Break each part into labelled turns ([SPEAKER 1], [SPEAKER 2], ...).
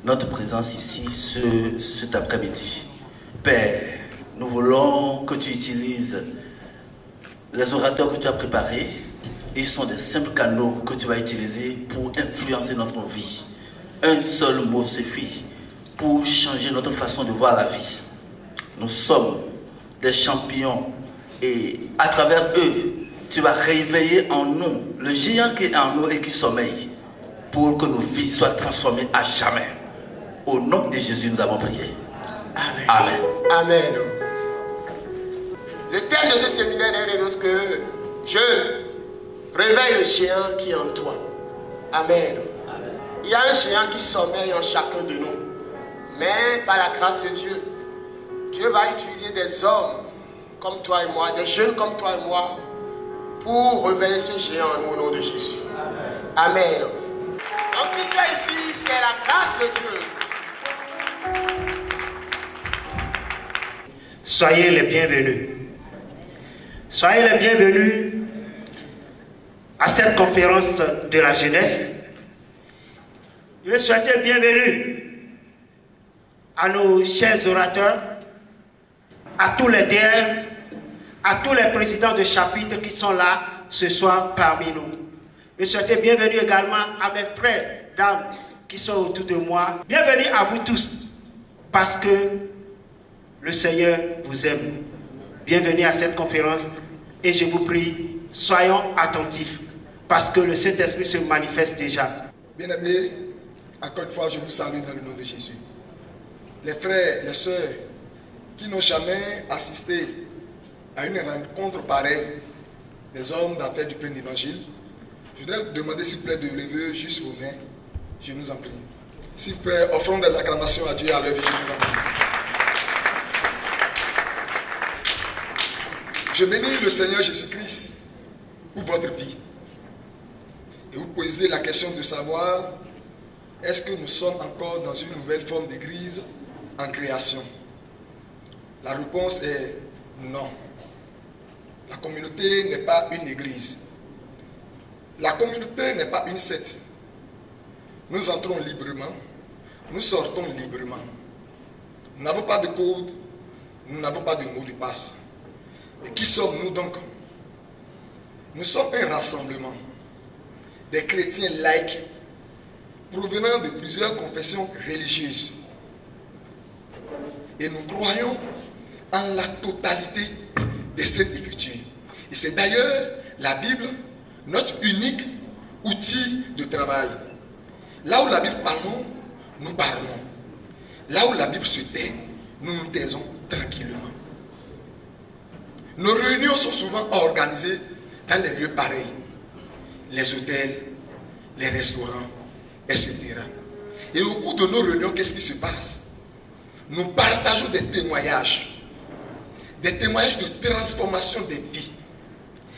[SPEAKER 1] notre présence ici cet après-midi. Père, nous voulons que tu utilises les orateurs que tu as préparés. Ils sont des simples canaux que tu vas utiliser pour influencer notre vie. Un seul mot suffit pour changer notre façon de voir la vie. Nous sommes des champions et à travers eux, tu vas réveiller en nous le géant qui est en nous et qui sommeille pour que nos vies soient transformées à jamais. Au nom de Jésus, nous avons prié.
[SPEAKER 2] Amen.
[SPEAKER 1] Amen.
[SPEAKER 2] Amen. Le thème de ce séminaire n'est rien d'autre que je réveille le géant qui est en toi. Amen.
[SPEAKER 1] Amen.
[SPEAKER 2] Il y a un géant qui sommeille en chacun de nous. Mais par la grâce de Dieu, Dieu va utiliser des hommes comme toi et moi, des jeunes comme toi et moi, pour réveiller ce géant en nous au nom de Jésus. Amen. Amen. Donc si tu es ici, c'est la grâce de Dieu.
[SPEAKER 3] Soyez les bienvenus. Soyez les bienvenus à cette conférence de la jeunesse. Je veux souhaiter bienvenue à nos chers orateurs, à tous les DR, à tous les présidents de chapitre qui sont là ce soir parmi nous. Je souhaite bienvenue également à mes frères, dames qui sont autour de moi. Bienvenue à vous tous, parce que le Seigneur vous aime. Bienvenue à cette conférence et je vous prie, soyons attentifs, parce que le Saint-Esprit se manifeste déjà.
[SPEAKER 4] Bien-aimés, encore une fois, je vous salue dans le nom de Jésus. Les frères, les sœurs qui n'ont jamais assisté à une rencontre pareille des hommes d'affaires du plein évangile, je voudrais vous demander s'il vous plaît de lever juste vos mains. Je nous en prie. S'il vous plaît, offrons des acclamations à Dieu à l'œuvre. Je nous en prie. Je bénis le Seigneur Jésus-Christ pour votre vie. Et vous posez la question de savoir, est-ce que nous sommes encore dans une nouvelle forme d'église en création? La réponse est non. La communauté n'est pas une église. La communauté n'est pas une secte. Nous entrons librement, nous sortons librement. Nous n'avons pas de code, nous n'avons pas de mot de passe. Et qui sommes-nous donc? Nous sommes un rassemblement des chrétiens laïcs provenant de plusieurs confessions religieuses. Et nous croyons en la totalité des Saintes Écritures. Et c'est d'ailleurs la Bible, notre unique outil de travail. Là où la Bible parle, nous parlons. Là où la Bible se tait, nous nous taisons tranquillement. Nos réunions sont souvent organisées dans les lieux pareils. Les hôtels, les restaurants, etc. Et au cours de nos réunions, qu'est-ce qui se passe? Nous partageons des témoignages de transformation des vies.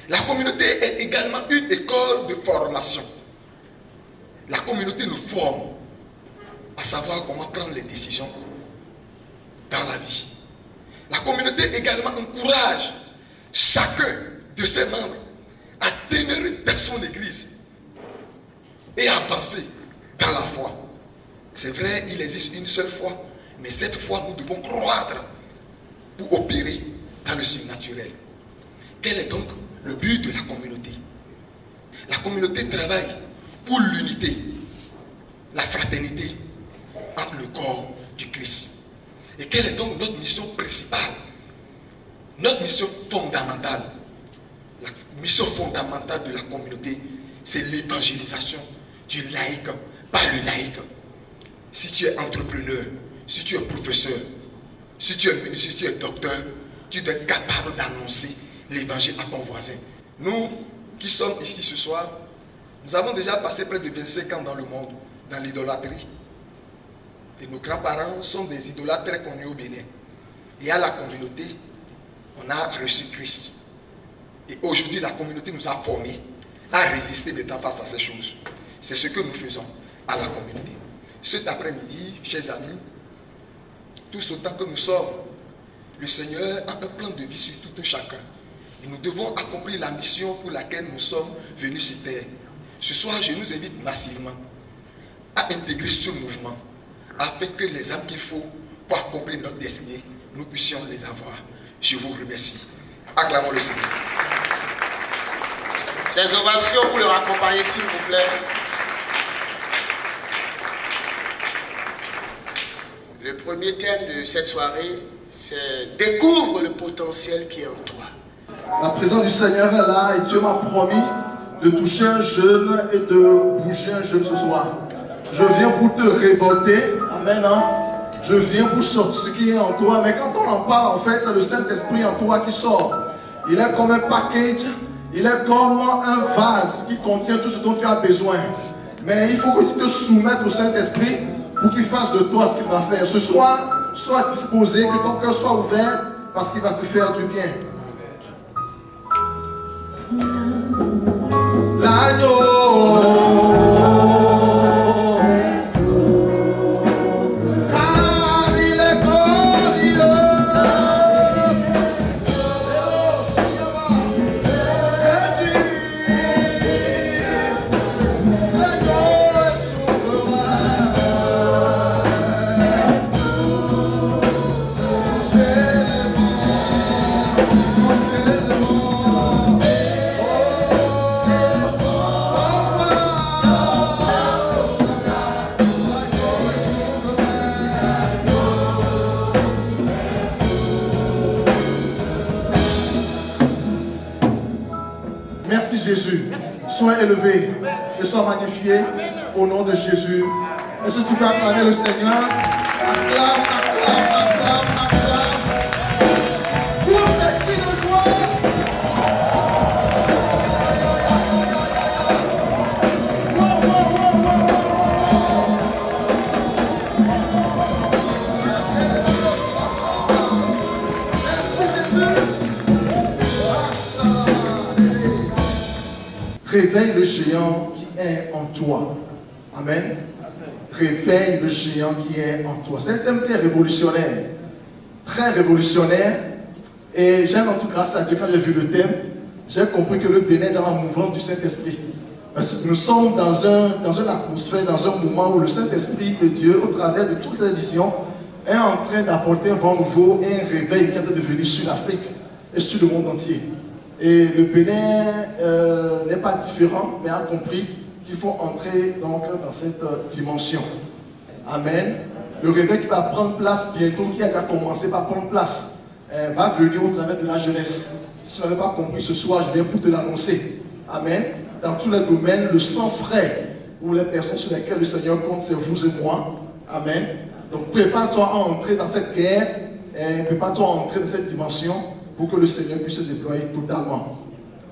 [SPEAKER 4] La communauté est également une école de formation. La communauté nous forme à savoir comment prendre les décisions dans la vie. La communauté également encourage chacun de ses membres à demeurer dans son église et à avancer dans la foi. C'est vrai, il existe une seule foi, mais cette foi, nous devons croître pour opérer dans le surnaturel. Quel est donc le but de la communauté? La communauté travaille pour l'unité, la fraternité entre le corps du Christ. Et quelle est donc notre mission principale? Notre mission fondamentale, la mission fondamentale de la communauté, c'est l'évangélisation du laïc par le laïc. Si tu es entrepreneur, si tu es professeur, si tu es ministre, si tu es docteur, tu dois être capable d'annoncer l'évangile à ton voisin. Nous qui sommes ici ce soir, nous avons déjà passé près de 25 ans dans le monde, dans l'idolâtrie. Et nos grands-parents sont des idolâtres très connus au Bénin. Et à la communauté, on a reçu Christ. Et aujourd'hui, la communauté nous a formés à résister de temps face à ces choses. C'est ce que nous faisons à la communauté. Cet après-midi, chers amis, tous autant que nous sommes, le Seigneur a un plan de vie sur tout un chacun. Et nous devons accomplir la mission pour laquelle nous sommes venus sur terre. Ce soir, je nous invite massivement à intégrer ce mouvement, afin que les âmes qu'il faut pour accomplir notre destinée, nous puissions les avoir. Je vous remercie. Acclamons le Seigneur.
[SPEAKER 2] Des ovations pour le raccompagner, s'il vous plaît. Le premier thème de cette soirée, c'est découvre le potentiel qui est en toi.
[SPEAKER 5] La présence du Seigneur est là et Dieu m'a promis de toucher un jeune et de bouger un jeune ce soir. Je viens pour te révolter. Amen. Hein? Je viens pour sortir ce qui est en toi. Mais quand on en parle, en fait, c'est le Saint-Esprit en toi qui sort. Il est comme un package. Il est comme un vase qui contient tout ce dont tu as besoin. Mais il faut que tu te soumettes au Saint-Esprit pour qu'il fasse de toi ce qu'il va faire. Ce soir, sois disposé, que ton cœur soit ouvert parce qu'il va te faire du bien. L'agneau. Merci Jésus. Sois élevé et sois magnifié au nom de Jésus. Est-ce que tu peux acclamer le Seigneur? Acclame, acclame, acclame, acclame. Pour ces cris de joie. Réveille le géant qui est en toi. Amen. Réveille le géant qui est en toi. C'est un thème qui est révolutionnaire. Très révolutionnaire. Et j'ai rendu grâce à Dieu quand j'ai vu le thème. J'ai compris que le Bénin est dans la mouvance du Saint-Esprit. Parce que nous sommes dans une atmosphère, dans un moment où le Saint-Esprit de Dieu, au travers de toutes les visions, est en train d'apporter un vent nouveau et un réveil qui est devenu sur l'Afrique et sur le monde entier. Et le Bénin n'est pas différent, mais a compris qu'il faut entrer donc dans cette dimension. Amen. Le réveil qui va prendre place bientôt, qui a déjà commencé par prendre place, va venir au travers de la jeunesse. Si tu n'avais pas compris ce soir, je viens pour te l'annoncer. Amen. Dans tous les domaines, le sang frais ou les personnes sur lesquelles le Seigneur compte, c'est vous et moi. Amen. Donc prépare-toi à entrer dans cette guerre, prépare-toi à entrer dans cette dimension, pour que le Seigneur puisse se déployer totalement.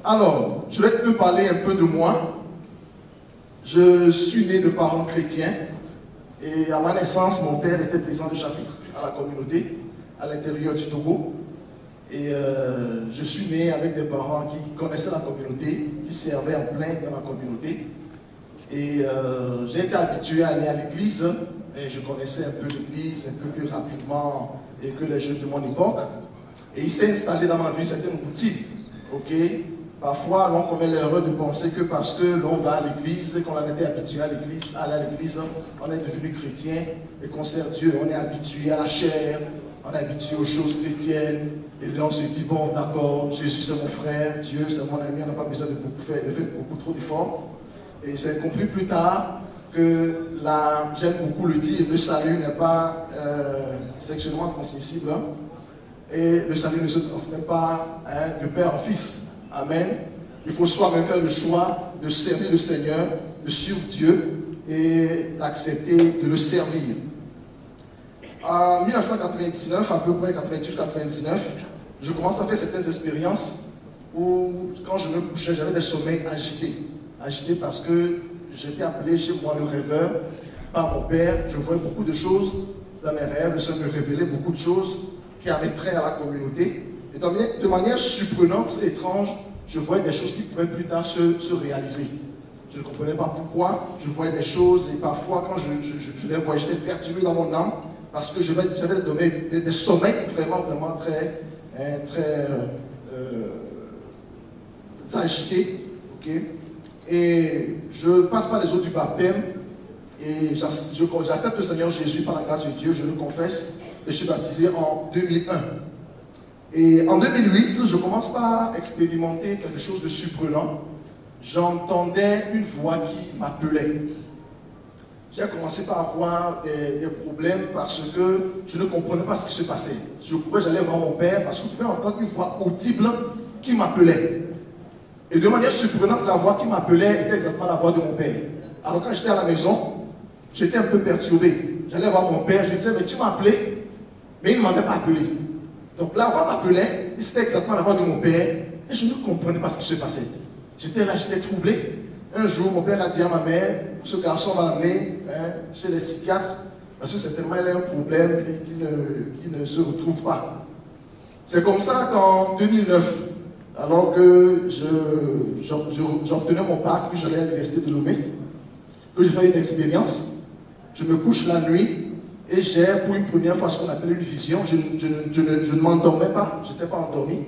[SPEAKER 5] Alors, je vais te parler un peu de moi. Je suis né de parents chrétiens et à ma naissance, mon père était président de chapitre à la communauté à l'intérieur du Togo. Et je suis né avec des parents qui connaissaient la communauté, qui servaient en plein dans la communauté. Et j'ai été habitué à aller à l'église et je connaissais un peu l'église, un peu plus rapidement que les jeunes de mon époque. Et il s'est installé dans ma vie certaines routines. Ok? Parfois, on commet l'erreur de penser que parce que l'on va à l'église, qu'on a été habitué à l'église, aller à l'église, on est devenu chrétien et qu'on sert Dieu. On est habitué à la chair, on est habitué aux choses chrétiennes. Et là, on se dit, bon, d'accord, Jésus c'est mon frère, Dieu c'est mon ami, on n'a pas besoin de faire beaucoup trop d'efforts. Et j'ai compris plus tard que j'aime beaucoup le dire, le salut n'est pas sexuellement transmissible. Et le salut ne se transmet pas de père en fils. Amen. Il faut soi-même faire le choix de servir le Seigneur, de suivre Dieu et d'accepter de le servir. En 1999, à peu près 98-99, je commence à faire certaines expériences où, quand je me couchais, j'avais des sommeils agités. Agités parce que j'étais appelé chez moi le rêveur par mon père. Je voyais beaucoup de choses dans mes rêves. Le Seigneur me révélait beaucoup de choses qui avaient trait à la communauté. Et de manière surprenante, étrange, je voyais des choses qui pouvaient plus tard se réaliser. Je ne comprenais pas pourquoi, je voyais des choses et parfois quand je les voyais, j'étais perturbé dans mon âme parce que j'avais des sommeils vraiment très agités. Okay? Et je passe par les eaux du baptême Et j'accepte le Seigneur Jésus par la grâce de Dieu, je le confesse, et je suis baptisé en 2001. Et en 2008, je commence par expérimenter quelque chose de surprenant. J'entendais une voix qui m'appelait. J'ai commencé par avoir des problèmes parce que je ne comprenais pas ce qui se passait. J'allais voir mon père parce que je pouvais entendre une voix audible qui m'appelait. Et de manière surprenante, la voix qui m'appelait était exactement la voix de mon père. Alors quand j'étais à la maison, j'étais un peu perturbé. J'allais voir mon père, je disais, mais tu m'as appelé, mais il ne m'avait pas appelé. Donc la voix m'appelait, c'était exactement la voix de mon père, et je ne comprenais pas ce qui se passait. J'étais là, j'étais troublé. Un jour, mon père a dit à ma mère, ce garçon m'a amené chez les psychiatres, parce que certainement il a un problème qui ne se retrouve pas. C'est comme ça qu'en 2009, alors que j'obtenais mon bac, puis j'allais à l'université de Lomé, que j'ai fait une expérience, je me couche la nuit et j'ai pour une première fois ce qu'on appelle une vision. Je ne m'endormais pas, je n'étais pas endormi.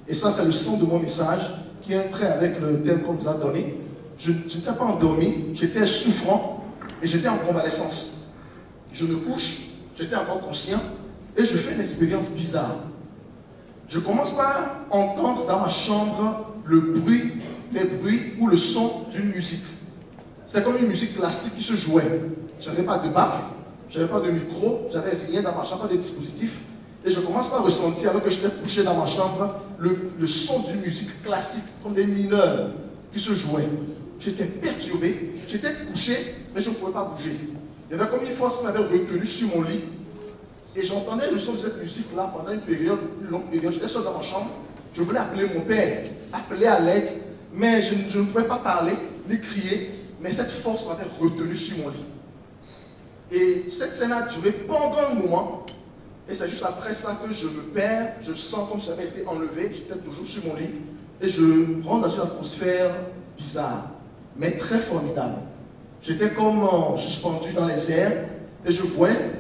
[SPEAKER 5] Et ça, c'est le sens de mon message qui est un trait avec le thème qu'on nous a donné. Je n'étais pas endormi, j'étais souffrant et j'étais en convalescence. Je me couche, j'étais encore conscient et je fais une expérience bizarre. Je commence par entendre dans ma chambre les bruits ou le son d'une musique. C'était comme une musique classique qui se jouait. Je n'avais pas de baffle, je n'avais pas de micro, j'avais rien dans ma chambre, pas de dispositif. Et je commence par ressentir, alors que j'étais couché dans ma chambre, le son d'une musique classique, comme des mineurs qui se jouaient. J'étais perturbé, j'étais couché, mais je ne pouvais pas bouger. Il y avait comme une force qui m'avait retenu sur mon lit. Et j'entendais le son de cette musique-là pendant une longue période. J'étais seul dans ma chambre. Je voulais appeler mon père, appeler à l'aide, mais je ne pouvais pas parler, ni crier. Mais cette force m'avait retenu sur mon lit. Et cette scène a duré pendant un moment. Et c'est juste après ça que je me perds. Je sens comme si j'avais été enlevé. J'étais toujours sur mon lit. Et je rentre dans une atmosphère bizarre, mais très formidable. J'étais comme suspendu dans les airs. Et je voyais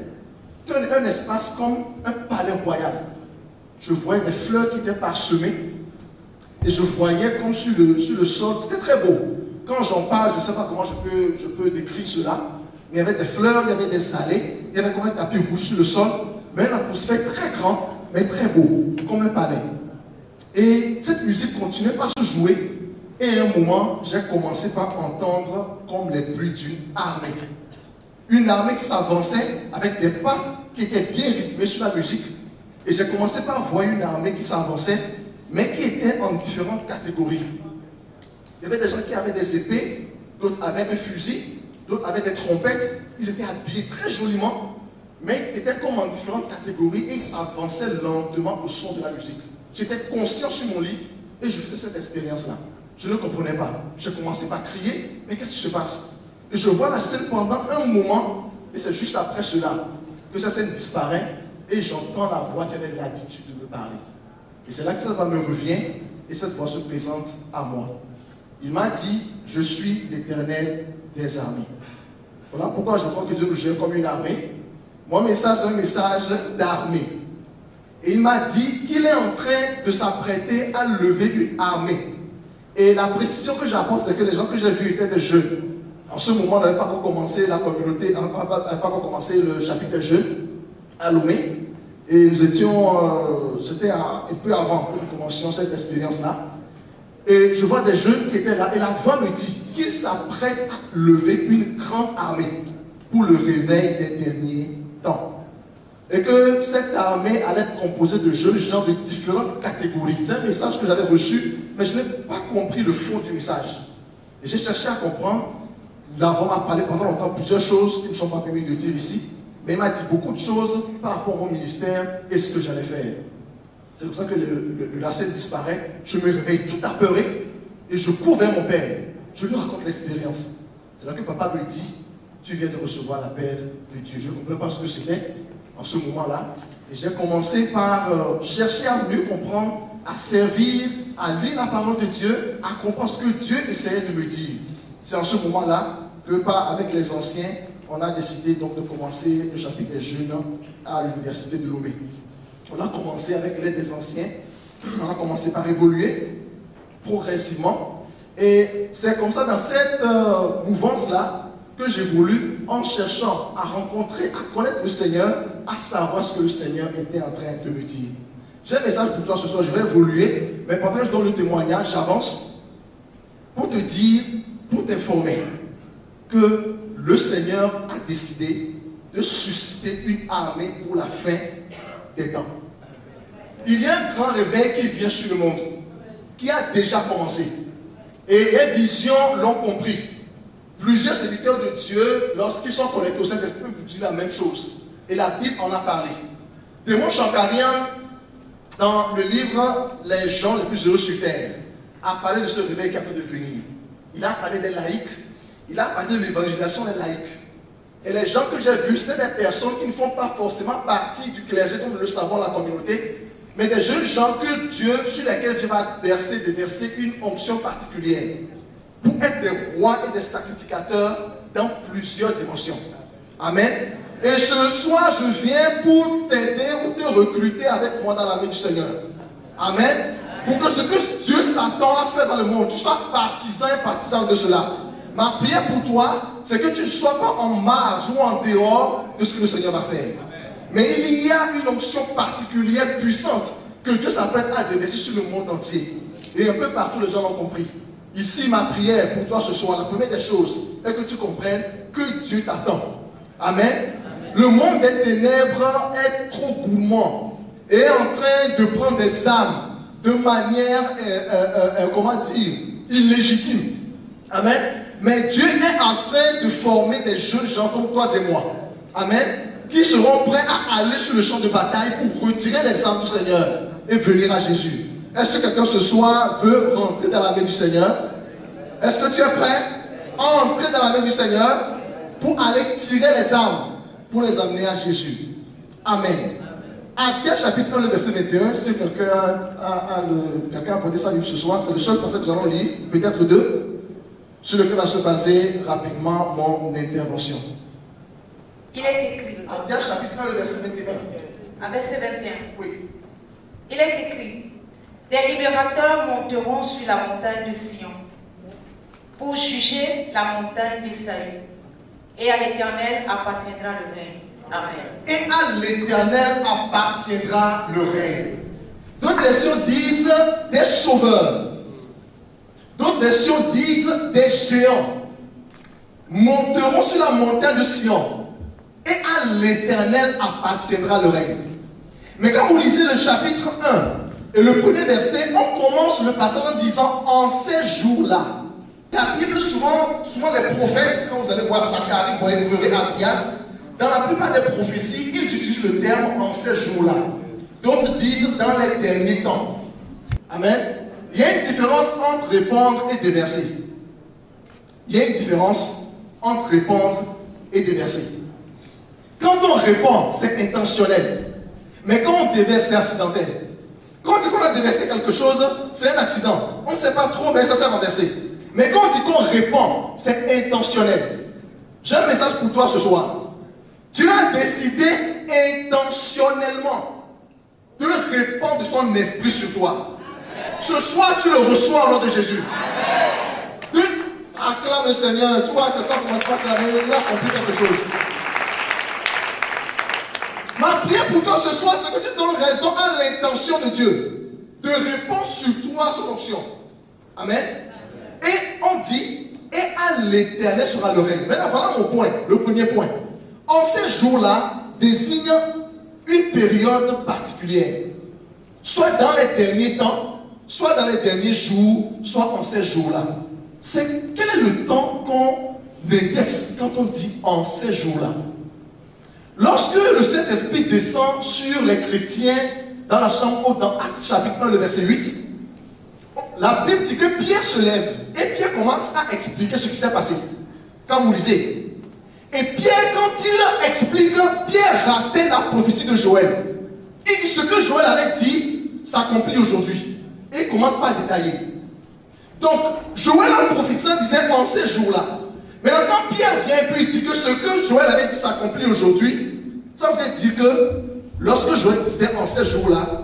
[SPEAKER 5] un espace comme un palais royal. Je voyais des fleurs qui étaient parsemées. Et je voyais comme sur le sol. C'était très beau. Quand j'en parle, je ne sais pas comment je peux décrire cela. Mais il y avait des fleurs, il y avait des allées, il y avait comme un tapis rouge sur le sol, mais une atmosphère très grande, mais très beau, comme un palais. Et cette musique continuait par se jouer. Et à un moment, j'ai commencé par entendre comme les bruits d'une armée. Une armée qui s'avançait avec des pas qui étaient bien rythmés sur la musique. Et j'ai commencé par voir une armée qui s'avançait, mais qui était en différentes catégories. Il y avait des gens qui avaient des épées, d'autres avaient un fusil, d'autres avaient des trompettes. Ils étaient habillés très joliment, mais ils étaient comme en différentes catégories et ils s'avançaient lentement au son de la musique. J'étais conscient sur mon lit et je faisais cette expérience-là. Je ne comprenais pas. J'ai commencé par crier, mais qu'est-ce qui se passe? Et je vois la scène pendant un moment, et c'est juste après cela que cette scène disparaît et j'entends la voix qui avait l'habitude de me parler. Et c'est là que cette voix me revient et cette voix se présente à moi. Il m'a dit, je suis l'Éternel des armées. Voilà pourquoi je crois que Dieu nous gère comme une armée. Mon message, c'est un message d'armée. Et il m'a dit qu'il est en train de s'apprêter à lever une armée. Et la précision que j'apporte, c'est que les gens que j'ai vus étaient des jeunes. En ce moment, on n'avait pas encore commencé la communauté, on n'avait pas encore commencé le chapitre des jeunes à Lomé. Et nous étions, c'était un peu avant que nous commencions cette expérience-là. Et je vois des jeunes qui étaient là, et la voix me dit qu'ils s'apprêtent à lever une grande armée pour le réveil des derniers temps. Et que cette armée allait être composée de jeunes gens de différentes catégories. C'est un message que j'avais reçu, mais je n'ai pas compris le fond du message. Et j'ai cherché à comprendre. L'avant m'a parlé pendant longtemps plusieurs choses qui ne me sont pas permis de dire ici, mais il m'a dit beaucoup de choses par rapport à mon ministère et ce que j'allais faire. C'est pour ça que la scène disparaît. Je me réveille tout apeuré et je cours vers mon père. Je lui raconte l'expérience. C'est là que papa me dit, tu viens de recevoir l'appel de Dieu. Je ne comprenais pas ce que c'était en ce moment-là. Et j'ai commencé par chercher à mieux comprendre, à servir, à lire la parole de Dieu, à comprendre ce que Dieu essayait de me dire. C'est en ce moment-là que, avec les anciens, on a décidé donc de commencer le chapitre des jeunes à l'université de Lomé. On a commencé avec l'aide des anciens, on a commencé par évoluer progressivement. Et c'est comme ça, dans cette mouvance-là, que j'évolue en cherchant à rencontrer, à connaître le Seigneur, à savoir ce que le Seigneur était en train de me dire. J'ai un message pour toi ce soir, je vais évoluer, mais pendant que je donne le témoignage, j'avance pour te dire, pour t'informer que le Seigneur a décidé de susciter une armée pour la fin des temps. Il y a un grand réveil qui vient sur le monde, qui a déjà commencé. Et les visions l'ont compris. Plusieurs serviteurs de Dieu, lorsqu'ils sont connectés au Saint-Esprit, vous disent la même chose. Et la Bible en a parlé. Démon Chankarian, dans le livre Les gens les plus heureux sur terre, a parlé de ce réveil qui a pu devenir. Il a parlé des laïcs, il a parlé de l'évangélisation des laïcs. Et les gens que j'ai vus, c'est des personnes qui ne font pas forcément partie du clergé, comme nous le savons, la communauté, mais des jeunes gens que Dieu, sur lesquels Dieu va déverser une onction particulière pour être des rois et des sacrificateurs dans plusieurs dimensions. Amen. Et ce soir, je viens pour t'aider ou te recruter avec moi dans la main du Seigneur. Amen. Pour que ce que Dieu s'attend à faire dans le monde, tu sois partisan et partisan de cela. Ma prière pour toi, c'est que tu ne sois pas en marge ou en dehors de ce que le Seigneur va faire. Mais il y a une onction particulière, puissante, que Dieu s'apprête à déverser sur le monde entier. Et un peu partout, les gens l'ont compris. Ici, ma prière pour toi ce soir, la première des choses, est que tu comprennes que Dieu t'attend. Amen. Le monde des ténèbres est trop gourmand et est en train de prendre des âmes de manière, comment dire, illégitime. Amen. Mais Dieu est en train de former des jeunes gens comme toi et moi. Amen. Qui seront prêts à aller sur le champ de bataille pour retirer les âmes du Seigneur et venir à Jésus. Est-ce que quelqu'un ce soir veut rentrer dans la main du Seigneur? Est-ce que tu es prêt à entrer dans la main du Seigneur pour aller tirer les âmes, pour les amener à Jésus? Amen. Actes chapitre 1, le verset 21, si quelqu'un a apporté sa Bible ce soir, c'est le seul passage que nous allons lire, peut-être deux, sur lequel va se baser rapidement mon intervention.
[SPEAKER 6] Il est écrit.
[SPEAKER 5] Actes chapitre 1, le verset 21.
[SPEAKER 6] À verset 21.
[SPEAKER 5] Oui.
[SPEAKER 6] Il est écrit. Des libérateurs monteront sur la montagne de Sion pour juger la montagne d'Esaü. Et à l'Éternel appartiendra le règne. Amen.
[SPEAKER 5] Et à l'Éternel appartiendra le règne. D'autres versions disent des sauveurs. D'autres versions disent des géants. Monteront sur la montagne de Sion. Et à l'Éternel appartiendra le règne. Mais quand vous lisez le chapitre 1 et le premier verset, on commence le passage en disant en ces jours-là. La Bible, souvent les prophètes, quand vous allez voir Zacharie, vous verrez Abdias, dans la plupart des prophéties, ils utilisent le terme en ces jours-là. D'autres disent dans les derniers temps. Amen. Il y a une différence entre répondre et déverser. Il y a une différence entre répondre et déverser. Quand on répond, c'est intentionnel. Mais quand on déverse, c'est accidentel. Quand on dit qu'on a déversé quelque chose, c'est un accident. On ne sait pas trop, mais ça s'est renversé. Mais quand on dit qu'on répond, c'est intentionnel. J'ai un message pour toi ce soir. Dieu a décidé intentionnellement de répandre son esprit sur toi. Ce soir, tu le reçois au nom de Jésus. Tu acclames le Seigneur. Tu vois, quelqu'un commence pas à acclamer, il a compris quelque chose. Ma prière pour toi ce soir, c'est que tu donnes raison à l'intention de Dieu de répondre sur toi son onction. Amen. Et on dit, et à l'Éternel sera le règne. Maintenant, voilà mon point, le premier point. En ces jours-là, désigne une période particulière. Soit dans les derniers temps, soit dans les derniers jours, soit en ces jours-là. Quel est le temps qu'on indexe quand on dit en ces jours-là? Lorsque le Saint-Esprit descend sur les chrétiens dans la chambre haute, dans Actes chapitre 1, le verset 8, la Bible dit que Pierre se lève et Pierre commence à expliquer ce qui s'est passé. Quand vous lisez. Et Pierre, quand il explique, Pierre rappelle la prophétie de Joël. Il dit ce que Joël avait dit s'accomplit aujourd'hui. Et il commence par détailler. Donc, Joël en prophétisant disait en ces jours-là. Mais quand Pierre vient et puis il dit que ce que Joël avait dit s'accomplit aujourd'hui, ça veut dire que lorsque Joël disait en ces jours-là,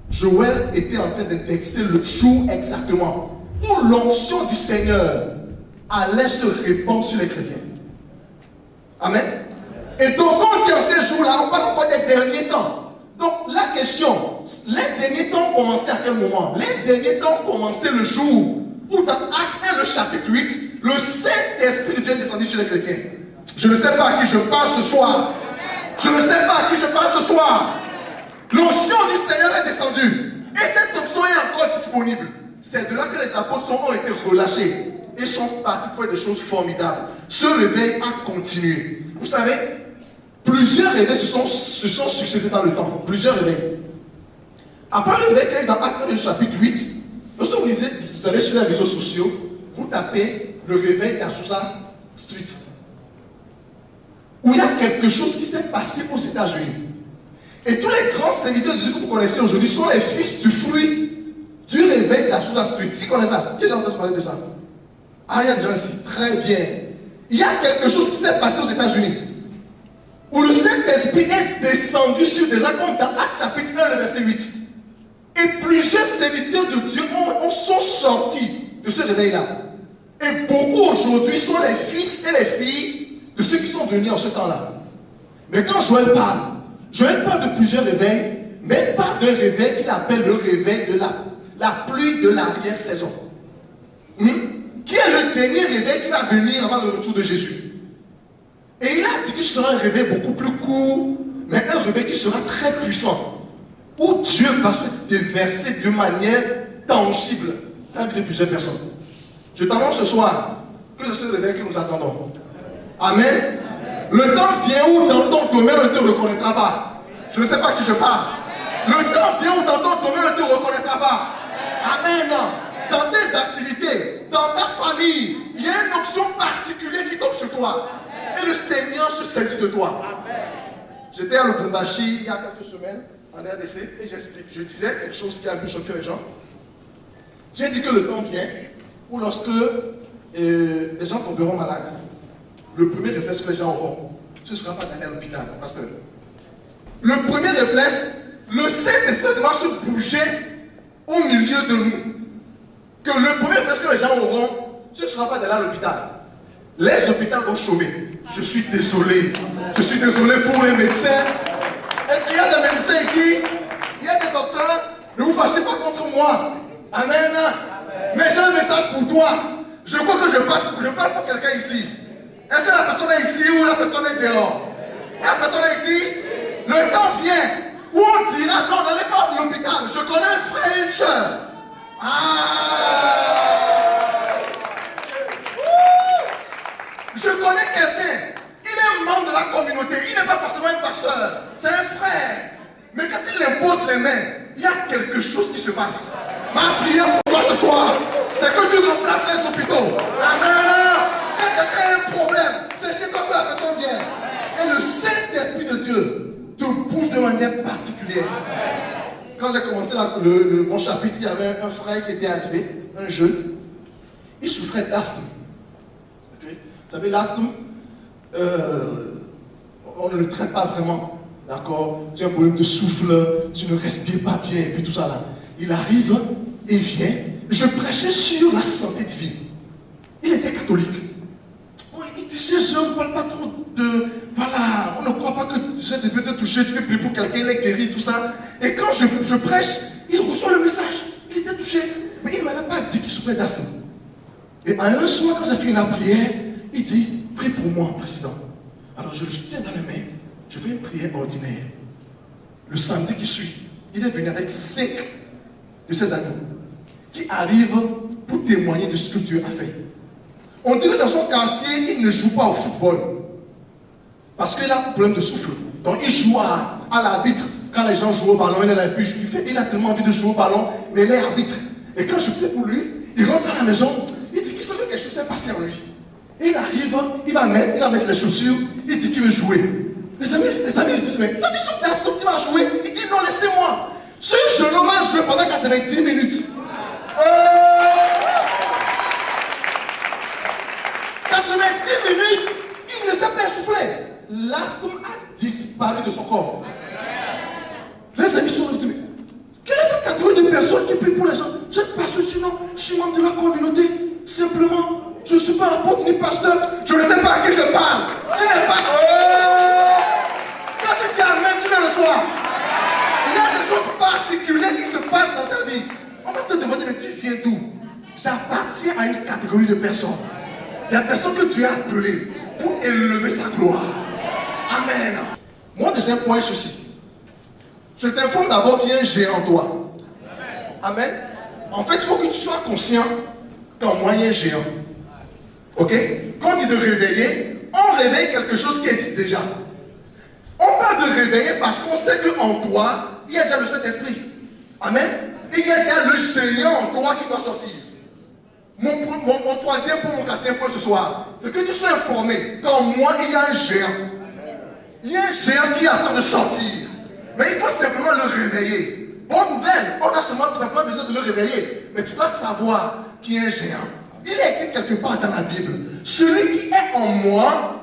[SPEAKER 5] Joël était en train d'indexer le jour exactement où l'onction du Seigneur allait se répandre sur les chrétiens. Amen. Et donc, quand on dit en ces jours-là, on parle encore des derniers temps. Donc, la question, les derniers temps ont commencé à quel moment? Les derniers temps ont commencé le jour où dans Actes 1, le chapitre 8, le Saint-Esprit de Dieu est descendu sur les chrétiens. Je ne sais pas à qui je parle ce soir. Je ne sais pas à qui je parle ce soir. L'onction du Seigneur est descendue. Et cette onction est encore disponible. C'est de là que les apôtres ont été relâchés. Et sont partis pour des choses formidables. Ce réveil a continué. Vous savez, plusieurs réveils se sont succédés dans le temps. Plusieurs réveils. Après le réveil qui est dans Actes 1, chapitre 8, lorsque vous allez sur les réseaux sociaux, vous tapez le réveil d'Azusa Street. Où il y a quelque chose qui s'est passé aux États-Unis. Et tous les grands serviteurs de Dieu que vous connaissez aujourd'hui sont les fils du fruit du réveil d'Azusa Street. Qui connaît ça? Qui a entendu parler de ça? Ah, il y a des gens ici. Très bien. Il y a quelque chose qui s'est passé aux États-Unis. Où le Saint-Esprit est descendu sur des gens comme dans Actes chapitre 1, le verset 8. Et plusieurs serviteurs de Dieu sont sortis de ce réveil-là. Et beaucoup aujourd'hui sont les fils et les filles de ceux qui sont venus en ce temps-là. Mais quand Joël parle de plusieurs réveils, mais pas d'un réveil qu'il appelle le réveil de la pluie de l'arrière-saison. Qui est le dernier réveil qui va venir avant le retour de Jésus. Et il a dit que ce sera un réveil beaucoup plus court, mais un réveil qui sera très puissant. Où Dieu va se déverser de manière tangible dans la vie de plusieurs personnes. Je t'annonce ce soir que c'est ce réveil que nous attendons. Amen. Le temps vient où dans ton domaine on ne te reconnaîtra pas. Je ne sais pas à qui je parle. Le temps vient où dans ton domaine on ne te reconnaîtra pas. Amen. Dans tes activités, dans ta famille, il y a une onction particulière qui tombe sur toi. Et le Seigneur se saisit de toi. J'étais à Lubumbashi il y a quelques semaines, en RDC, et je disais quelque chose qui a pu choquer les gens. J'ai dit que le temps vient où lorsque les gens tomberont malades, le premier réflexe que les gens auront, ce ne sera pas d'aller à l'hôpital, pasteur. Le premier réflexe, le Saint-Esprit va se bouger au milieu de nous. Que le premier réflexe que les gens auront, ce ne sera pas d'aller à l'hôpital. Les hôpitaux vont chômer. Je suis désolé. Je suis désolé pour les médecins. Est-ce qu'il y a des médecins ici? Il y a des docteurs? Ne vous fâchez pas contre moi. Amen. Mais j'ai un message pour toi. Je crois que je parle pour quelqu'un ici. Est-ce que la personne est ici ou la personne est dehors? La personne est ici? Le temps vient où on dira non, n'allez pas à l'hôpital. Je connais un frère et une soeur. Je connais quelqu'un. Il est membre de la communauté. Il n'est pas forcément un pasteur. C'est un frère. Mais quand il impose les mains, il y a quelque chose qui se passe. Ma prière pour toi ce soir, c'est que tu remplaces les hôpitaux. Amen. Quand quelqu'un a un problème, c'est chez toi que la personne vient. Et le Saint-Esprit de Dieu te bouge de manière particulière. Quand j'ai commencé mon chapitre, il y avait un frère qui était arrivé, un jeune. Il souffrait d'asthme. Okay. Vous savez, l'asthme, on ne le traite pas vraiment. D'accord? Tu as un problème de souffle, tu ne respires pas bien, et puis tout ça là. Il arrive et vient. Je prêchais sur la santé divine. Il était catholique. Il disait, je ne parle pas trop de... Voilà, on ne croit pas que Dieu peut te toucher, tu peux prier pour quelqu'un, il est guéri, tout ça. Et quand je prêche, il reçoit le message. Il était touché. Mais il ne m'avait pas dit qu'il souffrait d'asthme. Et un soir, quand j'ai fini la prière, il dit, prie pour moi, président. Alors je le tiens dans les mains. Je fais une prière ordinaire. Le samedi qui suit, il est venu avec 5 de ses amis qui arrivent pour témoigner de ce que Dieu a fait. On dit que dans son quartier, il ne joue pas au football. Parce qu'il a un problème de souffle. Donc il joue à l'arbitre. Quand les gens jouent au ballon, il a tellement envie de jouer au ballon, mais il est arbitre. Et quand je prie pour lui, il rentre à la maison, il dit qu'il sait que quelque chose s'est passé en lui. Et il arrive, il va mettre les chaussures, il dit qu'il veut jouer. Les amis lui disent, mais toi tu vas jouer. Il dit non, laissez-moi. Ce jeune homme a joué pendant 90 minutes. 90 minutes, il ne s'est pas essoufflé. L'asthme a disparu de son corps. Les amis sont venus. Quelle est cette catégorie de personnes qui prient pour les gens? Cette personne, sinon, je suis membre de la communauté. Simplement, je ne suis pas apôtre ni pasteur. Je ne sais pas à qui je parle. Tu n'es pas soir. Il y a des choses particulières qui se passent dans ta vie. On va te demander, mais tu viens d'où? J'appartiens à une catégorie de personnes. La personne que tu as appelée pour élever sa gloire. Amen. Mon deuxième point est ceci. Je t'informe d'abord qu'il y a un géant en toi. Amen. En fait, il faut que tu sois conscient qu'en moi, il y a un géant. Ok? Quand tu te réveilles, on réveille quelque chose qui existe déjà. On parle de réveiller parce qu'on sait qu'en toi, il y a déjà le Saint-Esprit. Amen. Il y a déjà le géant en toi qui doit sortir. Mon troisième point, mon quatrième point ce soir, c'est que tu sois informé qu'en moi, il y a un géant. Il y a un géant qui attend de sortir. Mais il faut simplement le réveiller. Bonne nouvelle, on a seulement simplement besoin de le réveiller. Mais tu dois savoir qu'il y a un géant. Il est écrit quelque part dans la Bible. Celui qui est en moi,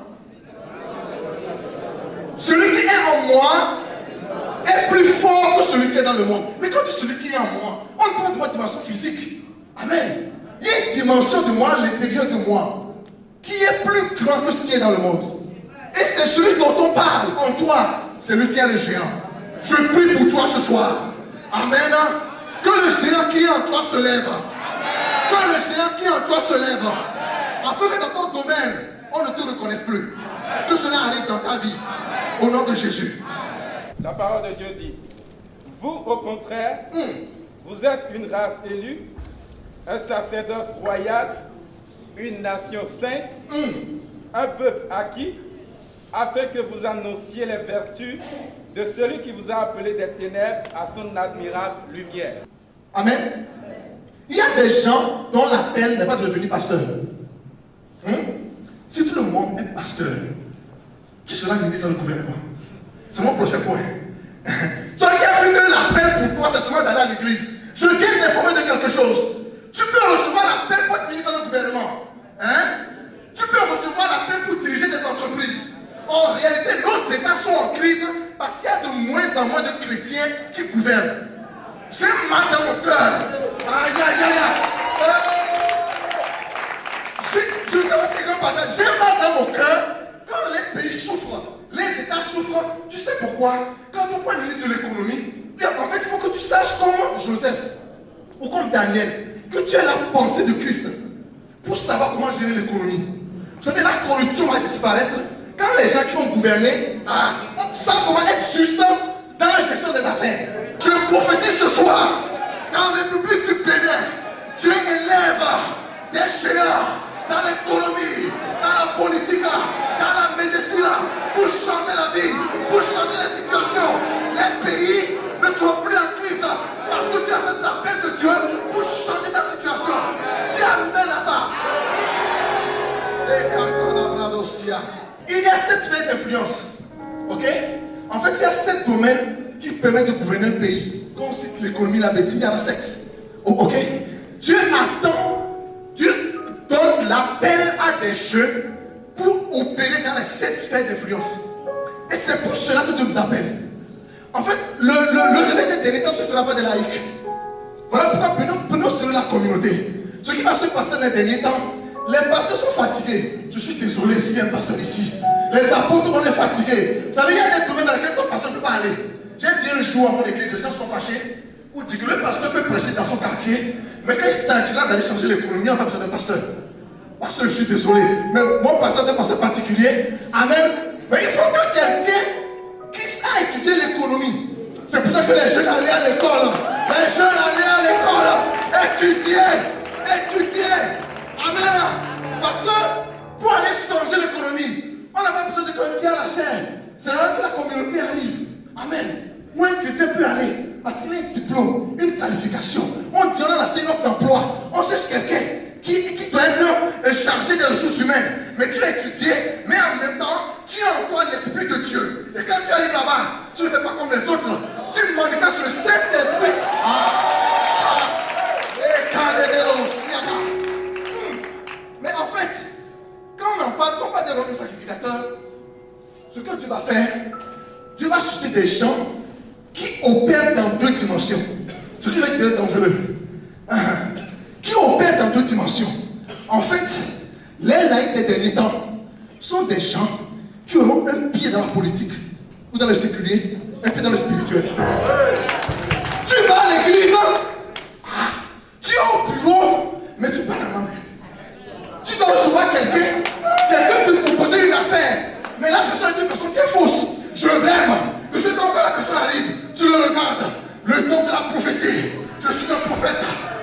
[SPEAKER 5] est plus fort que celui qui est dans le monde. Mais quand tu dis celui qui est en moi, on ne parle pas de dimension physique. Amen. Il y a une dimension de moi à l'intérieur de moi qui est plus grand que ce qui est dans le monde. Et c'est celui dont on parle en toi, c'est lui qui est le géant. Je prie pour toi ce soir. Amen. Que le géant qui est en toi se lève. Que le géant qui est en toi se lève. Afin que dans ton domaine, on ne te reconnaisse plus. Que cela arrive dans ta vie. Au nom de Jésus.
[SPEAKER 7] La parole de Dieu dit, vous au contraire, vous êtes une race élue, un sacerdoce royal, une nation sainte, un peuple acquis, afin que vous annonciez les vertus de celui qui vous a appelé des ténèbres à son admirable lumière.
[SPEAKER 5] Amen. Il y a des gens dont l'appel n'est pas de devenir pasteur. Si tout le monde est pasteur, qui sera ministre dans le gouvernement? C'est mon prochain point. Ce qui a vu que l'appel pour toi, c'est seulement d'aller à l'église. Je viens t'informer de quelque chose. Tu peux recevoir l'appel pour être ministre dans le gouvernement. Tu peux recevoir l'appel pour diriger des entreprises. En réalité, nos États sont en crise parce qu'il y a de moins en moins de chrétiens qui gouvernent. J'ai mal dans mon cœur. Aïe, aïe, aïe. Je sais pas ce que je partage. J'ai mal dans mon cœur quand les pays souffrent, les États souffrent. Tu sais pourquoi? Quand on prend le ministre de l'économie, en fait, il faut que tu saches comme Joseph ou comme Daniel, que tu as la pensée de Christ pour savoir comment gérer l'économie. Vous savez, la corruption va disparaître quand les gens qui ont gouverné savent comment être juste dans la gestion des affaires. Je prophétise ce soir, dans la République du Bénin, Dieu élève des géants dans l'économie, dans la politique, dans la médecine, pour changer la vie, pour changer la situation. Les pays ne seront plus en crise parce que tu as cet appel de Dieu pour changer ta situation. Dis amen à ça. Il y a 7 sphères d'influence. Ok? En fait, il y a 7 domaines qui permettent de gouverner un pays. Quand on cite l'économie, la médecine, il y en a 7. Ok? Dieu donne l'appel à des jeunes pour opérer dans les 7 sphères d'influence. Et c'est pour cela que Dieu nous appelle. En fait, le réveil des derniers temps, ce ne sera pas des laïcs. Voilà pourquoi prenons sur la communauté. Ce qui va se passer dans les derniers temps, les pasteurs sont fatigués. Je suis désolé s'il y a un pasteur ici. Les apôtres, on est fatigués. Vous savez, il y a des domaines dans lesquels ton pasteur ne peut pas aller. J'ai dit un jour à mon église, les gens sont fâchés pour dire que le pasteur peut prêcher dans son quartier, mais quand il s'agira d'aller changer l'économie, on n'a pas besoin d'un pasteur. Pasteur, je suis désolé, mais mon pasteur est un pasteur particulier. Amen. Mais il faut que quelqu'un qui a étudié l'économie. C'est pour ça que les jeunes allaient à l'école. Les jeunes allaient à l'école. Étudier. Amen. Parce que pour aller changer l'économie, on n'a pas besoin de quelqu'un qui a la chair. C'est là que la communauté arrive. Amen. Où un chrétien peut aller parce qu'il a un diplôme, une qualification. On dit on a lancé une offre d'emploi. On cherche quelqu'un qui doit être chargé des ressources humaines. Mais tu as étudié, mais en même temps, tu as encore l'Esprit de Dieu. Et quand tu arrives là-bas, tu ne fais pas comme les autres. Tu manifestes le Saint-Esprit. Mais en fait, quand on parle des revenus sacrificateurs, ce que Dieu va faire, Dieu va susciter des gens qui opèrent dans 2 dimensions. Ce qui va être dangereux. Qui opèrent dans 2 dimensions. En fait, les laïcs des derniers temps sont des gens qui auront un pied dans la politique. ou dans le séculier, et puis dans le spirituel. Tu vas à l'église, tu es au bureau, mais tu parles à main. Tu dois recevoir quelqu'un peut te proposer une affaire, mais la personne est une personne qui est fausse. Je rêve, de ce temps que la personne arrive, tu le regardes, le temps de la prophétie. Je suis un prophète,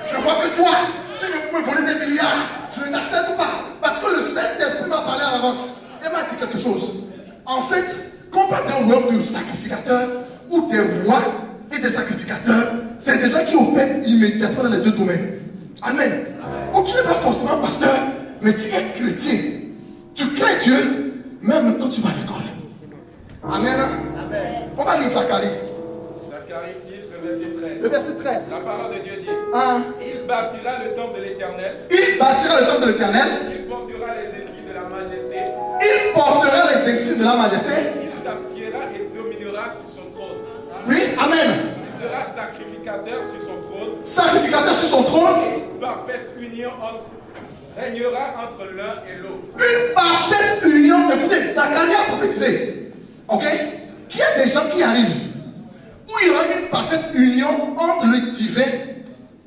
[SPEAKER 5] je vois que toi, tu veux me voler des milliards, je ne t'accepte pas, parce que le Saint-Esprit m'a parlé à l'avance, et m'a dit quelque chose. En fait, quand on parle d'un royaume de sacrificateurs, ou des rois et des sacrificateurs, c'est des gens qui opèrent immédiatement dans les deux domaines. Amen. Ou tu n'es pas forcément pasteur, mais tu es chrétien. Tu crains Dieu, mais en même temps tu vas à l'école. Amen. Amen. On va lire Zacharie.
[SPEAKER 7] Zacharie 6, le verset 13.
[SPEAKER 5] Le verset 13.
[SPEAKER 7] La parole de Dieu dit,
[SPEAKER 5] Hein?
[SPEAKER 7] il bâtira le temple de l'Éternel.
[SPEAKER 5] Il bâtira le temple de l'Éternel.
[SPEAKER 7] Il portera les écrits de la majesté.
[SPEAKER 5] Il portera les insignes de la majesté.
[SPEAKER 7] Il s'assiera et dominera sur son trône.
[SPEAKER 5] Oui, Amen.
[SPEAKER 7] Il sera sacrificateur sur son trône.
[SPEAKER 5] Sacrificateur sur son trône.
[SPEAKER 7] Et une parfaite union régnera entre l'un et l'autre.
[SPEAKER 5] Une parfaite union. Écoutez, Zacharie a prophétisé. Ok? Qu'il y a des gens qui arrivent où il y aura une parfaite union entre le divin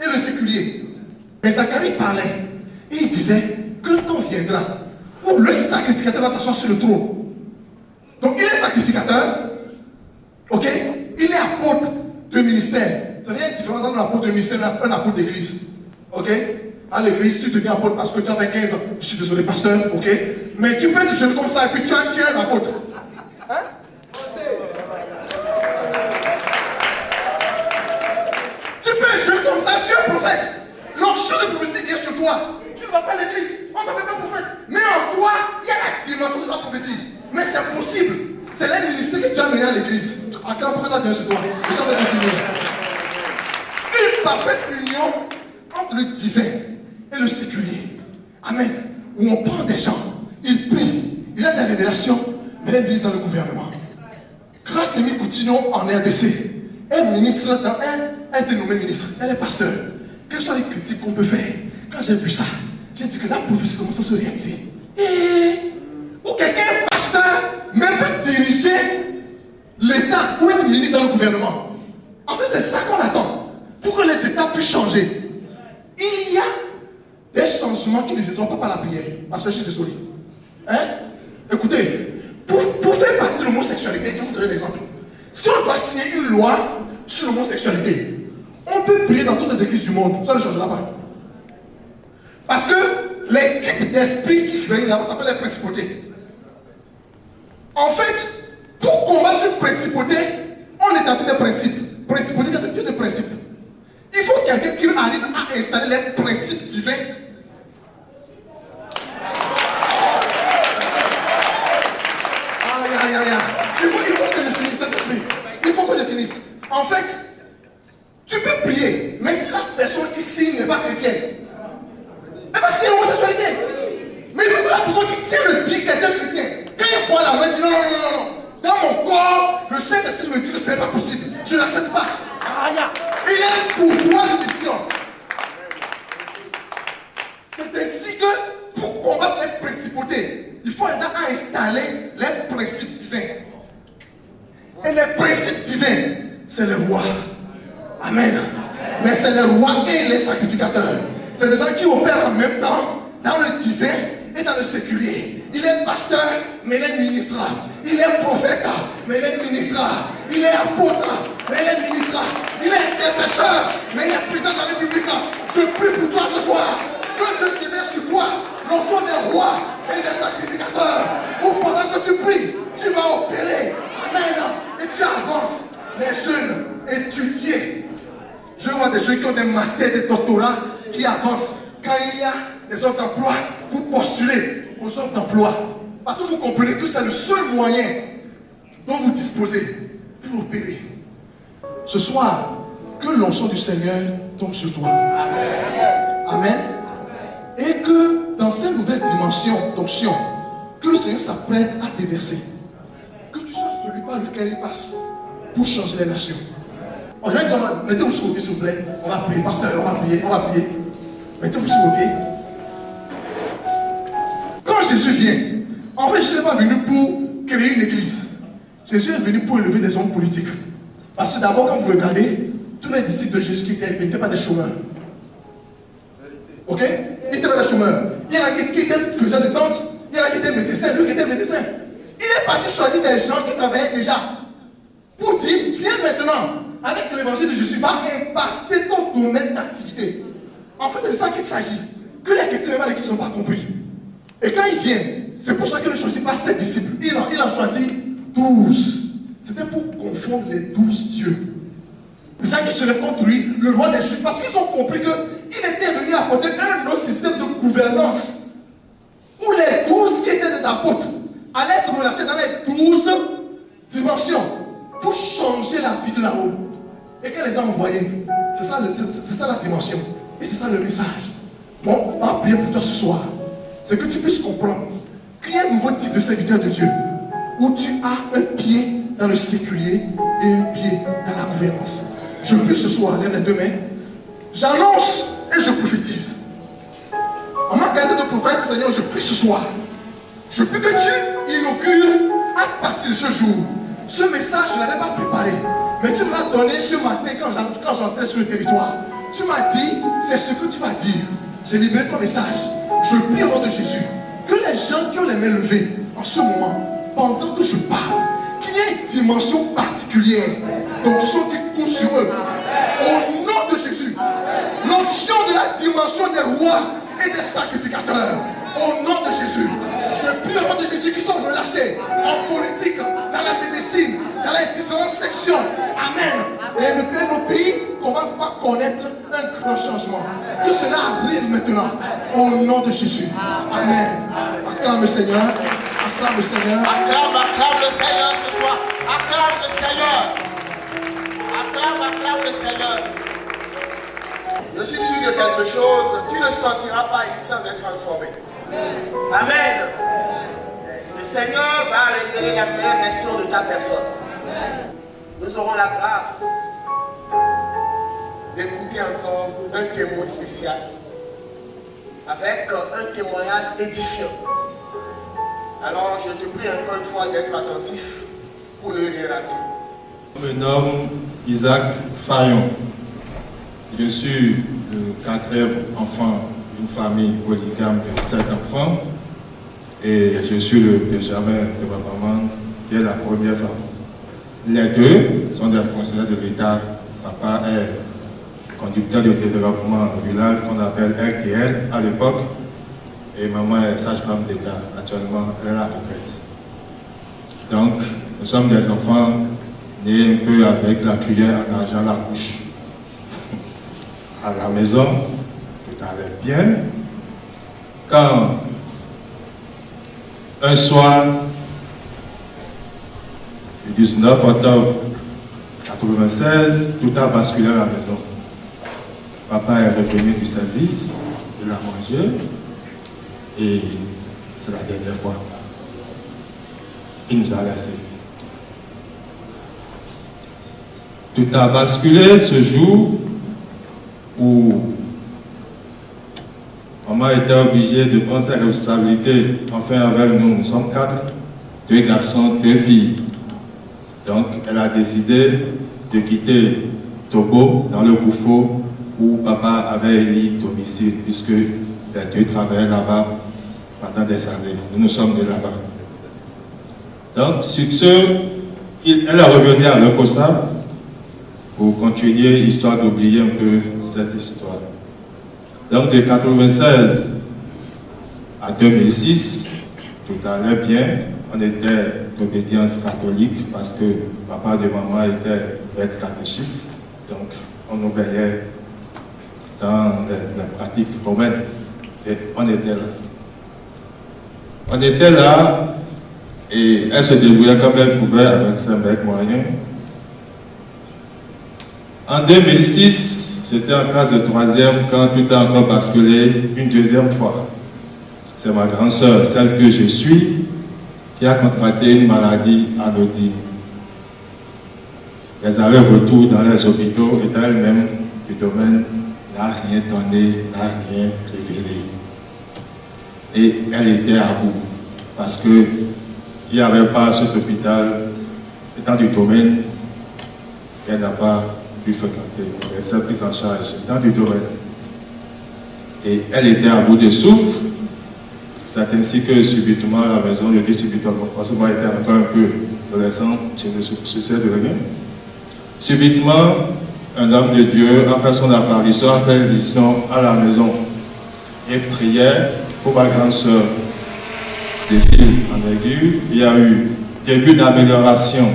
[SPEAKER 5] et le séculier. Mais Zacharie parlait et il disait que le temps viendra où le sacrificateur va s'asseoir sur le trône. Donc il est sacrificateur, ok? Il est apôtre de ministère. Ça veut dire différent entre un apôtre de ministère et un apôtre d'église. Ok? À l'église, tu deviens apôtre parce que tu avais 15 ans. Je suis désolé, pasteur, ok? Mais tu peux être jeune comme ça et puis tu es un apôtre. Hein? Tu peux être jeune comme ça, tu es un prophète. L'onction de prophétie vient sur toi. Tu ne vas pas à l'église, on ne t'appelle pas prophète. Mais en toi, il y a la dimension de la prophétie. Mais c'est possible. C'est là le ministère que tu as mené à l'église. À quel point ça vient sur toi? Je suis en train de finir. Une parfaite union entre le divin et le séculier. Amen. Où on prend des gens, ils prient, il a des révélations, mais les ministres dans le gouvernement. Grâce à Amy Coutinho en RDC, un ministre, un dénommé ministre, elle est pasteur. Quelles sont les critiques qu'on peut faire? Quand j'ai vu ça, j'ai dit que la prophétie commence à se réaliser. Ou quelqu'un, pasteur, même peut diriger l'État ou être ministre dans le gouvernement. En fait, c'est ça qu'on attend. Pour que les États puissent changer. Il y a des changements qui ne viendront pas par la prière. Parce que je suis désolé. Hein? Écoutez, pour faire partie de l'homosexualité, je vais vous donner l'exemple. Si on doit signer une loi sur l'homosexualité, on peut prier dans toutes les églises du monde. Ça ne changera pas. Parce que les types d'esprits qui règnent là-bas s'appellent les principautés. En fait, pour combattre une principauté, on établit des principes. Principauté, il y a des principes. Il faut quelqu'un qui arrive à installer les principes divins. Il faut que je finisse, il faut que je finisse. En fait, tu peux prier, mais si la personne qui signe n'est pas chrétienne, elle va signer l'homosexualité. Mais il faut que la personne qui tient le pied quelqu'un chrétien, quand il prend la main, il dit non. Dans mon corps, le Saint-Esprit me dit que ce n'est pas possible. Je ne l'accepte pas. Il y a un pouvoir de décision. C'est ainsi que pour combattre les principautés, il faut aider à installer les principes divins. Et les principes divins, c'est le roi. Amen. Mais c'est le roi et les sacrificateurs. C'est des gens qui opèrent en même temps dans le divin et dans le séculier. Il est pasteur, mais il est ministre. Il est prophète, mais il est ministre. Il est apôtre, mais il est ministre. Il est intercesseur, mais il est président de la République. Je prie pour toi ce soir. Que Dieu qui est sur toi, non soit des rois et des sacrificateurs. Ou pendant que tu pries, tu vas opérer. Amen. Et tu avances. Les jeunes étudiés. Je vois des jeunes qui ont des masters, des doctorats, qui avancent. Quand il y a des offres d'emploi, vous postulez aux offres d'emploi. Parce que vous comprenez que c'est le seul moyen dont vous disposez pour opérer. Ce soir, que l'onction du Seigneur tombe sur toi. Amen. Et que dans cette nouvelle dimension d'onction, que le Seigneur s'apprête à déverser. Que tu sois celui par lequel il passe pour changer les nations. Je vais dire, mettez-vous sur vos pieds, s'il vous plaît. On va prier, pasteur, on va prier. Mettez-vous sur vos pieds. Quand Jésus vient, en fait, je ne suis pas venu pour créer une église. Jésus est venu pour élever des hommes politiques. Parce que d'abord, quand vous regardez, tous les disciples de Jésus qui n'étaient pas des chômeurs. Ok? Ils n'étaient pas des chômeurs. Il y en a qui étaient faiseurs de tentes, il y en a qui étaient médecins, lui qui était médecin. Il est parti choisir des gens qui travaillaient déjà. Pour dire, viens maintenant, avec l'évangile de Jésus, va impacter ton domaine d'activité. En fait, c'est de ça qu'il s'agit. Que les chrétiens et les qui ne sont pas compris. Et quand il vient, c'est pour ça qu'il ne choisit pas ses disciples. Il en choisit 12. C'était pour confondre les 12 dieux. Les gens qui se lèvent contre lui, le roi des Juifs, parce qu'ils ont compris qu'il était venu apporter un autre système de gouvernance. Où les 12 qui étaient des apôtres allaient être relâchés dans les 12 dimensions pour changer la vie de la Rome. Et qu'elle les a envoyés. C'est ça la dimension. Et c'est ça le message. Bon, on va prier pour toi ce soir. C'est que tu puisses comprendre qu'il y a un nouveau type de serviteur de Dieu. Où tu as un pied dans le séculier et un pied dans la gouvernance. Je prie ce soir, lève les deux mains. J'annonce et je prophétise. En ma qualité de prophète, Seigneur, je prie ce soir. Je prie que tu inaugures à partir de ce jour. Ce message, je ne l'avais pas préparé. Mais tu me l'as donné ce matin quand j'entrais sur le territoire. Tu m'as dit, c'est ce que tu vas dire. J'ai libéré ton message. Je prie au nom de Jésus. Que les gens qui ont les mains levées en ce moment, pendant que je parle, qu'il y ait une dimension particulière d'onction qui coule sur eux. Au nom de Jésus. L'onction de la dimension des rois et des sacrificateurs. Au nom de Jésus. Je prie au nom de Jésus qui sont relâchés en politique, dans la médecine, dans les différentes sections. Amen. Et nos pays commencent par connaître un grand changement. Que cela arrive maintenant. Au nom de Jésus. Amen. Acclame le Seigneur. Acclame le Seigneur.
[SPEAKER 2] Acclame le Seigneur ce soir. Acclame le Seigneur. Acclame le Seigneur. Je suis sûr de quelque chose. Tu ne sortiras pas ici sans être transformé. Amen. Le Seigneur va révéler la meilleure version de ta personne. Nous aurons la grâce d'écouter encore un témoin spécial avec un témoignage édifiant. Alors je te prie encore une fois d'être attentif pour ne rien rater.
[SPEAKER 8] Je me nomme Isaac Fayon. Je suis le 4e enfant d'une famille polygame de 7 enfants et je suis le benjamin de ma maman qui est la première femme. Les deux sont des fonctionnaires de l'État. Papa est conducteur de développement rural qu'on appelle RTL à l'époque et maman est sage-femme d'État. Actuellement, elle est à la retraite. Donc, nous sommes des enfants nés un peu avec la cuillère en argent à la bouche. À la maison, tout allait bien. Quand un soir, le 19 octobre 1996, tout a basculé à la maison. Papa est revenu du service, il a mangé, et c'est la dernière fois. Il nous a laissés. Tout a basculé ce jour où maman était obligée de prendre ses responsabilités. Enfin, avec nous, nous sommes 4, 2 garçons, 2 filles. Donc, elle a décidé de quitter Togo, dans le Goufo, où papa avait élu domicile, puisque les 2 travaillaient là-bas pendant des années. Nous sommes de là-bas. Donc, sur ce, elle est revenue à Lokossa pour continuer, histoire d'oublier un peu cette histoire. Donc, de 1996 à 2006, tout allait bien. On était d'obédience catholique parce que papa de maman était maître catéchiste. Donc, on obéissait dans les pratiques romaines. Et on était là. On était là et elle se débrouillait comme elle pouvait avec ses maîtres moyens. En 2006, j'étais en classe de 3e quand tout a encore basculé une 2e fois. C'est ma grande sœur, celle que je suis, qui a contracté une maladie anodine. Les allers-retours dans les hôpitaux et elle-même du domaine n'a rien donné, n'a rien révélé. Et elle était à bout parce qu'il n'y avait pas à cet hôpital étant du domaine, elle n'a pas pu fréquenter. Elle s'est prise en charge dans du domaine. Et elle était à bout de souffle. C'est ainsi que subitement à la maison, je dis subitement, parce que moi j'étais encore un peu adolescent, je suis de rien. Subitement, un homme de Dieu a fait son apparition, a fait une vision à la maison et priait pour ma grande soeur. Des filles en aiguë, il y a eu début d'amélioration.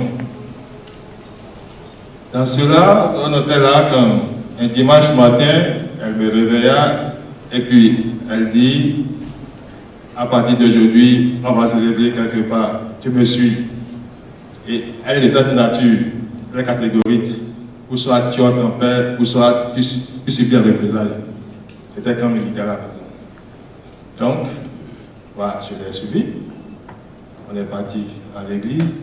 [SPEAKER 8] Dans cela, on était là quand un dimanche matin, elle me réveilla et puis elle dit, à partir d'aujourd'hui, on va se réveiller quelque part, tu me suis. Et elle est de cette nature, elle est catégorique. Ou soit tu as ton père, ou soit tu subis un représailles. C'était comme militaire à la maison. Donc, voilà, je l'ai suivi. On est parti à l'église.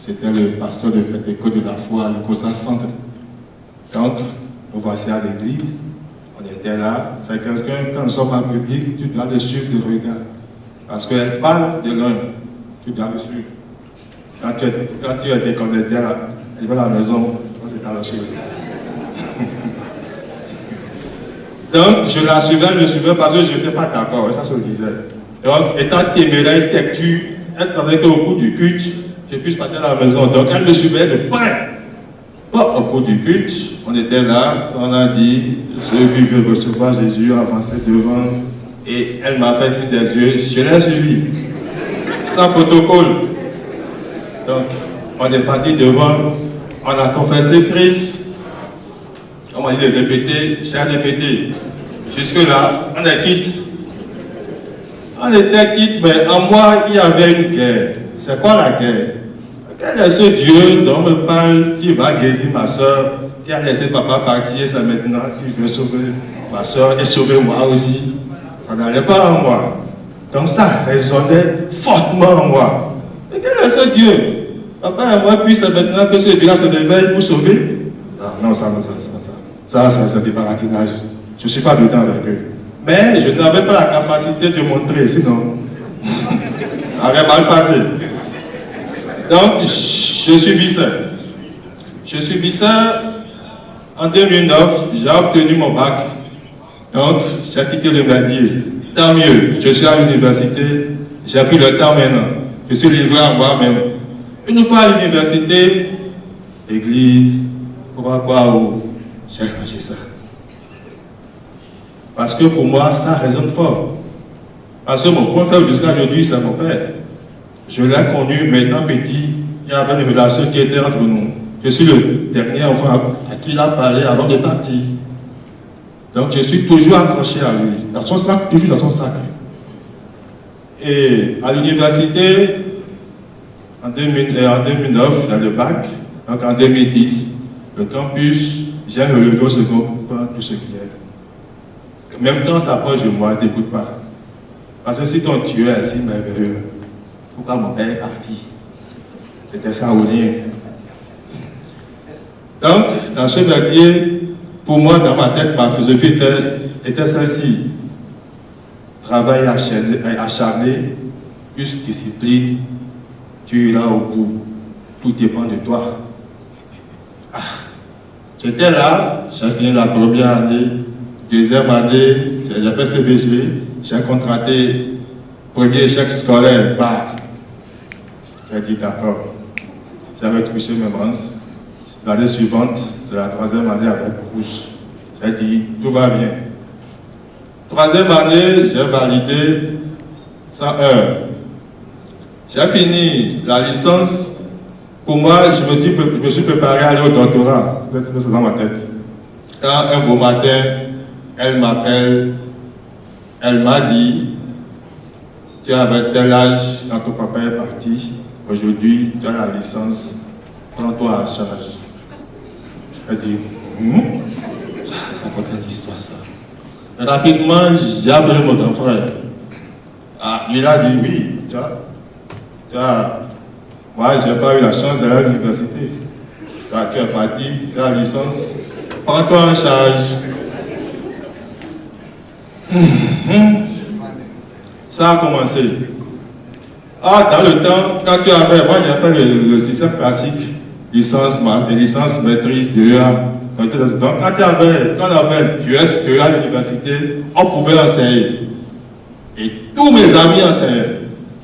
[SPEAKER 8] C'était le pasteur de Pentecôte de la foi, le Cosa Centre. Donc, nous voici à l'église. On était là. C'est quelqu'un, quand nous sommes en public, tu dois le suivre de regard. Parce qu'elle parle de l'un. Tu dois le suivre. Quand tu es déconnecté, elle va à la maison. Donc, je la suivais parce que je n'étais pas d'accord, ça se disait. Donc, étant téméraire, têtue, elle savait qu'au cours du culte, je puisse partir à la maison. Donc, elle me suivait de près. Bon, au cours du culte, on était là, on a dit, ceux qui veulent recevoir Jésus, avancer devant, et elle m'a fait signe des yeux, je l'ai suivi, sans protocole. Donc, on est parti devant. On a confessé Christ. On m'a dit de répéter, j'ai répété. Jusque-là, on est quitte. On était quitte, mais en moi, il y avait une guerre. C'est quoi la guerre? Quel est ce Dieu dont me parle qui va guérir ma soeur, qui a laissé papa partir, c'est maintenant qui veut sauver ma soeur et sauver moi aussi? Ça n'allait pas en moi. Donc ça résonnait fortement en moi. Mais quel est ce Dieu? Papa et moi, puis c'est maintenant que ce Dieu se réveille pour sauver. Non, ça, c'est du baratinage. Je ne suis pas dedans avec eux. Mais je n'avais pas la capacité de montrer, sinon, ça aurait mal passé. Donc, je subis ça. Je subis ça en 2009, j'ai obtenu mon bac. Donc, j'ai quitté le métier. Tant mieux, je suis à l'université, j'ai pris le temps maintenant. Je suis livré à moi-même. Une fois à l'université, église, quoi, j'ai changé ça. Parce que pour moi, ça résonne fort. Parce que mon point faible jusqu'à aujourd'hui, c'est mon père. Je l'ai connu maintenant petit, il y avait une relation qui était entre nous. Je suis le dernier enfant à qui il a parlé avant de partir. Donc je suis toujours accroché à lui, dans son sac, toujours dans son sac. Et à l'université, en 2009, dans le bac, donc en 2010, le campus, j'ai relevé au second point tout ce qu'il y a. Même quand ça s'approche de moi, je n'écoute pas. Parce que si ton Dieu est si merveilleux, pourquoi mon père est parti? C'était extraordinaire. Donc, dans ce métier, pour moi, dans ma tête, ma philosophie était celle-ci. Travail acharné, plus discipline, tu iras au bout. Tout dépend de toi. J'étais là, j'ai fini la première année, deuxième année, j'ai fait CBG, j'ai contracté premier échec scolaire, j'ai dit d'accord. J'avais touché mes branches. L'année suivante, c'est la troisième année avec bourse. J'ai dit, tout va bien. Troisième année, j'ai validé 100 heures. J'ai fini la licence. Pour moi, je me suis préparé à aller au doctorat. C'est dans ma tête. Quand un beau matin, elle m'appelle, elle m'a dit, tu avais tel âge quand ton papa est parti. Aujourd'hui, tu as la licence. Prends-toi à charge. Elle dit, ça peut être l'histoire ça. Et rapidement, j'ai appelé mon grand frère. Il a dit oui, tu vois, moi j'ai pas eu la chance d'aller à l'université. Tu es parti, tu as la licence, prends-toi en charge. Ça a commencé. Ah, dans le temps, quand tu avais, moi j'ai fait le système classique, licence, maîtrise, DEA. Donc quand on avait DEA à l'université, on pouvait enseigner. Et tous mes amis enseignaient.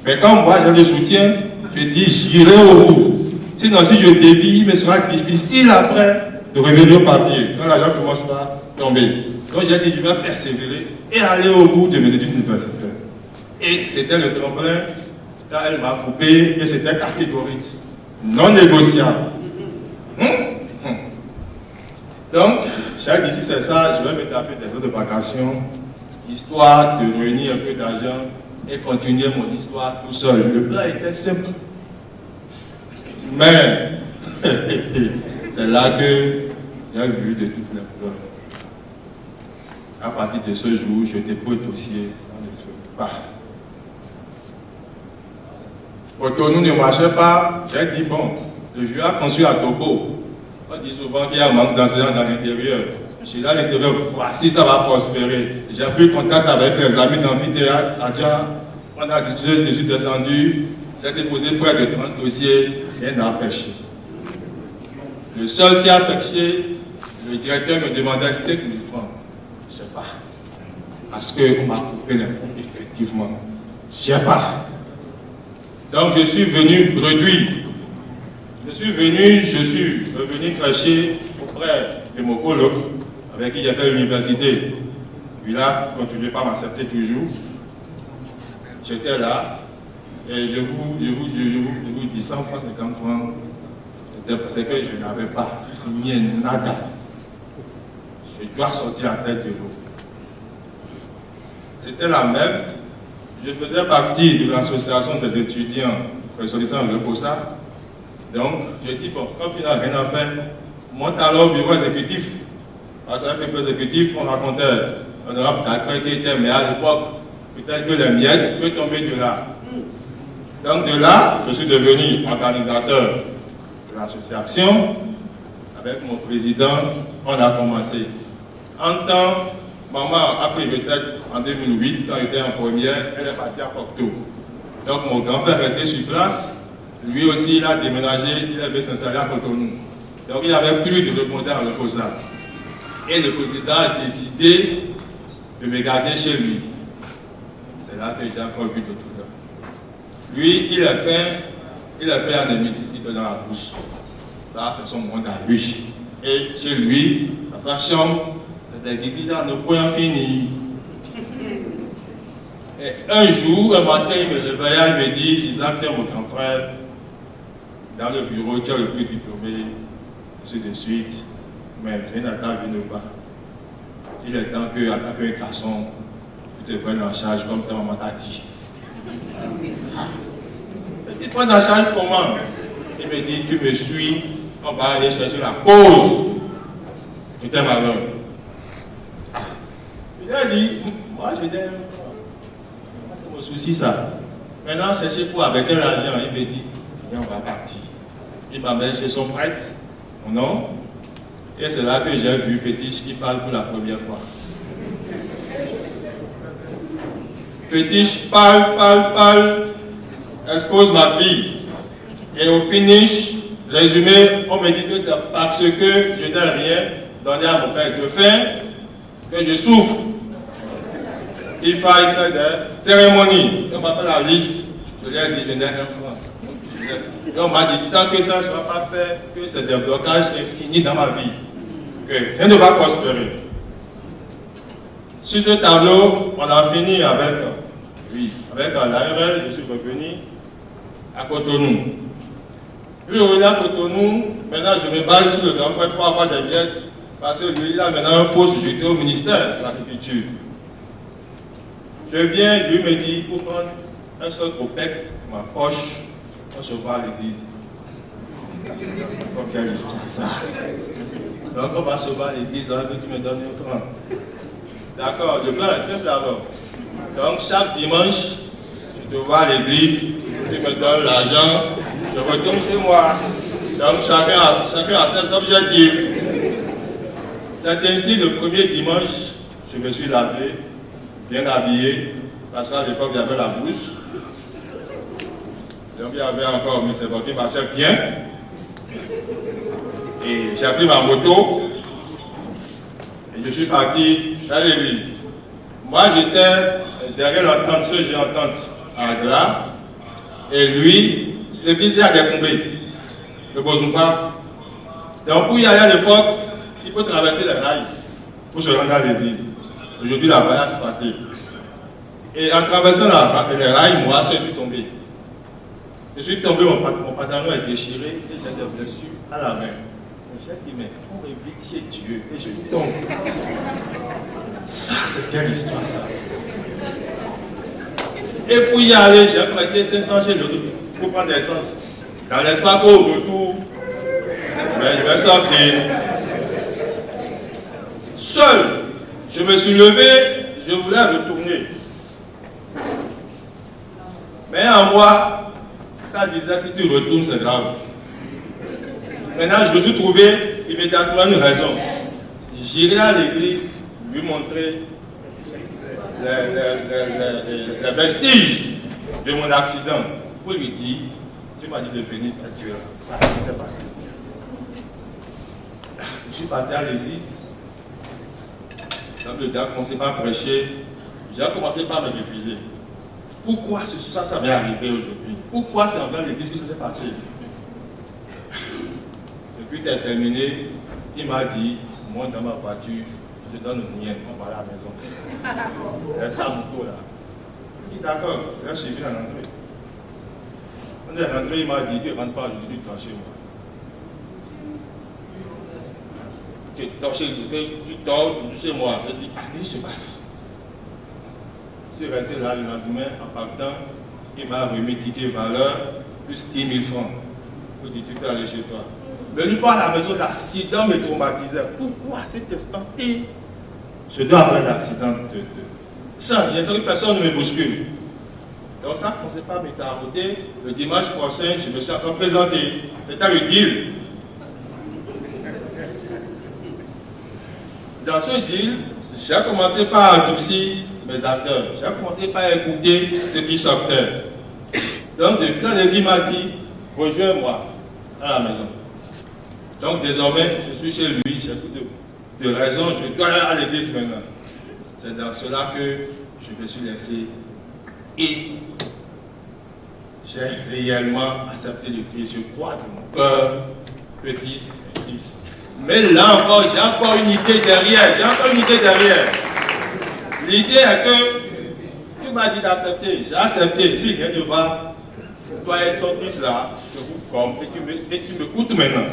[SPEAKER 8] Mais comme moi j'ai le soutien, je dis j'irai au bout. Sinon, si je dévie, il me sera difficile après de revenir au papier, quand l'argent commence à tomber. Donc j'ai dit, je vais persévérer et aller au bout de mes études universitaires. Et c'était le tremplin, quand elle m'a coupé, et c'était catégorique, non négociable. Donc, j'ai dit, si c'est ça, je vais me taper des autres vacations, histoire de réunir un peu d'argent et continuer mon histoire tout seul. Le plan était simple. Mais, c'est là que j'ai vu de toutes les couleurs. À partir de ce jour, je dépose le dossier, ça ne fait pas. Cotonou ne marchait pas, j'ai dit bon, le vieux a construit à Togo. On dit souvent qu'il y a un manque d'enseignants dans l'intérieur. Je suis là à l'intérieur, voici ça va prospérer. J'ai pris contact avec les amis d'amphithéâtre, Adja. On a discuté, je suis descendu, j'ai déposé près de 30 dossiers, rien n'a pêché. Le seul qui a pêché, le directeur me demandait 5 000 francs. Je ne sais pas. Parce qu'on m'a coupé les fonds, effectivement. Je ne sais pas. Donc je suis venu bredouille. Je suis revenu cracher auprès de mon coloc avec qui j'ai fait l'université. Lui là, continuez pas à m'accepter toujours. J'étais là et je vous dis 100 francs, 50 francs. C'était parce que je n'avais pas rien, nada. Je dois sortir la tête de l'eau. C'était la merde. Je faisais partie de l'association des étudiants ressortissants de l'EPOSA. Donc, je dis, bon, comme tu n'as rien à faire, monte alors au bureau exécutif. Parce qu'avec le bureau exécutif, on racontait un Europe d'accueil qui était, mais à l'époque, peut-être que les miettes peuvent tomber de là. Donc, de là, je suis devenu organisateur de l'association. Avec mon président, on a commencé. En temps, maman a pris retraite en 2008, quand j'étais en première, elle est partie à Cocteau. Donc mon grand-père est resté sur place, lui aussi il a déménagé, il avait s'installer à Cotonou. Donc il n'y avait plus de répondants à l'opposant. Et le président a décidé de me garder chez lui. C'est là que j'ai encore vu de tout ça. Lui, il a fait un émis, il était dans la bouche. Ça, c'est son monde à lui. Et chez lui, dans sa chambre, c'était écrit dans nos points finis. Et un jour, un matin, il me réveilla, il me dit, Isaac, tu es mon grand frère. Dans le bureau, tu as le plus diplômé, ainsi de suite. Mais je n'attends pas. Il est temps que, en tant qu'un garçon, tu te prennes en charge comme ta maman t'a dit. Tu te prends en charge comment? Il me dit, tu me suis, on va aller chercher la cause de tes malheurs. Il a dit, moi je dis, c'est mon souci ça. Maintenant, chercher pour avec quel argent, il me dit, et on va partir. Il m'amène chez son prêtre, mon nom, et c'est là que j'ai vu Fétiche qui parle pour la première fois. Fétiche parle, expose ma vie. Et au finish, résumé, on me dit que c'est parce que je n'ai rien donné à mon père de faim que je souffre. Il faille faire des cérémonies. On m'appelle la liste. Je lui ai dit, je n'ai qu'un franc. Et on m'a dit, tant que ça ne soit pas fait, que c'est des blocages est fini dans ma vie. Que rien ne va prospérer. Sur ce tableau, on a fini avec l'ARL, je suis revenu à Cotonou. Puis on est à Cotonou, maintenant je me base sur le grand frère pour avoir des miettes, parce que lui il a maintenant un poste, j'étais au ministère de l'Agriculture. Je viens, lui me dit, pour prendre un seul copec dans ma poche, on se voit à l'église. Comme quelle histoire ça? Donc on va se voir à l'église, alors que tu me donnes un franc. D'accord, le plan est simple alors. Donc chaque dimanche, je te vois à l'église, tu me donnes l'argent, je retourne chez moi. Donc chacun a ses objectifs. C'est ainsi le premier dimanche, je me suis lavé, bien habillé, parce qu'à l'époque j'avais la blouse. Donc il y avait encore M. Sebon qui marchait bien. Et j'ai pris ma moto. Et je suis parti à l'église. Moi j'étais derrière l'entente, ce que j'ai entente à Glas. Et lui, l'église est à décombrer. Le Bozumpa. Donc pour y aller à l'époque, il faut traverser les rails pour se rendre à l'église. Aujourd'hui la voie est asphaltée. Et en traversant les rails, moi je suis tombé. Je suis tombé, mon pantalon est déchiré et j'ai des blessures à la main. J'ai dit, mais on évite chez Dieu et je tombe. Ça, c'est quelle histoire ça? Et pour y aller, j'ai prêté 500 chez l'autre pour prendre l'essence. Dans l'espoir qu'au retour, je vais sortir. Seul, je me suis levé, je voulais retourner. Mais en moi, ça disait, si tu retournes, c'est grave. Maintenant, je me suis trouvé immédiatement une raison. J'irai à l'église, lui montrer les vestiges de mon accident. Pour lui dire, tu m'as dit de venir à Dieu. Ça s'est passé. Je suis parti à l'église. Donc le gars a commencé par prêcher. J'ai commencé par me mépriser. Pourquoi ça m'est arrivé aujourd'hui? Pourquoi c'est envers l'église que ça s'est passé? Depuis qu'il a terminé, il m'a dit, monte dans ma voiture, je te donne le mien, on va à la maison. Reste à mon tour là. Il dit d'accord, il a suivi la rentrée. On est rentré, il m'a dit, tu ne rentres pas aujourd'hui devant chez moi. Tu dors chez moi. Je dis, qu'est-ce qui se passe? Je suis resté là le lendemain en partant. Il m'a remis ticket valeur plus 10 000 francs. Il dit, tu peux aller chez toi. Mais une fois à la maison, l'accident me traumatisait. Pourquoi à cet instant T, je dois avoir un accident sans rien, sans que personne ne me bouscule? Donc ça ne commençait pas à me tarauder. Le dimanche prochain, je me suis encore présenté. C'était le deal. Dans ce deal, j'ai commencé par adoucir mes acteurs. J'ai commencé par écouter ce qui sortait. Donc, depuis ça, le m'a dit, rejoins-moi à la maison. Donc, désormais, je suis chez lui, j'ai beaucoup de raisons, je dois aller à l'église maintenant. C'est dans cela que je me suis laissé et j'ai réellement accepté le Christ. Je crois de mon cœur que le Christ est Christ. Mais là encore, j'ai encore une idée derrière. L'idée est que tu m'as dit d'accepter. J'ai accepté. Si rien ne va, toi et ton fils là, je vous forme et tu me coûtes maintenant.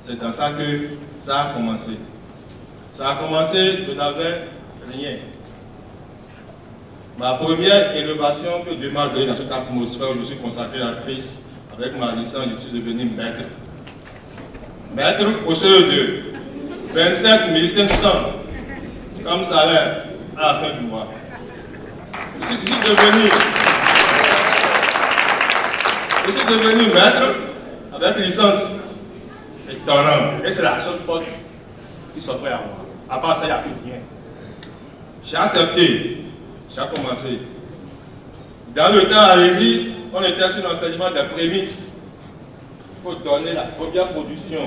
[SPEAKER 8] C'est dans ça que ça a commencé. Ça a commencé, je n'avais rien. Ma première innovation que Dieu m'a donnée dans cette atmosphère où je suis consacré à Christ, avec ma licence, je suis devenu maître. Maître au seuil de 27 500 comme salaire à la fin du mois. Je suis devenu maître avec licence étonnante. Et c'est la seule porte qui s'offrait à moi. À part ça, il n'y a plus rien. J'ai accepté. J'ai commencé. Dans le temps à l'église, on était sur l'enseignement des prémices. Il faut donner la première production.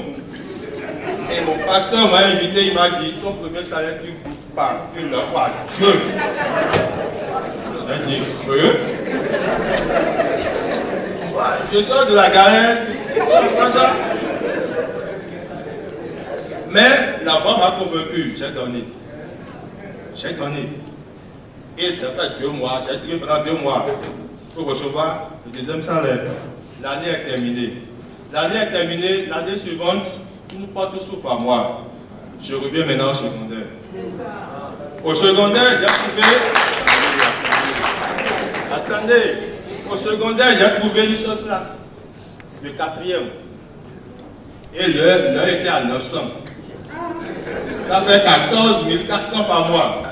[SPEAKER 8] Et mon pasteur m'a invité, il m'a dit, ton premier salaire, tu ne coûtes pas, tu le vois à Dieu. J'ai dit, Dieu. Je sors de la galère, mais la voix m'a convaincu, j'ai donné. Et ça fait 2 mois, j'ai tiré pendant 2 mois pour recevoir le deuxième salaire. L'année est terminée. L'année suivante, une porte s'ouvre à moi. Je reviens maintenant au secondaire. Au secondaire, j'ai trouvé. Attendez, au secondaire, j'ai trouvé une seule place, le 4e. Et l'heure était à 900. Ça fait 14 400 par mois.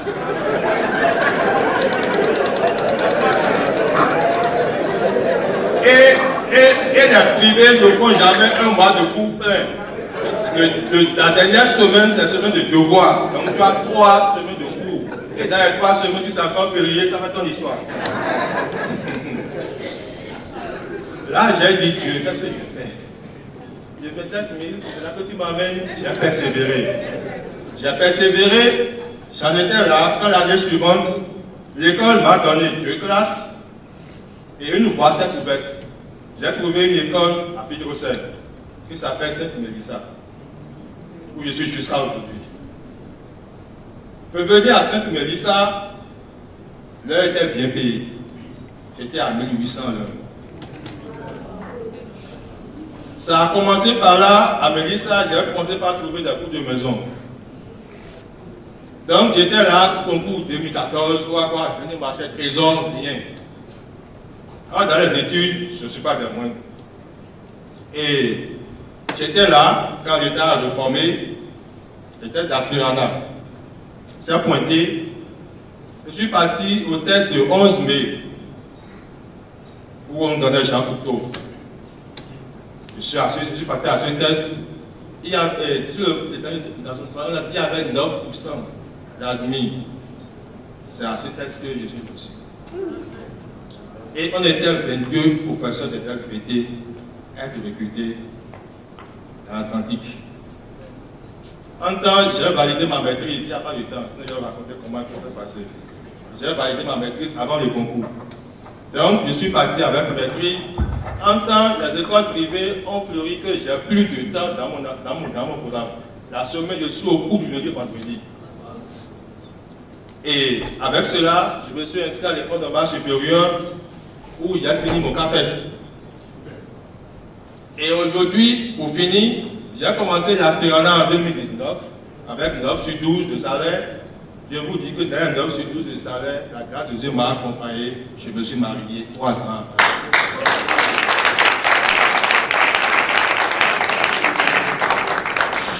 [SPEAKER 8] Et les privés ne font jamais 1 mois de cours plein. La dernière semaine, c'est la semaine de devoir. Donc tu as 3 semaines de cours. Et dans les 3 semaines, si c'est encore férié, ça fait ton histoire. Là, j'ai dit Dieu, qu'est-ce que je fais? Je fais 7 000, c'est là que tu m'amènes. J'ai persévéré. J'ai persévéré, j'en étais là. Quand l'année suivante, l'école m'a donné 2 classes et une voie cette ouverte. J'ai trouvé une école à Pidrocène qui s'appelle Sainte-Mélissa, où je suis jusqu'à aujourd'hui. Revenir à Sainte-Mélissa, l'heure était bien payée. J'étais à 1800 l'heure. Ça a commencé par là, à Mélissa, j'ai commencé par trouver des cours de maison. Donc j'étais là, concours 2014, quoi, je venais marcher trésor, rien. Alors dans les études, je ne suis pas des moindres. Et j'étais là, quand l'État a reformé, j'étais aspirant. C'est pointé. Je suis parti au test de 11 mai, où on me donnait Jean Couteau. Je suis parti à ce test. Il y avait 9% d'admis. C'est à ce test que je suis possible. Et on était 22 professeurs de SVT à être recrutés dans l'Atlantique. En temps, j'ai validé ma maîtrise, il n'y a pas de temps, sinon je vais raconter comment ça s'est passé. J'ai validé ma maîtrise avant le concours. Donc, je suis parti avec ma maîtrise. En temps, les écoles privées ont fleuri que j'ai plus de temps dans mon programme. La semaine, je suis au cours du lundi vendredi. Et avec cela, je me suis inscrit à l'école normale supérieure où j'ai fini mon CAPES. Et aujourd'hui, pour finir, j'ai commencé l'aspirant en 2019 avec 9 sur 12 de salaire. Je vous dis que dans 9 sur 12 de salaire, la grâce de Dieu m'a accompagné. Je me suis marié 3 ans après.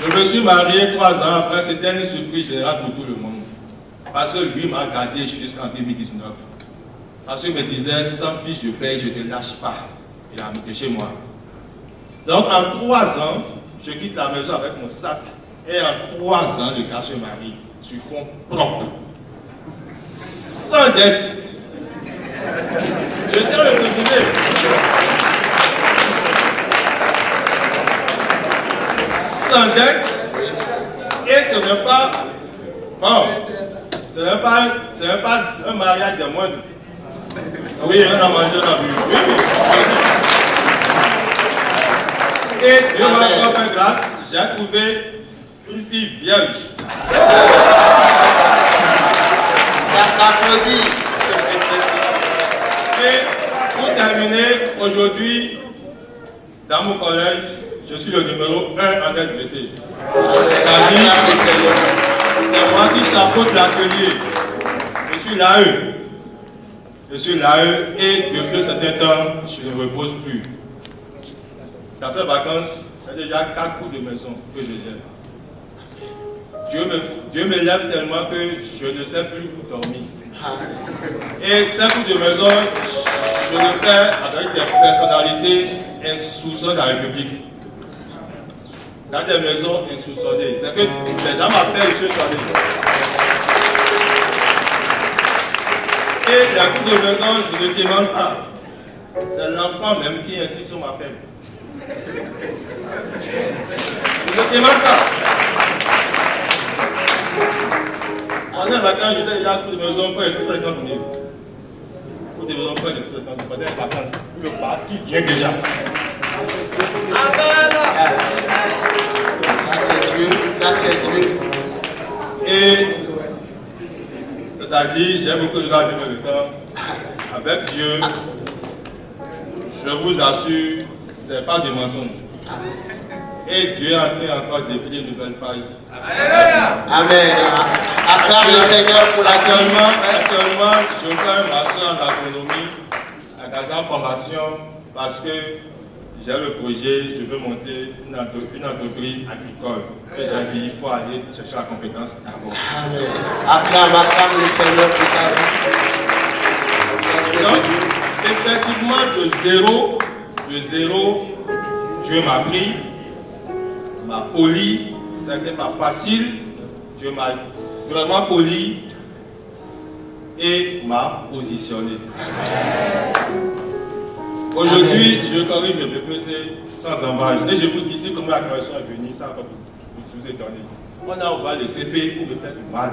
[SPEAKER 8] Je me suis marié 3 ans après, c'était une surprise générale pour tout le monde. Parce que lui m'a gardé jusqu'en 2019. Parce qu'il me disait, sans fiche de paye, je ne te lâche pas. Il a mis chez moi. Donc en 3 ans, je quitte la maison avec mon sac. Et en 3 ans, le gars se marie sur fond propre. Sans dette. Je tiens à le préciser. Sans dette. Et ce n'est pas... Bon. Ce n'est pas un mariage de moindre. Oui, on a mangé, on a bu. Oui, oui. Et Dieu m'a encore fait grâce, j'ai trouvé une fille vierge.
[SPEAKER 2] Ça s'applaudit.
[SPEAKER 8] Et pour terminer, aujourd'hui, dans mon collège, je suis le numéro 1 en SVT. C'est moi qui chapeaute l'atelier. Je suis l'AE. Je suis l'AE et depuis un certain temps, je ne repose plus. Dans ces vacances, j'ai déjà 4 coups de maison que je gère. Dieu me lève tellement que je ne sais plus où dormir. Et ces coups de maison, je le fais avec des personnalités insouciantes de la République. Dans des maisons insoupçonnées. C'est que les gens m'appellent, je suis allé. Et les coups de maison, je ne demande pas. C'est l'enfant même qui insiste sur ma peine. Je ne demande pas. On est vacances, je dis, il y a un coup de maison, près de 50 000. Coup de maison, près de 50 000. Pendant les vacances, le parti vient déjà.
[SPEAKER 2] Ça c'est Dieu.
[SPEAKER 8] Et c'est-à-dire, j'ai beaucoup de gens à donner le temps. Avec Dieu, je vous assure, ce n'est pas des mensonges. Et Dieu est en train encore d'écrire une nouvelle page.
[SPEAKER 2] Amen. Acclame le Seigneur pour
[SPEAKER 8] Actuellement, je fais un master en agronomie, à la formation, parce que j'ai le projet, je veux monter une entreprise agricole. Et j'ai dit, il faut aller chercher la compétence d'abord.
[SPEAKER 2] Amen. Acclame le Seigneur pour ça.
[SPEAKER 8] Donc, effectivement, de zéro, Dieu m'a pris, m'a poli, ça n'était pas facile, Dieu m'a vraiment poli et m'a positionné. Aujourd'hui, je corrige le PC sans embâche. Et je vous dis ici comment la correction est venue, ça va vous étonner. On a ouvert le CP pour me faire du mal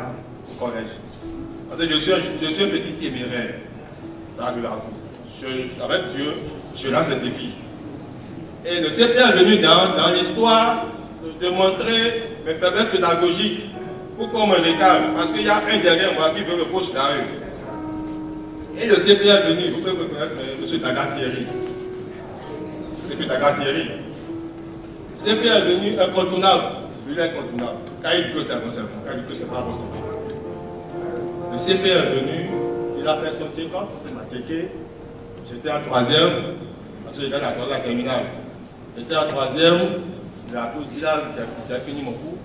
[SPEAKER 8] au collège. Parce que je suis un petit téméraire. Avec Dieu, je lance un défi. Et le CP est venu dans l'histoire de montrer mes faiblesses pédagogiques pour qu'on me décale. Parce qu'il y a un derrière moi qui veut le poste d'arrêt. Et le CP est venu, vous pouvez reconnaître M. Dagat-Thierry. CP Dagat-Thierry. Le CP est venu incontournable. Lui incontournable. Quand il dit que c'est bon, c'est bon. Quand il dit que c'est pas bon, c'est pas bon. Le CP est venu, il a fait son check-up, il m'a checké. J'étais en troisième, parce que j'étais dans la terminale. J'étais en troisième, il a j'ai fini mon cours.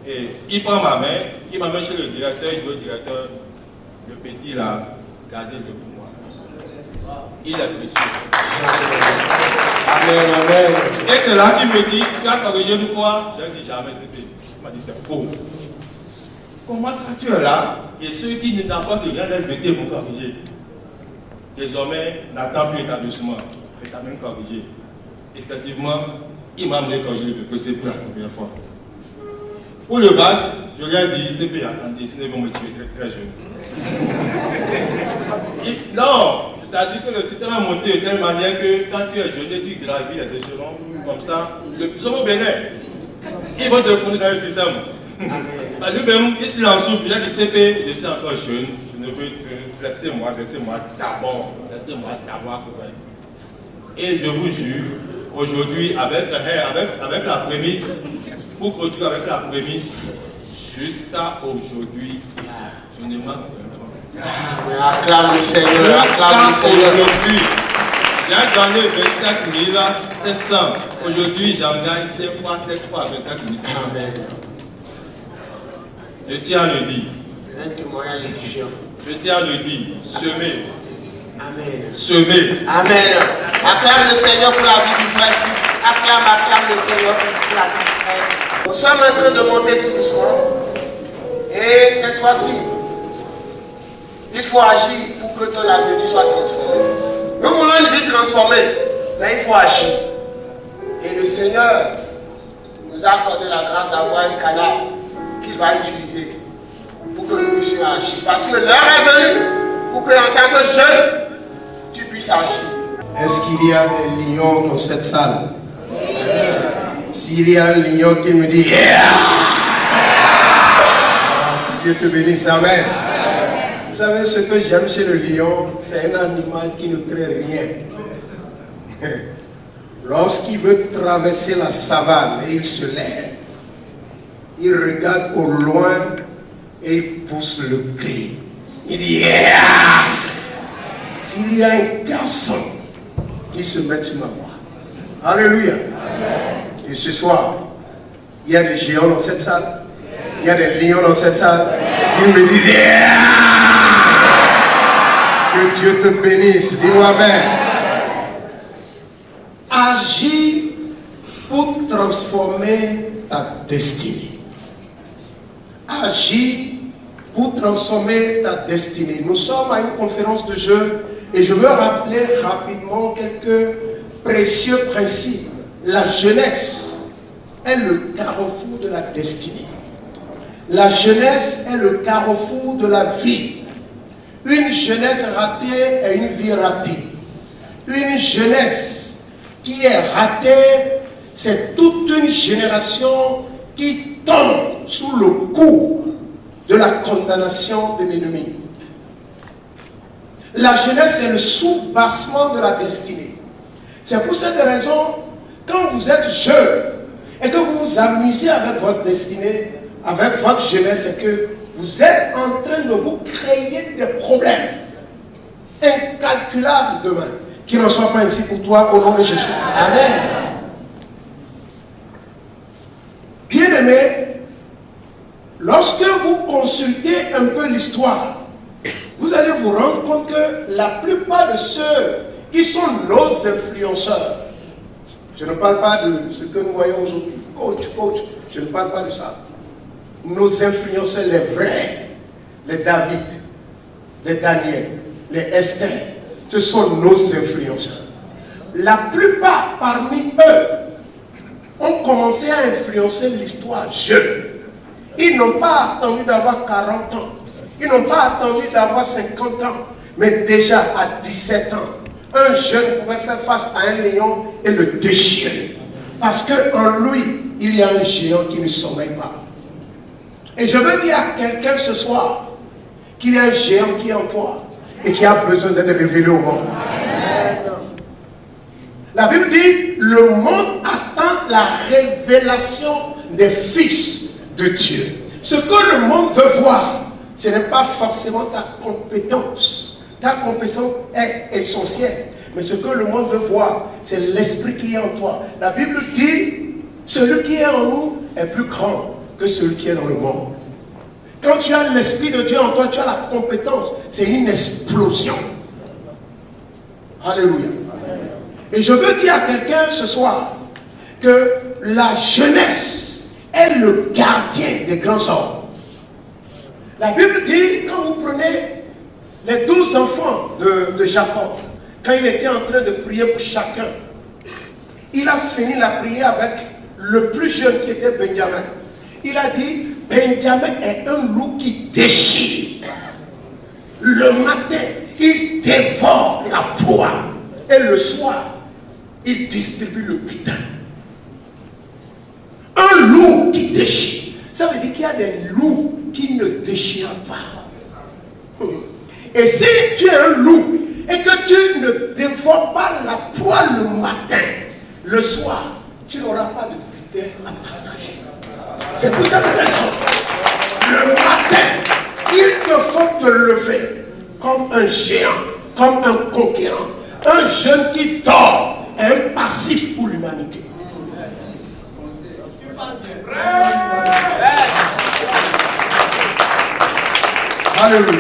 [SPEAKER 8] Et il prend ma main, il m'amène chez le directeur, il dit au directeur, le petit là, gardez-le pour moi. Il est précieux.
[SPEAKER 2] Amen, amen.
[SPEAKER 8] Et c'est là qu'il me dit, tu as corrigé une fois, je dis jamais, il m'a dit c'est faux. Comment tu es là, et ceux qui n'apportent rien d'SBT vont corriger. Désormais, n'attends plus l'établissement, il t'a même corrigé. Effectivement, il m'a amené corriger le PC pour la première fois. Pour le bac, je lui ai dit, CP, attendez, sinon ils vont me tuer très, très jeune. Non, c'est-à-dire que le système a monté de telle manière que quand tu es jeune et tu gravis les échelons, comme ça, nous sommes au Bénin. Ils vont te reconnaître dans le système. Lui-même, il en souffre, il a dit, CP, je suis encore jeune, je ne veux que laissez-moi d'abord. Et je vous jure, aujourd'hui, avec la prémisse, pour continuer avec la prémisse, jusqu'à aujourd'hui, je ne manque de rien.
[SPEAKER 2] Acclame le Seigneur, acclame le Seigneur.
[SPEAKER 8] Aujourd'hui, j'ai gagné 27 700. Aujourd'hui, j'en gagne 7 fois 25 700.
[SPEAKER 2] Amen.
[SPEAKER 8] Je tiens à le dire.
[SPEAKER 2] Un témoignage édifiant.
[SPEAKER 8] Je tiens à le dire. Semer.
[SPEAKER 2] Amen.
[SPEAKER 8] Semer.
[SPEAKER 2] Amen. Acclame le Seigneur pour la vie du frère. Acclame le Seigneur pour la vie du frère. Nous sommes en train de monter tout doucement. Et cette fois-ci, il faut agir pour que ton avenir soit transformé. Nous voulons une vie transformée, mais il faut agir. Et le Seigneur nous a accordé la grâce d'avoir un canal qu'il va utiliser pour que nous puissions agir. Parce que l'heure est venue pour que, en tant que jeune, tu puisses agir.
[SPEAKER 9] Est-ce qu'il y a des lions dans cette salle? S'il y a un lion qui me dit yeah! Dieu te bénisse, amen. Vous savez ce que j'aime chez le lion, c'est un animal qui ne crée rien. Lorsqu'il veut traverser la savane et il se lève, il regarde au loin et il pousse le cri. Il dit yeah! S'il y a un garçon qui se met sur ma voie, alléluia. Et ce soir, il y a des géants dans cette salle, il y a des lions dans cette salle. Ils me disent yeah! Que Dieu te bénisse, dis-moi amen. Agis pour transformer ta destinée. Agis pour transformer ta destinée. Nous sommes à une conférence de jeunes et je veux rappeler rapidement quelques précieux principes. La jeunesse est le carrefour de la destinée. La jeunesse est le carrefour de la vie. Une jeunesse ratée est une vie ratée. Une jeunesse qui est ratée, c'est toute une génération qui tombe sous le coup de la condamnation de l'ennemi. La jeunesse est le soubassement de la destinée. C'est pour cette raison, quand vous êtes jeune et que vous vous amusez avec votre destinée, avec votre jeunesse, c'est que vous êtes en train de vous créer des problèmes incalculables demain. Qu'il n'en soit pas ainsi pour toi au nom de Jésus. Amen. Bien-aimés, lorsque vous consultez un peu l'histoire, vous allez vous rendre compte que la plupart de ceux qui sont nos influenceurs, je ne parle pas de ce que nous voyons aujourd'hui, coach, je ne parle pas de ça. Nos influenceurs, les vrais, les David, les Daniel, les Esther, ce sont nos influenceurs. La plupart parmi eux ont commencé à influencer l'histoire jeune. Ils n'ont pas attendu d'avoir 40 ans. Ils n'ont pas attendu d'avoir 50 ans. Mais déjà à 17 ans, un jeune pouvait faire face à un lion et le déchirer. Parce qu'en lui, il y a un géant qui ne sommeille pas. Et je veux dire à quelqu'un ce soir qu'il y a un géant qui est en toi et qui a besoin d'être révélé au monde. La Bible dit, le monde attend la révélation des fils de Dieu. Ce que le monde veut voir, ce n'est pas forcément ta compétence. Ta compétence est essentielle. Mais ce que le monde veut voir, c'est l'esprit qui est en toi. La Bible dit, celui qui est en nous est plus grand que celui qui est dans le monde. Quand tu as l'esprit de Dieu en toi, tu as la compétence. C'est une explosion. Alléluia. Et je veux dire à quelqu'un ce soir que la jeunesse est le gardien des grands hommes. La Bible dit, quand vous prenez les 12 enfants de Jacob, quand il était en train de prier pour chacun, il a fini la prière avec le plus jeune qui était Benjamin. Il a dit, Benjamin est un loup qui déchire. Le matin, il dévore la proie. Et le soir, il distribue le butin. Un loup qui déchire. Ça veut dire qu'il y a des loups qui ne déchirent pas. Et si tu es un loup et que tu ne dévores pas la proie le matin, le soir, tu n'auras pas de butin à partager. C'est pour cette raison. Le matin, il te faut te lever comme un géant, comme un conquérant. Un jeune qui dort est un passif pour l'humanité. Alléluia.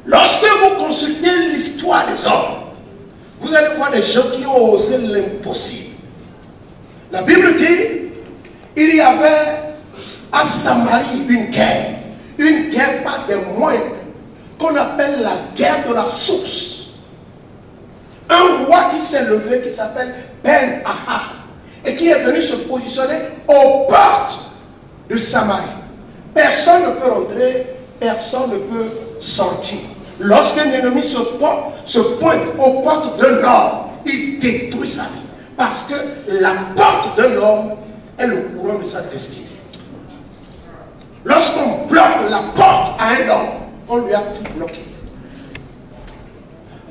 [SPEAKER 9] Lorsque vous consultez l'histoire des hommes, vous allez voir des gens qui ont osé l'impossible. La Bible dit, il y avait à Samarie une guerre pas des moindres, qu'on appelle la guerre de la source. Un roi qui s'est levé, qui s'appelle Ben-Ahab, et qui est venu se positionner aux portes de Samarie. Personne ne peut entrer, personne ne peut sortir. Lorsqu'un ennemi se pointe aux portes d'un homme, il détruit sa vie. Parce que la porte d'un homme est le courant de sa destinée. Lorsqu'on bloque la porte à un homme, on lui a tout bloqué.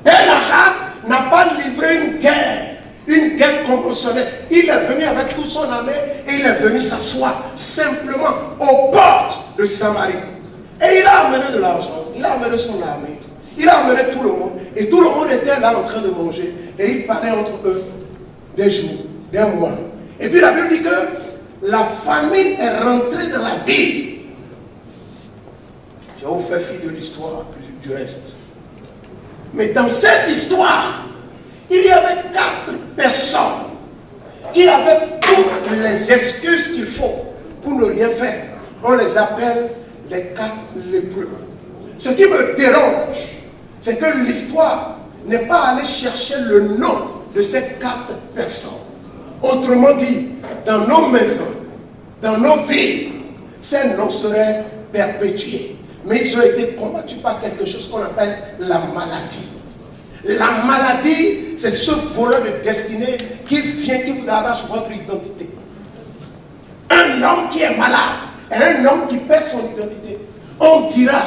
[SPEAKER 9] Ben-Ahab n'a pas livré une guerre conventionnelle. Il est venu avec toute son armée et il est venu s'asseoir simplement aux portes de Samarie. Et il a amené de l'argent, il a amené son armée, il a amené tout le monde. Et tout le monde était là en train de manger. Et il parlait entre eux des jours, des mois. Et puis la Bible dit que la famine est rentrée dans la ville. Je vais vous faire fi de l'histoire du reste. Mais dans cette histoire, il y avait 4 personnes qui avaient toutes les excuses qu'il faut pour ne rien faire. On les appelle les 4 lépreux. Ce qui me dérange, c'est que l'histoire n'est pas allée chercher le nom de ces 4 personnes. Autrement dit, dans nos maisons, dans nos villes, ces noms seraient perpétués. Mais ils ont été combattus par quelque chose qu'on appelle la maladie. La maladie, c'est ce voleur de destinée qui vient, qui vous arrache votre identité. Un homme qui est malade et un homme qui perd son identité. On dira,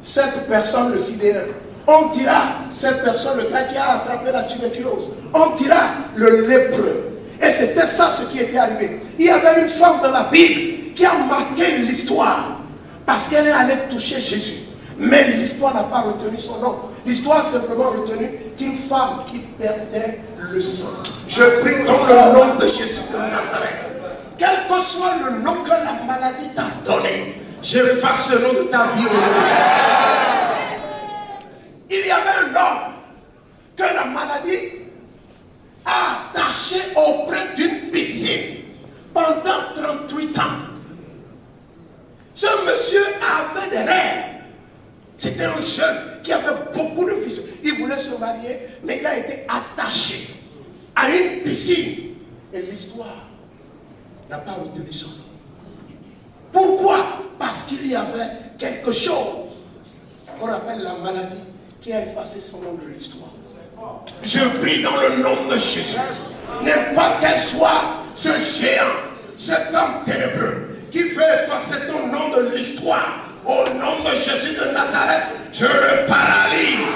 [SPEAKER 9] cette personne le sidérant. On dira, cette personne, le gars qui a attrapé la tuberculose. On dira, le lépreux. Et c'était ça ce qui était arrivé. Il y avait une femme dans la Bible qui a marqué l'histoire parce qu'elle est allée toucher Jésus. Mais l'histoire n'a pas retenu son nom. L'histoire a simplement retenu qu'une femme qui perdait le sang. Je prie dans le nom de Jésus de Nazareth. Quel que soit le nom que la maladie t'a donné, j'efface ce nom de ta vie au nom de Jésus. Il y avait un homme que la maladie a attaché auprès d'une piscine pendant 38 ans. Ce monsieur avait des rêves. C'était un jeune qui avait beaucoup rien, mais il a été attaché à une piscine. Et l'histoire n'a pas retenu son nom. Pourquoi? Parce qu'il y avait quelque chose qu'on appelle la maladie qui a effacé son nom de l'histoire. Je prie dans le nom de Jésus, n'importe quel soit ce géant, cet homme ténébreux qui veut effacer ton nom de l'histoire, au nom de Jésus de Nazareth, je le paralyse.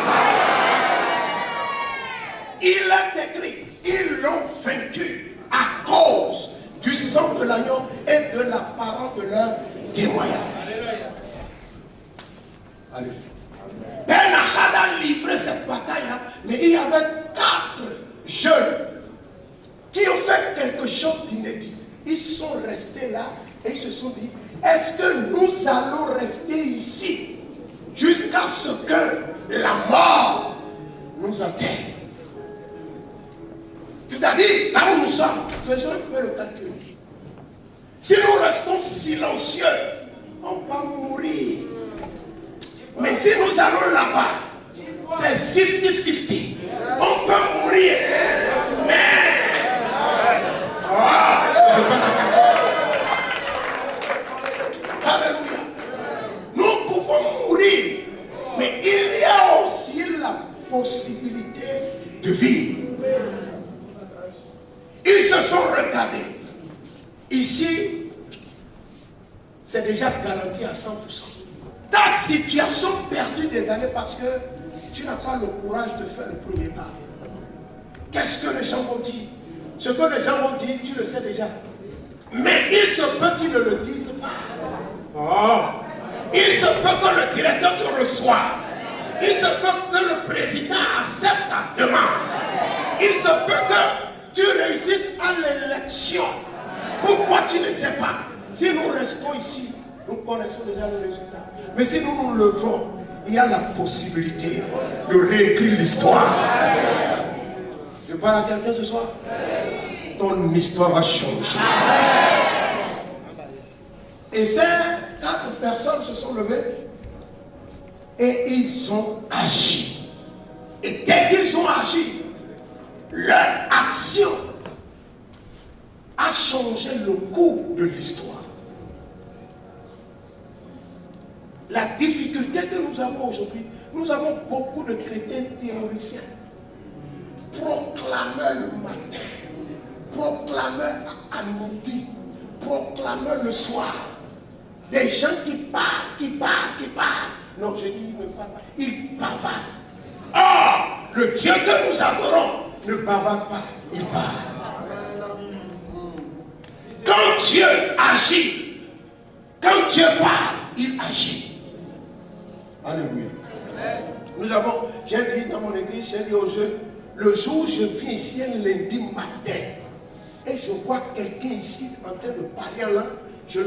[SPEAKER 9] Il est écrit, ils l'ont vaincu à cause du sang de l'agneau et de la parole de leur témoignage. Allez. Ben-Hadad a livré cette bataille-là, mais il y avait 4 jeunes qui ont fait quelque chose d'inédit. Ils sont restés là et ils se sont dit, est-ce que nous allons rester ici jusqu'à ce que la mort nous atteigne? C'est-à-dire, là où nous sommes, faisons un peu le calcul. Si nous restons silencieux, on va mourir. Mais si nous allons là-bas, c'est 50-50. On peut mourir. Mais... Alléluia. Nous pouvons mourir. Mais il y a aussi la possibilité de vivre. Ils se sont regardés. Ici, c'est déjà garanti à 100%. Ta situation perdue des années parce que tu n'as pas le courage de faire le premier pas. Qu'est-ce que les gens vont dire? Ce que les gens vont dire, tu le sais déjà. Mais il se peut qu'ils ne le disent pas. Oh. Il se peut que le directeur te reçoive. Il se peut que le président accepte ta demande. Il se peut que tu réussisses à l'élection. Pourquoi tu ne sais pas? Si nous restons ici, nous connaissons déjà le résultat. Mais si nous nous levons, il y a la possibilité de réécrire l'histoire. Je parle à quelqu'un ce soir? Ton histoire va changer. Et ces 4 personnes se sont levées et ils ont agi. Et dès qu'ils ont agi, leur action a changé le cours de l'histoire. La difficulté que nous avons aujourd'hui, nous avons beaucoup de chrétiens théoriciens, proclameurs le matin, proclameurs à midi, proclameurs le soir. Des gens qui parlent. Non, je dis, ils ne parlent pas, ils bavardent. Or, le Dieu que nous adorons ne bavarde pas, il parle. Quand Dieu agit, quand Dieu parle, il agit. Alléluia. Nous avons, j'ai dit dans mon église, j'ai dit aux jeunes, le jour où je viens ici un lundi matin, et je vois quelqu'un ici en train de parler en langue, je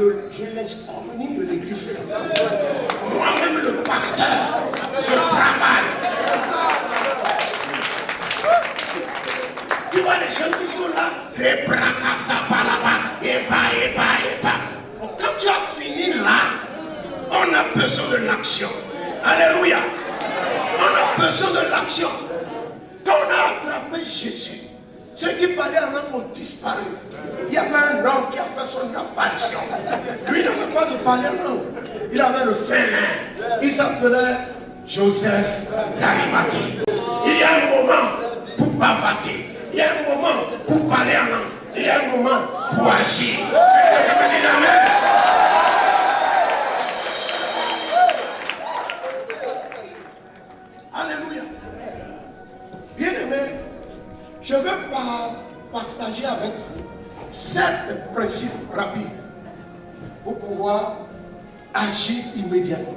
[SPEAKER 9] l'excommunie de l'église. Moi-même le pasteur, je travaille. Tu vois les jeunes qui sont là, les bras quand tu as fini là, on a besoin de l'action. Alléluia. On a besoin de l'action. Quand on a attrapé Jésus, ceux qui parlaient en langue ont disparu. Il y avait un homme qui a fait son apparition. Lui n'avait pas de parler en langue. Il avait le félin. Il s'appelait Joseph d'Arimathie. Il y a un moment pour bavarder. Il y a un moment pour parler en langue. Il y a un moment pour agir. Tu me dis amen. Alléluia. Bien-aimés, je veux partager avec vous 7 principes rapides pour pouvoir agir immédiatement.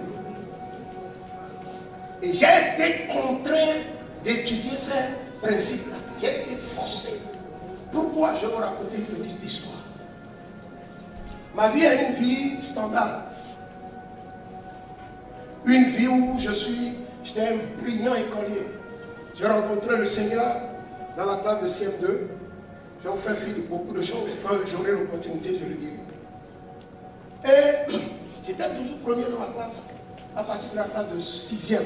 [SPEAKER 9] Et j'ai été contraint d'étudier ces principes-là. J'ai été forcé. Pourquoi je vous raconte une petite histoire? Ma vie est une vie standard. Une vie où j'étais un brillant écolier. J'ai rencontré le Seigneur dans la classe de CM2. J'ai offert fi de beaucoup de choses. Quand j'aurai l'opportunité, je le dirai. Et j'étais toujours premier de ma classe, à partir de la classe de 6e.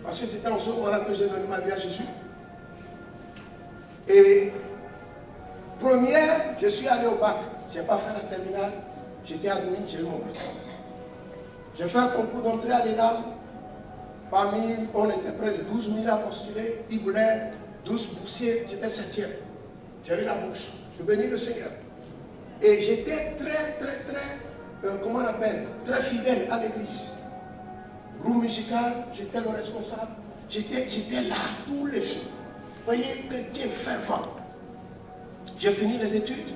[SPEAKER 9] Parce que c'était en ce moment-là que j'ai donné ma vie à Jésus. Et première, je suis allé au bac. Je n'ai pas fait la terminale. J'étais admis, j'ai eu mon bac. J'ai fait un concours d'entrée à l'ENAM. Parmi, on était près de 12 000 à postuler. Ils voulaient 12 boursiers. J'étais 7e. J'ai eu la bourse. Je bénis le Seigneur. Et j'étais comment on appelle, très fidèle à l'église. Groupe musical, j'étais le responsable. J'étais là tous les jours. Vous voyez, chrétien fervent. J'ai fini les études.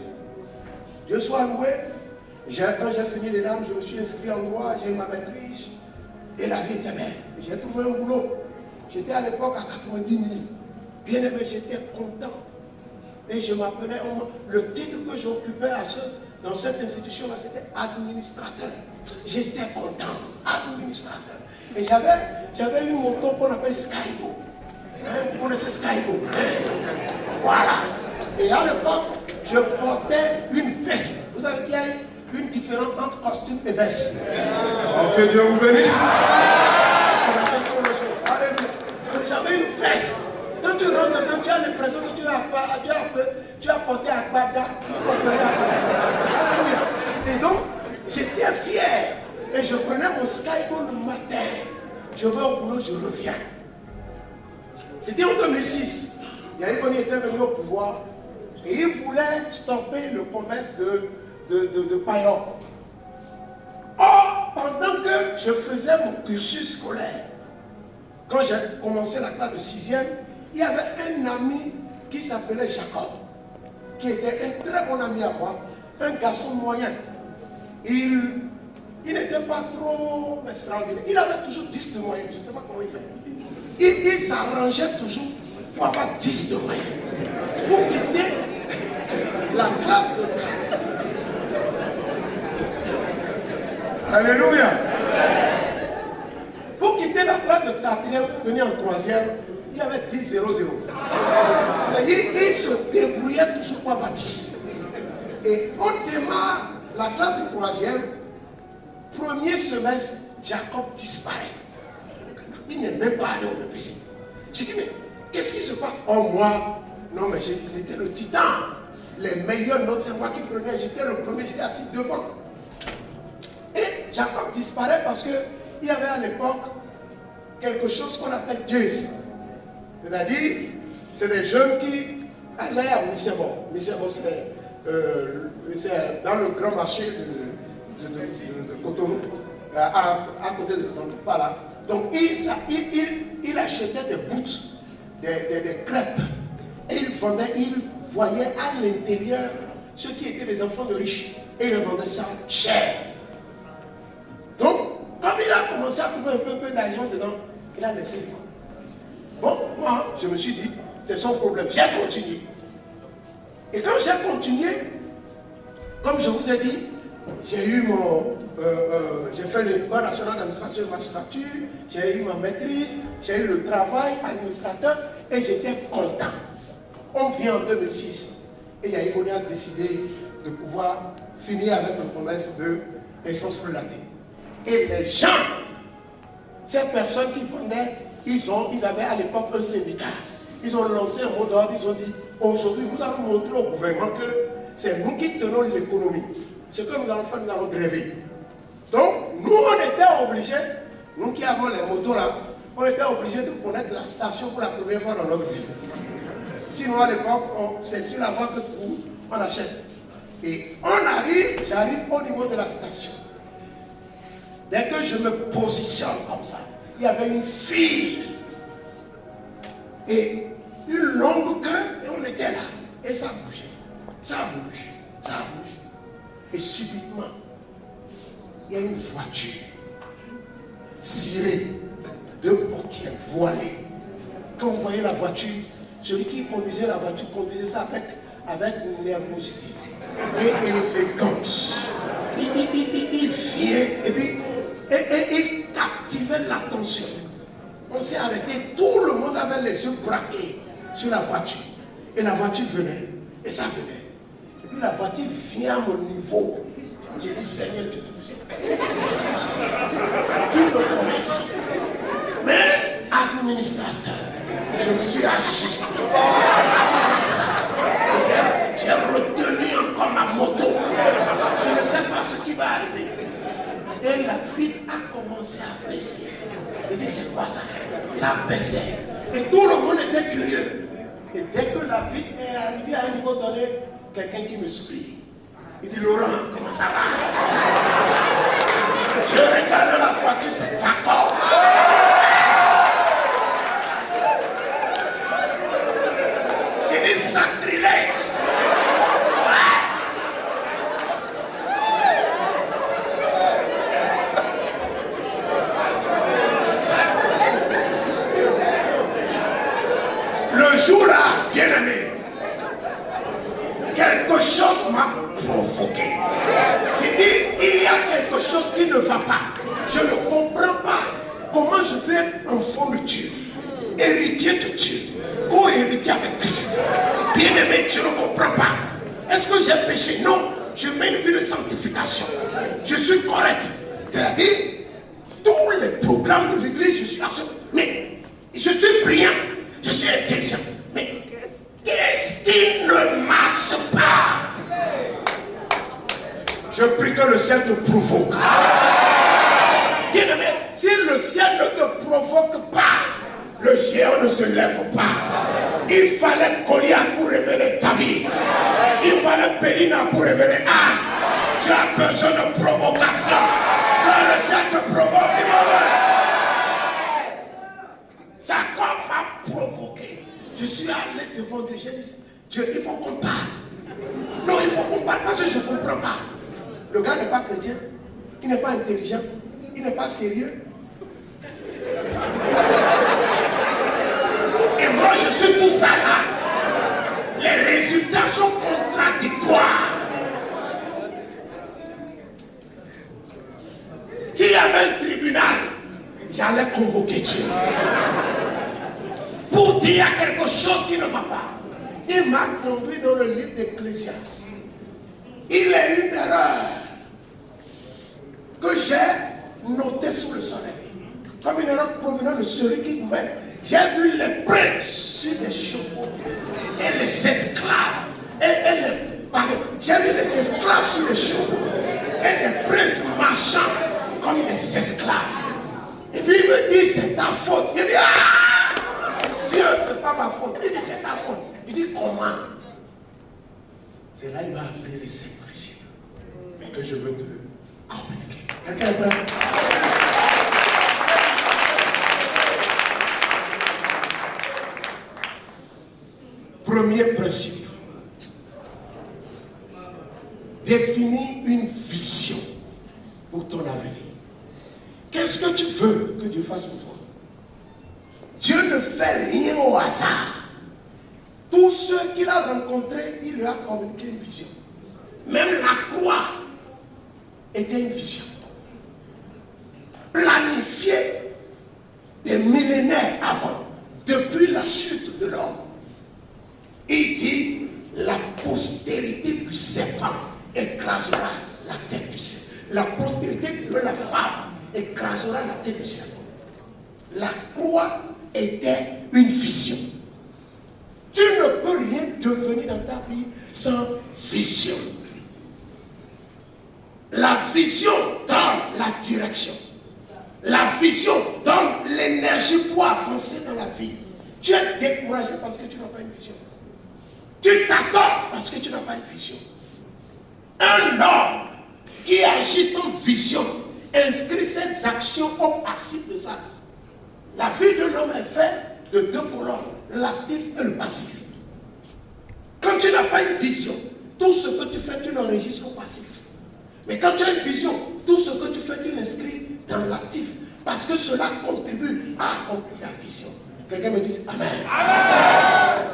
[SPEAKER 9] Dieu soit loué. Quand j'ai fini les lames, je me suis inscrit en droit, j'ai eu ma maîtrise. Et la vie était belle. J'ai trouvé un boulot. J'étais à l'époque à 90 000. Bien aimé, j'étais content. Et je m'appelais, le titre que j'occupais dans cette institution-là, c'était administrateur. J'étais content, administrateur. Et j'avais une moto qu'on appelle Skygo. Vous connaissez Skygo? Voilà. Et à l'époque, je portais une veste. Vous savez qu'il y a une différence entre costume et veste. Oh, que Dieu vous bénisse. Donc j'avais une veste. Quand tu rentres dedans, tu as l'impression que tu as porté à Bada. Et donc, j'étais fier. Et je prenais mon Skygo le matin. Je vais au boulot, je reviens. C'était en 2006. Yahya Boni était venu au pouvoir. Et il voulait stopper le commerce de Payon. Or, pendant que je faisais mon cursus scolaire, quand j'ai commencé la classe de 6e, il y avait un ami qui s'appelait Jacob, qui était un très bon ami à moi, un garçon moyen. Il n'était pas trop extraordinaire. Il avait toujours 10 de moyenne. Je ne sais pas comment il fait. Il s'arrangeait toujours pour avoir 10 de moyenne. Pour quitter la classe de... Alléluia. Pour quitter la classe de 4e, pour venir en 3e, il avait 10-0-0. C'est-à-dire qu'il se débrouillait toujours pour avoir 10. Et au démarre, la classe de 3e, premier semestre, Jacob disparaît. Il n'est même pas allé au BPC. J'ai dit, mais qu'est-ce qui se passe? Oh, moi, non, mais j'étais le titan. Les meilleures notes, c'est moi qui prenais. J'étais le premier, j'étais assis devant. Et Jacob disparaît parce qu'il y avait à l'époque quelque chose qu'on appelle jazz. C'est-à-dire, c'est des jeunes qui allaient à Missebo. Missebo, c'est dans le grand marché de Cotonou, à côté de Pala. Donc, il achetait des bouts, des crêpes. Et il voyait à l'intérieur ceux qui étaient des enfants de riches. Et il vendait ça cher. Donc, comme il a commencé à trouver un peu d'argent dedans, il a laissé le temps. Bon, moi, je me suis dit, c'est son problème. J'ai continué. Et quand j'ai continué, comme je vous ai dit, j'ai eu j'ai fait l'école nationale d'administration et magistrature, j'ai eu ma maîtrise, j'ai eu le travail administrateur et j'étais content. On vient en 2006 et Yahya Boni a décidé de pouvoir finir avec le commerce de essence frelatée. Et les gens, ces personnes qui vendaient, ils avaient à l'époque un syndicat. Ils ont lancé un mot d'ordre, ils ont dit, aujourd'hui nous allons montrer au gouvernement que c'est nous qui tenons l'économie. Ce que nous allons faire, nous allons gréver. Donc, nous, on était obligés, nous qui avons les motos là, on était obligés de connaître la station pour la première fois dans notre vie. Sinon, à l'époque, c'est sur la voie que on achète. Et j'arrive au niveau de la station. Dès que je me positionne comme ça, il y avait une file et une longue queue et on était là. Et ça bougeait, ça bouge, ça bouge. Et subitement, il y a une voiture cirée, deux portières voilées. Quand vous voyez la voiture, celui qui conduisait la voiture conduisait ça avec nervosité et élégance. Il vient et puis il captivait l'attention. On s'est arrêté, tout le monde avait les yeux braqués sur la voiture. Et la voiture venait, et ça venait. Et puis la voiture vient à mon niveau. J'ai dit, Seigneur Dieu, qui me connaissent. Mais administrateur, je me suis ajusté. J'ai retenu encore ma moto. Je ne sais pas ce qui va arriver. Et la ville a commencé à baisser. Il dit, c'est quoi ça? Ça a baissé. Et tout le monde était curieux. Et dès que la ville est arrivée à un niveau donné, quelqu'un qui me sourit. Il dit, Laurent, comment ça va? Je regarde la voiture, c'est Jacob. J'ai dit, sacrilège. Le jour-là, bien aimé, quelque chose m'a provoqué. J'ai dit, il y a quelque chose qui ne va pas. Je ne comprends pas comment je peux être enfant de Dieu, héritier de Dieu, co-héritier avec Christ. Bien aimé, je ne comprends pas. Est-ce que j'ai péché? Non, je mène une vie de sanctification. Je suis correct. C'est-à-dire, tous les programmes de l'église, je suis absolument. Mais je suis brillant. Je suis intelligent. Mais qu'est-ce qui ne marche pas? Je prie que le ciel te provoque. Bien-aimé, si le ciel ne te provoque pas, le géant ne se lève pas. Il fallait Goliath pour révéler David. Il fallait Pélina pour révéler Anne. Tu as besoin de provocation. Quand le ciel te provoque, il Jacob m'a provoqué. Je suis allé devant Dieu. J'ai dit, Dieu, il faut qu'on parle. Non, il faut qu'on parle parce que je ne comprends pas. Le gars n'est pas chrétien, il n'est pas intelligent, il n'est pas sérieux. Et moi, je suis tout ça là. Les résultats sont contradictoires. S'il y avait un tribunal, j'allais convoquer Dieu. Pour dire quelque chose qui ne va pas. Il m'a conduit dans le livre d'Ecclésiaste. Il est une erreur que j'ai notée sous le soleil. Comme une erreur provenant de celui qui gouverne. J'ai vu les princes sur des chevaux et les esclaves. J'ai vu les esclaves sur les chevaux et les princes marchant comme des esclaves. Et puis il me dit, c'est ta faute. Il dit, ah! Dieu, c'est pas ma faute. Il dit, c'est ta faute. Il dit, comment? C'est là qu'il m'a appris les 5 principes que je veux te communiquer. Quelqu'un est prêt? Premier principe. Définis une vision pour ton avenir. Qu'est-ce que tu veux que Dieu fasse pour toi? Dieu ne fait rien au hasard. Tous ceux qu'il a rencontrés, il leur a communiqué une vision. Même la croix était une vision. Planifiée des millénaires avant, depuis la chute de l'homme. Il dit, la postérité du serpent écrasera la tête du serpent. La postérité de la femme écrasera la tête du serpent. La croix était une vision. Tu ne peux rien devenir dans ta vie sans vision. La vision donne la direction. La vision donne l'énergie pour avancer dans la vie. Tu es découragé parce que tu n'as pas une vision. Tu t'attends parce que tu n'as pas une vision. Un homme qui agit sans vision inscrit ses actions au passif de sa vie. La vie de l'homme est faite de 2 colonnes, l'actif et le passif. Quand tu n'as pas une vision, tout ce que tu fais, tu l'enregistres au passif. Mais quand tu as une vision, tout ce que tu fais, tu l'inscris dans l'actif. Parce que cela contribue à accomplir la vision. Quelqu'un me dit Amen. Amen.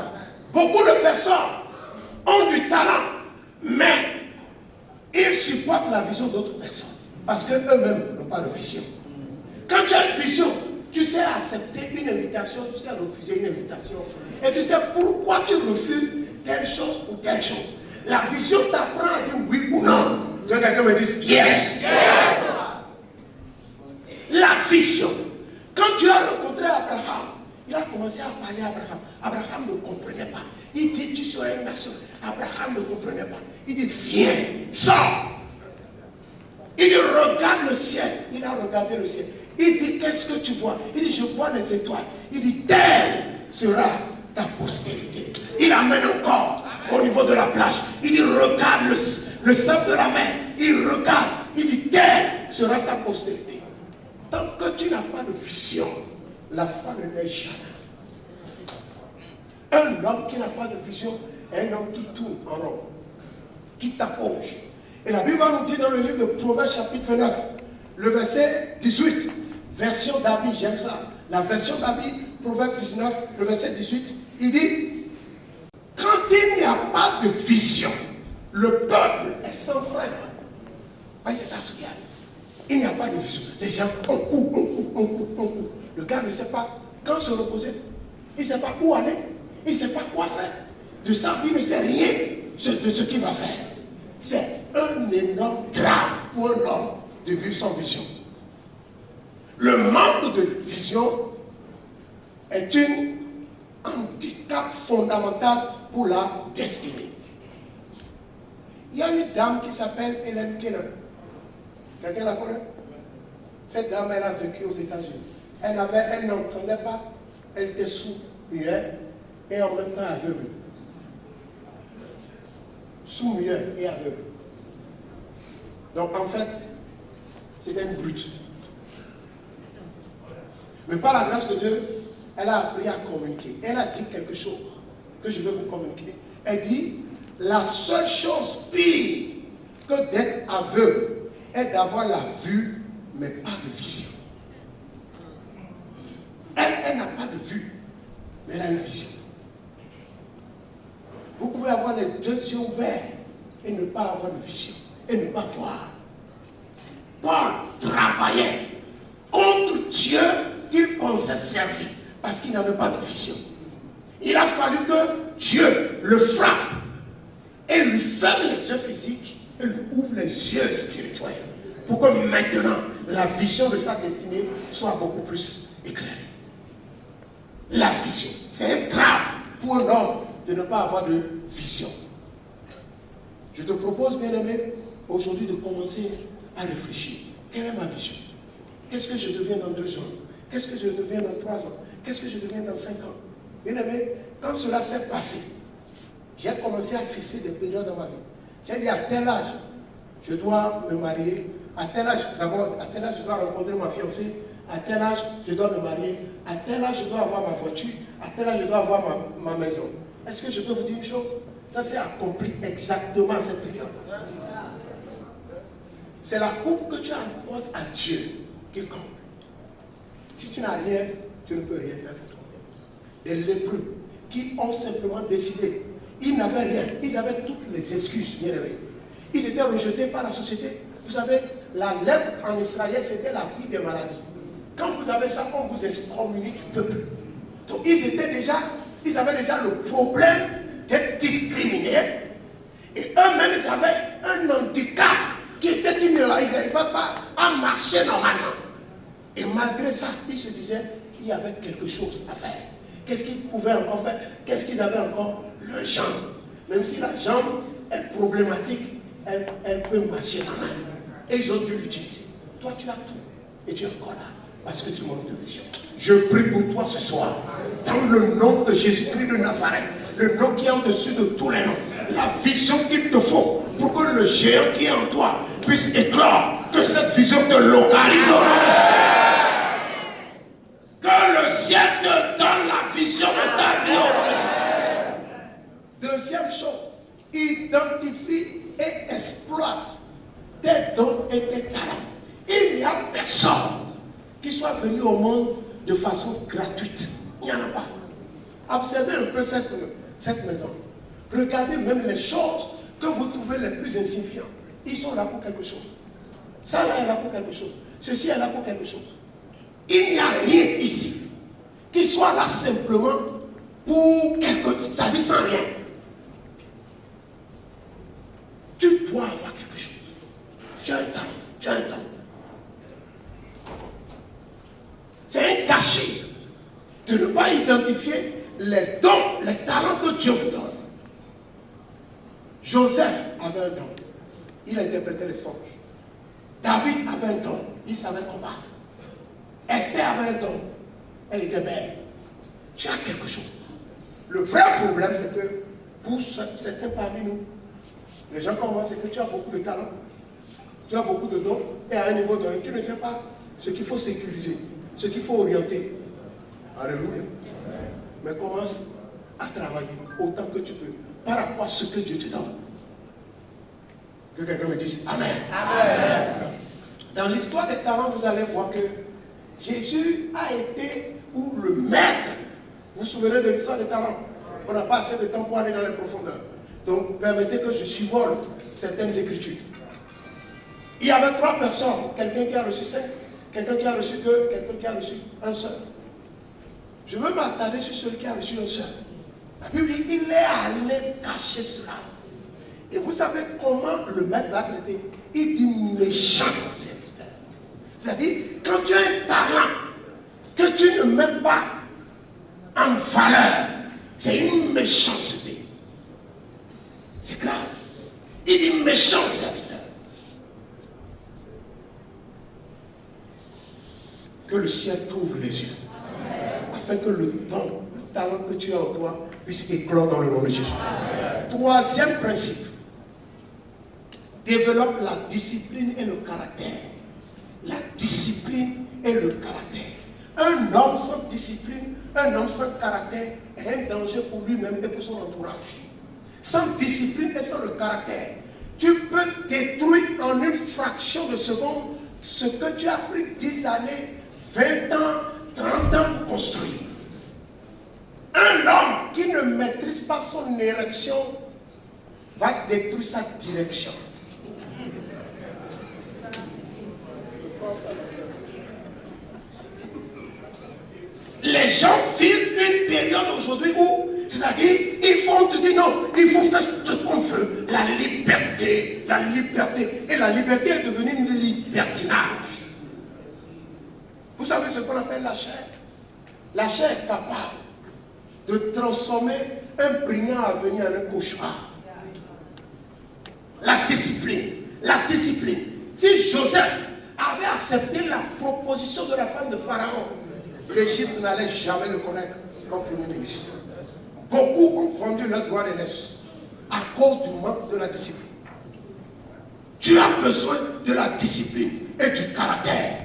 [SPEAKER 9] Beaucoup de personnes ont du talent, mais ils supportent la vision d'autres personnes. Parce qu'eux-mêmes n'ont pas de vision. Quand tu as une vision, tu sais accepter une invitation, tu sais refuser une invitation. Et tu sais pourquoi tu refuses telle chose ou telle chose. La vision t'apprend à dire oui ou non. Que quelqu'un me dise yes. Yes. La vision. Quand tu as rencontré Abraham, il a commencé à parler à Abraham. Abraham ne comprenait pas. Il dit tu seras une nation. Abraham femme ne comprenait pas. Il dit, viens, sors. Il dit, regarde le ciel. Il a regardé le ciel. Il dit, qu'est-ce que tu vois? Il dit, je vois les étoiles. Il dit, telle sera ta postérité. Il amène encore au niveau de la plage. Il dit, regarde le sable de la mer. Il regarde. Il dit, telle sera ta postérité. Tant que tu n'as pas de vision, la foi ne naît jamais. Un homme qui n'a pas de vision est un homme qui tourne en rond, qui t'accroche. Et la Bible va nous dire dans le livre de Proverbes chapitre 9, le verset 18, version d'Abi, j'aime ça. La version d'Abi, Proverbes 19, le verset 18, il dit, quand il n'y a pas de vision, le peuple est sans frein. Oui, c'est ça ce qu'il y a. Il n'y a pas de vision. Les gens, on court. Le gars ne sait pas quand se reposer. Il ne sait pas où aller. Il ne sait pas quoi faire. De sa vie, il ne sait rien de ce qu'il va faire. C'est un énorme drame pour un homme de vivre sans vision. Le manque de vision est un handicap fondamental pour la destinée. Il y a une dame qui s'appelle Hélène Keller. Quelqu'un la connaît? Cette dame, elle a vécu aux États-Unis. Elle n'entendait pas, elle était sourde-muette et en même temps aveugle. Sourde-muette et aveugle. Donc en fait, c'était une brute. Mais par la grâce de Dieu, elle a appris à communiquer. Elle a dit quelque chose que je vais vous communiquer. Elle dit, la seule chose pire que d'être aveugle est d'avoir la vue, mais pas de vision. Elle n'a pas de vue, mais elle a une vision. Vous pouvez avoir les deux yeux ouverts et ne pas avoir de vision, et ne pas voir. Paul travaillait contre Dieu qu'il pensait servir, parce qu'il n'avait pas de vision. Il a fallu que Dieu le frappe et lui ferme les yeux physiques et lui ouvre les yeux spirituels pour que maintenant la vision de sa destinée soit beaucoup plus éclairée. La vision, c'est un drame pour un homme de ne pas avoir de vision. Je te propose, bien-aimé, aujourd'hui de commencer à réfléchir. Quelle est ma vision? Qu'est-ce que je deviens dans 2 ans? Qu'est-ce que je deviens dans 3 ans? Qu'est-ce que je deviens dans 5 ans? Bien-aimé, quand cela s'est passé, j'ai commencé à fixer des périodes dans ma vie. J'ai dit à tel âge, je dois me marier. À tel âge, d'abord, à tel âge, je dois rencontrer ma fiancée. À tel âge, je dois me marier. À tel âge, je dois avoir ma voiture. À tel âge, je dois avoir ma maison. Est-ce que je peux vous dire une chose? Ça s'est accompli exactement à cette période. C'est la coupe que tu apportes à Dieu qui compte. Si tu n'as rien, tu ne peux rien faire pour toi. Les lépreux qui ont simplement décidé, ils n'avaient rien, ils avaient toutes les excuses, bien aimés. Ils étaient rejetés par la société. Vous savez, la lèpre en Israël, c'était la pire des maladies. Quand vous avez ça, on vous excommunie du peuple. Donc ils avaient déjà le problème d'être discriminés. Et eux-mêmes, ils avaient un handicap qui était qu'ils n'arrivaient pas à marcher normalement. Et malgré ça, ils se disaient qu'il y avait quelque chose à faire. Qu'est-ce qu'ils pouvaient encore faire? Qu'est-ce qu'ils avaient encore? Le jambe. Même si la jambe est problématique, elle peut marcher quand même. Et ils ont dû l'utiliser. Toi, tu as tout. Et tu es encore là. Parce que tu manques de vision. Je prie pour toi ce soir. Dans le nom de Jésus-Christ de Nazareth. Le nom qui est au-dessus de tous les noms. La vision qu'il te faut. Pour que le géant qui est en toi puisse éclore. Que cette vision te localise au nom de Jésus. Que le ciel te donne la vision de ta vie au nom de Jésus. Deuxième chose. Identifie et exploite tes dons et tes talents. Il n'y a personne qui soit venu au monde de façon gratuite. Il n'y en a pas. Observez un peu cette maison. Regardez même les choses que vous trouvez les plus insignifiantes. Ils sont là pour quelque chose. Ça là est là pour quelque chose. Ceci est là pour quelque chose. Il n'y a rien ici qui soit là simplement pour quelque chose. Ça dit sans rien. Tu dois avoir quelque chose. Tu as un talent. Tu as un talent. C'est un gâchis de ne pas identifier les dons, les talents que Dieu vous donne. Joseph avait un don. Il interprétait les songes. David avait un don. Il savait combattre. Esther avait un don. Elle était belle. Tu as quelque chose. Le vrai problème, c'est que pour certains parmi nous, les gens comme moi, c'est que tu as beaucoup de talent. Tu as beaucoup de dons. Et à un niveau donné, tu ne sais pas ce qu'il faut sécuriser, ce qu'il faut orienter. Alléluia. Mais commence à travailler autant que tu peux par rapport à ce que Dieu te donne. Que quelqu'un me dise Amen. Amen. Dans l'histoire des talents, vous allez voir que Jésus a été ou le maître. Vous vous souvenez de l'histoire des talents? On n'a pas assez de temps pour aller dans les profondeurs. Donc, permettez que je survole certaines écritures. Il y avait 3 personnes. Quelqu'un qui a reçu 5, quelqu'un qui a reçu 2, quelqu'un qui a reçu un seul. Je veux m'attarder sur celui qui a reçu un seul. La Bible dit, il est allé cacher cela. Et vous savez comment le maître l'a traité? Il dit méchant serviteur. C'est-à-dire, quand tu as un talent que tu ne mets pas en valeur, c'est une méchanceté. C'est grave. Il dit méchant serviteur. Que le ciel t'ouvre les yeux. Afin que le don, le talent que tu as en toi puisse éclore dans le nom de Jésus. Troisième principe. Développe la discipline et le caractère. La discipline et le caractère. Un homme sans discipline, un homme sans caractère est un danger pour lui-même et pour son entourage. Sans discipline et sans le caractère, tu peux détruire en une fraction de seconde ce que tu as pris 10 années, 20 ans, 30 ans pour construire. Un homme qui ne maîtrise pas son érection va détruire sa direction. Les gens vivent une période aujourd'hui où, c'est-à-dire, il faut te dire non, il faut faire ce qu'on veut. La liberté, la liberté. Et la liberté est devenue une libertinage. Vous savez ce qu'on appelle la chair? La chair est capable de transformer un brillant avenir en un cauchemar. La discipline. La discipline. Si Joseph avait accepté la proposition de la femme de Pharaon, l'Égypte n'allait jamais le connaître comme premier ministre. Beaucoup ont vendu leur droit d'aînesse à cause du manque de la discipline. Tu as besoin de la discipline et du caractère.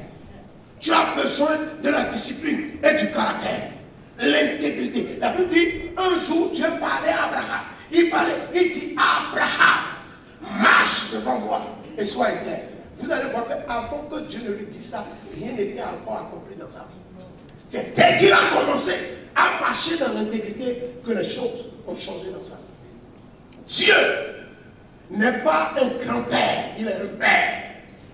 [SPEAKER 9] Tu as besoin de la discipline et du caractère. L'intégrité. La Bible dit, un jour Dieu parlait à Abraham. Il dit Abraham, marche devant moi et sois intègre. Vous allez voir qu'avant que Dieu ne lui dise ça, rien n'était encore accompli dans sa vie. C'est dès qu'il a commencé à marcher dans l'intégrité que les choses ont changé dans sa vie. Dieu n'est pas un grand-père, il est un père.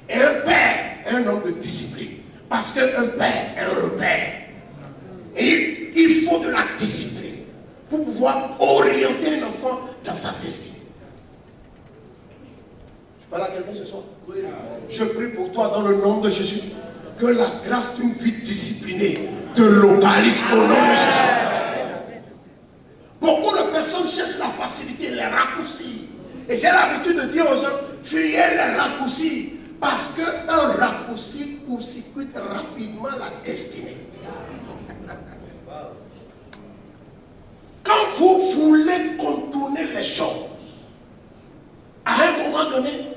[SPEAKER 9] Et un père est un homme de discipline. Parce qu'un père est un repère. Et il faut de la discipline pour pouvoir orienter un enfant dans sa destinée. Je parle à quelqu'un ce soir? Oui. Je prie pour toi dans le nom de Jésus. Que la grâce d'une vie disciplinée te localise au nom de Jésus. Beaucoup de personnes cherchent la facilité, les raccourcis. Et j'ai l'habitude de dire aux gens, fuyez les raccourcis. Parce qu'un raccourci court-circuite rapidement la destinée. Quand vous voulez contourner les choses, à un moment donné,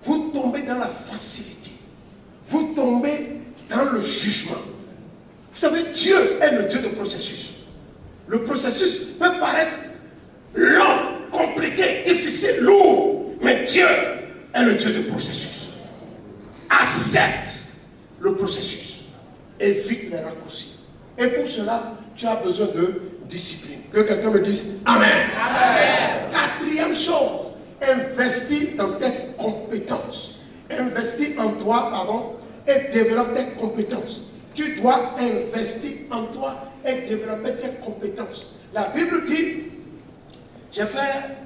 [SPEAKER 9] vous tombez dans la facilité. Vous tombez dans le jugement. Vous savez, Dieu est le Dieu de processus. Le processus peut paraître long, compliqué, difficile, lourd. Mais Dieu est le Dieu de processus. Accepte le processus. Évite les raccourcis. Et pour cela, tu as besoin de discipline. Que quelqu'un me dise Amen. Amen. Quatrième chose, investis dans tes compétences. Investis en toi, pardon, et développe tes compétences. Tu dois investir en toi et développer tes compétences. La Bible dit, j'ai fait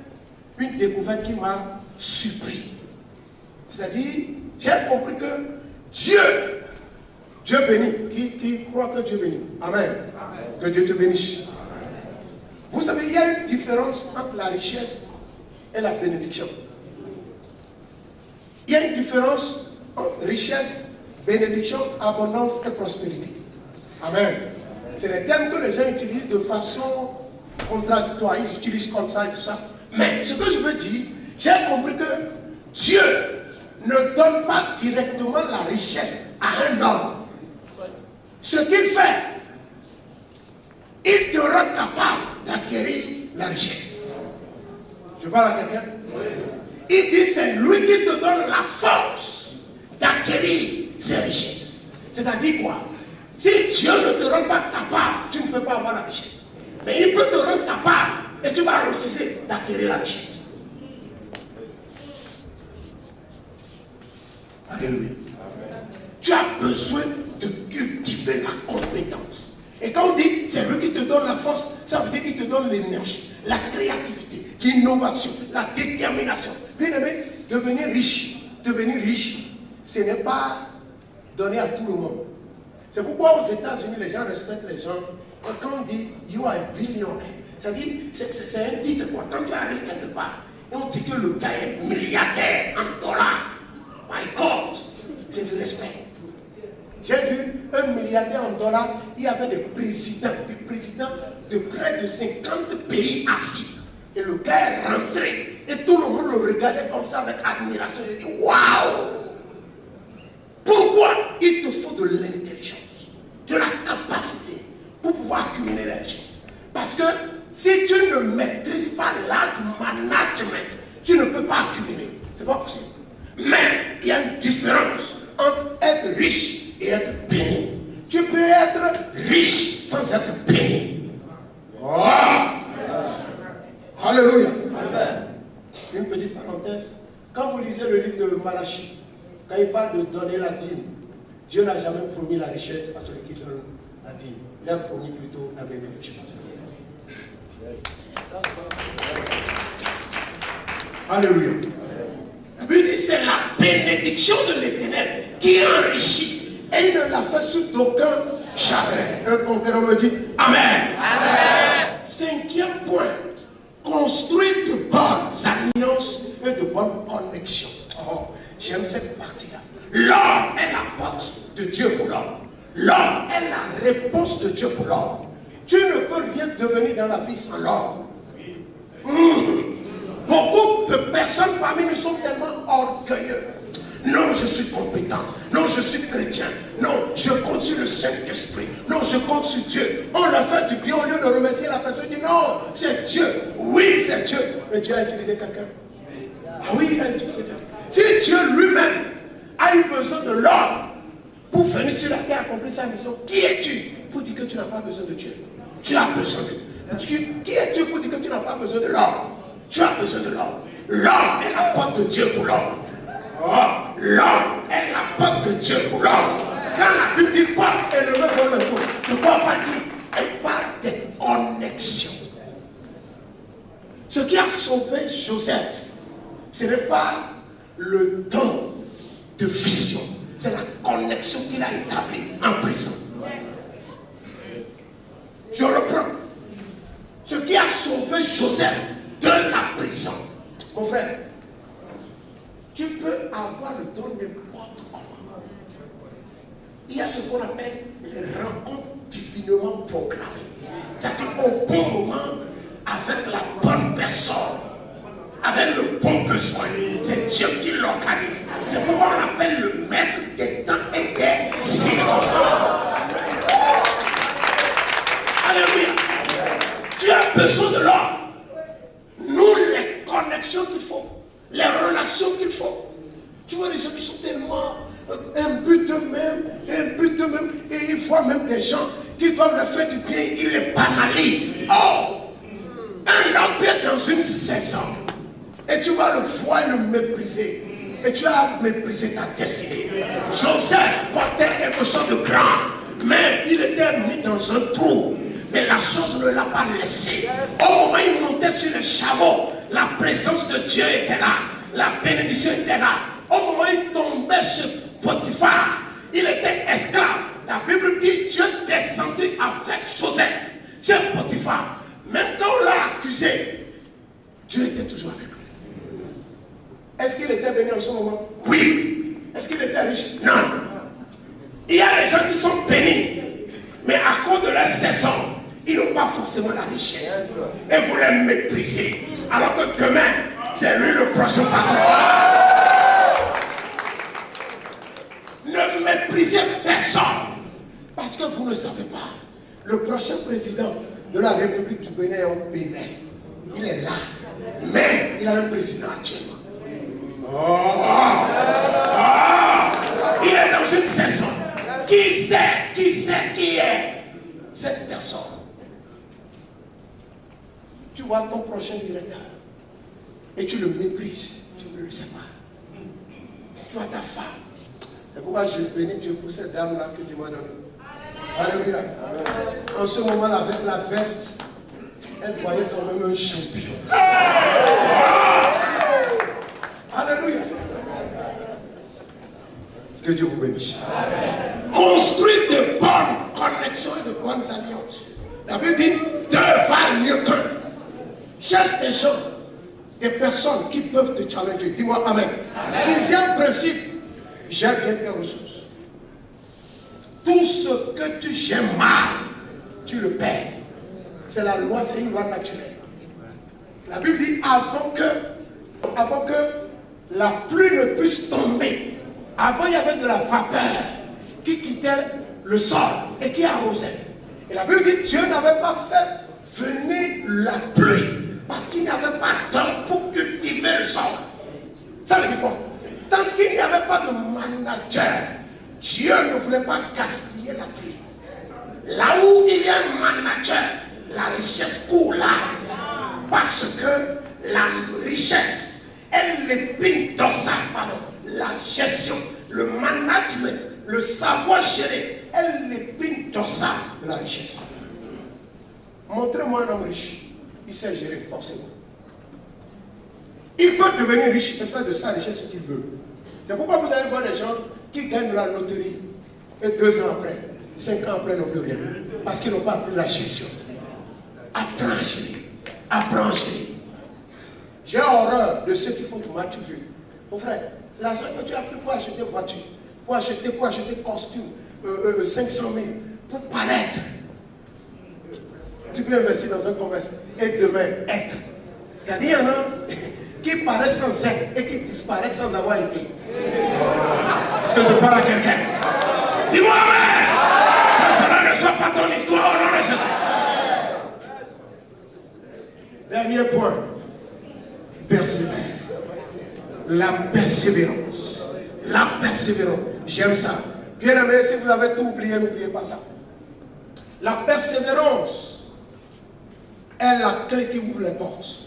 [SPEAKER 9] une découverte qui m'a surpris. C'est-à-dire, j'ai compris que Dieu bénit. Qui croit que Dieu bénit? Amen. Amen. Que Dieu te bénisse. Vous savez, il y a une différence entre la richesse et la bénédiction. Il y a une différence entre richesse, bénédiction, abondance et prospérité. Amen. C'est les termes que les gens utilisent de façon contradictoire. Ils utilisent comme ça et tout ça. Mais ce que je veux dire, j'ai compris que Dieu ne donne pas directement la richesse à un homme. Ce qu'il fait, il te rend capable d'acquérir la richesse. Je parle à quelqu'un? Il dit c'est lui qui te donne la force d'acquérir ces richesses. C'est-à-dire quoi? Si Dieu ne te rend pas capable, tu ne peux pas avoir la richesse. Mais il peut te rendre capable et tu vas refuser d'acquérir la richesse. Alléluia. Tu as besoin de cultiver la compétence. Et quand on dit c'est lui qui te donne la force, ça veut dire qu'il te donne l'énergie, la créativité, l'innovation, la détermination. Bien aimé, devenir riche, ce n'est pas donné à tout le monde. C'est pourquoi aux États-Unis, les gens respectent les gens. Quand on dit you are a billionaire, c'est-à-dire, c'est un titre quoi. Quand tu arrives quelque part, et on dit que le gars est milliardaire en dollars. My God, c'est du respect. J'ai vu un milliardaire en dollars, il y avait des présidents de près de 50 pays assis. Et le gars est rentré. Et tout le monde le regardait comme ça avec admiration. J'ai dit, waouh! Pourquoi? Il te faut de l'intelligence, de la capacité pour pouvoir accumuler les choses. Parce que si tu ne maîtrises pas l'art du management, tu ne peux pas accumuler. C'est pas possible. Mais il y a une différence entre être riche et être béni. Tu peux être riche sans être béni. Oh! Alléluia. Une petite parenthèse. Quand vous lisez le livre de Malachie, quand il parle de donner la dîme, Dieu n'a jamais promis la richesse à celui qui donne la dîme. Il a promis plutôt la bénédiction. Alléluia. La Bible dit c'est la bénédiction de l'Éternel qui enrichit. Et il ne l'a fait sous d'aucun chagrin. Un conquérant me dit Amen. Amen. Cinquième point. Construire de bonnes alliances et de bonnes connexions. Oh, j'aime cette partie-là. L'homme est la porte de Dieu pour l'homme. L'homme est la réponse de Dieu pour l'homme. Tu ne peux rien devenir dans la vie sans l'homme. Beaucoup de personnes parmi nous sont tellement orgueilleux. Non, je suis compétent. Non, je suis chrétien. Non, je compte sur le Saint-Esprit. Non, je compte sur Dieu. On l'a fait du bien au lieu de remercier la personne. Il dit non, c'est Dieu. Oui, c'est Dieu. Mais Dieu a utilisé quelqu'un. Ah oui, il a utilisé quelqu'un. Si Dieu lui-même a eu besoin de l'homme pour venir sur la terre accomplir sa mission, qui es-tu pour dire que tu n'as pas besoin de Dieu? Tu as besoin de Dieu. Qui es-tu pour dire que tu n'as pas besoin de l'homme? Tu as besoin de l'homme. L'homme est la porte de Dieu pour l'homme. Oh, l'homme est la porte de Dieu pour l'homme. Quand la Bible dit porte, elle ne veut pas le tout. De quoi on va dire? Elle parle des connexions. Ce qui a sauvé Joseph, ce n'est pas le don de vision, c'est la connexion qu'il a établie en prison. Je reprends. Ce qui a sauvé Joseph de la prison. Mon frère, tu peux avoir le don n'importe comment. Il y a ce qu'on appelle les rencontres divinement programmées. C'est-à-dire au bon moment, avec la bonne personne, avec le bon besoin. C'est Dieu qui l'organise. C'est pourquoi on l'appelle le maître des temps et des circonstances. Alléluia. Tu as besoin de l'homme. Nous, les connexions qu'il faut, les relations qu'il faut. Tu vois les gens qui sont tellement un but d'eux-mêmes, et ils voient même des gens qui doivent leur faire du bien, ils les banalisent. Oh! Un homme peut être dans une saison, et tu vas le voir et le mépriser, et tu as méprisé ta destinée. Joseph portait quelque chose de grand, mais il était mis dans un trou. Mais la chose ne l'a pas laissé. Au moment où il montait sur le chameau, la présence de Dieu était là. La bénédiction était là. Au moment où il tombait chez Potiphar, il était esclave. La Bible dit Dieu descendit avec Joseph chez Potiphar. Même quand on l'a accusé, Dieu était toujours avec lui. Oui. Est-ce qu'il était riche? Non. Il y a des gens qui sont bénis, mais à cause de leur saison, ils n'ont pas forcément la richesse. Et vous les méprisez. Alors que demain, c'est lui le prochain patron. Ne méprisez personne. Parce que vous ne savez pas. Le prochain président de la République du Bénin est au Bénin. Il est là. Mais il a un président actuellement. Il est dans une saison. Qui sait qui est cette personne? Tu vois ton prochain directeur et tu le méprises, tu ne le sais pas. Tu vois ta femme. C'est pourquoi j'ai béni Dieu pour cette dame-là que Dieu m'a donnée. Alléluia. En ce moment-là, avec la veste, elle voyait quand même un champion. Alléluia. Que Dieu vous bénisse. Construis de bonnes connexions et de bonnes alliances. La Bible dit, deux valent mieux qu'un. Cherche des gens, des personnes qui peuvent te challenger. Dis-moi amen. Sixième principe, j'aime bien tes ressources. Tout ce que tu gères mal, tu le perds. C'est la loi, c'est une loi naturelle. La Bible dit, avant que la pluie ne puisse tomber, avant il y avait de la vapeur qui quittait le sol et qui arrosait. Et la Bible dit, Dieu n'avait pas fait venir la pluie parce qu'il n'avait pas de temps pour cultiver le sol. Ça veut dire quoi? Tant qu'il n'y avait pas de manager, Dieu ne voulait pas gaspiller la pluie. Là où il y a un manager, la richesse court là. Parce que la richesse est l'épine dorsale, pardon, la gestion, le management, le savoir gérer est l'épine dorsale de la richesse. Montrez-moi un homme riche, il sait gérer forcément. Il peut devenir riche et faire de sa richesse ce qu'il veut. C'est pourquoi vous allez voir des gens qui gagnent de la loterie et 2 ans après, 5 ans après, n'ont plus rien. Parce qu'ils n'ont pas appris la gestion. Apprends à gérer. Apprends à gérer. J'ai horreur de ceux qui font du match vu. Mon frère, l'argent que tu as pris pour acheter voiture, pour acheter costume, 500 000, pour paraître. Tu peux investir dans un commerce et demain être. Il y en a qui paraissent sans être et qui disparaissent sans avoir été. Est-ce que je parle à quelqu'un? Dis-moi amen! Que cela ne soit pas ton histoire au nom de Jésus. Dernier point. Persévère. La persévérance. La persévérance. J'aime ça. Bien aimé, si vous avez tout oublié, n'oubliez pas ça. La persévérance est la clé qui ouvre les portes.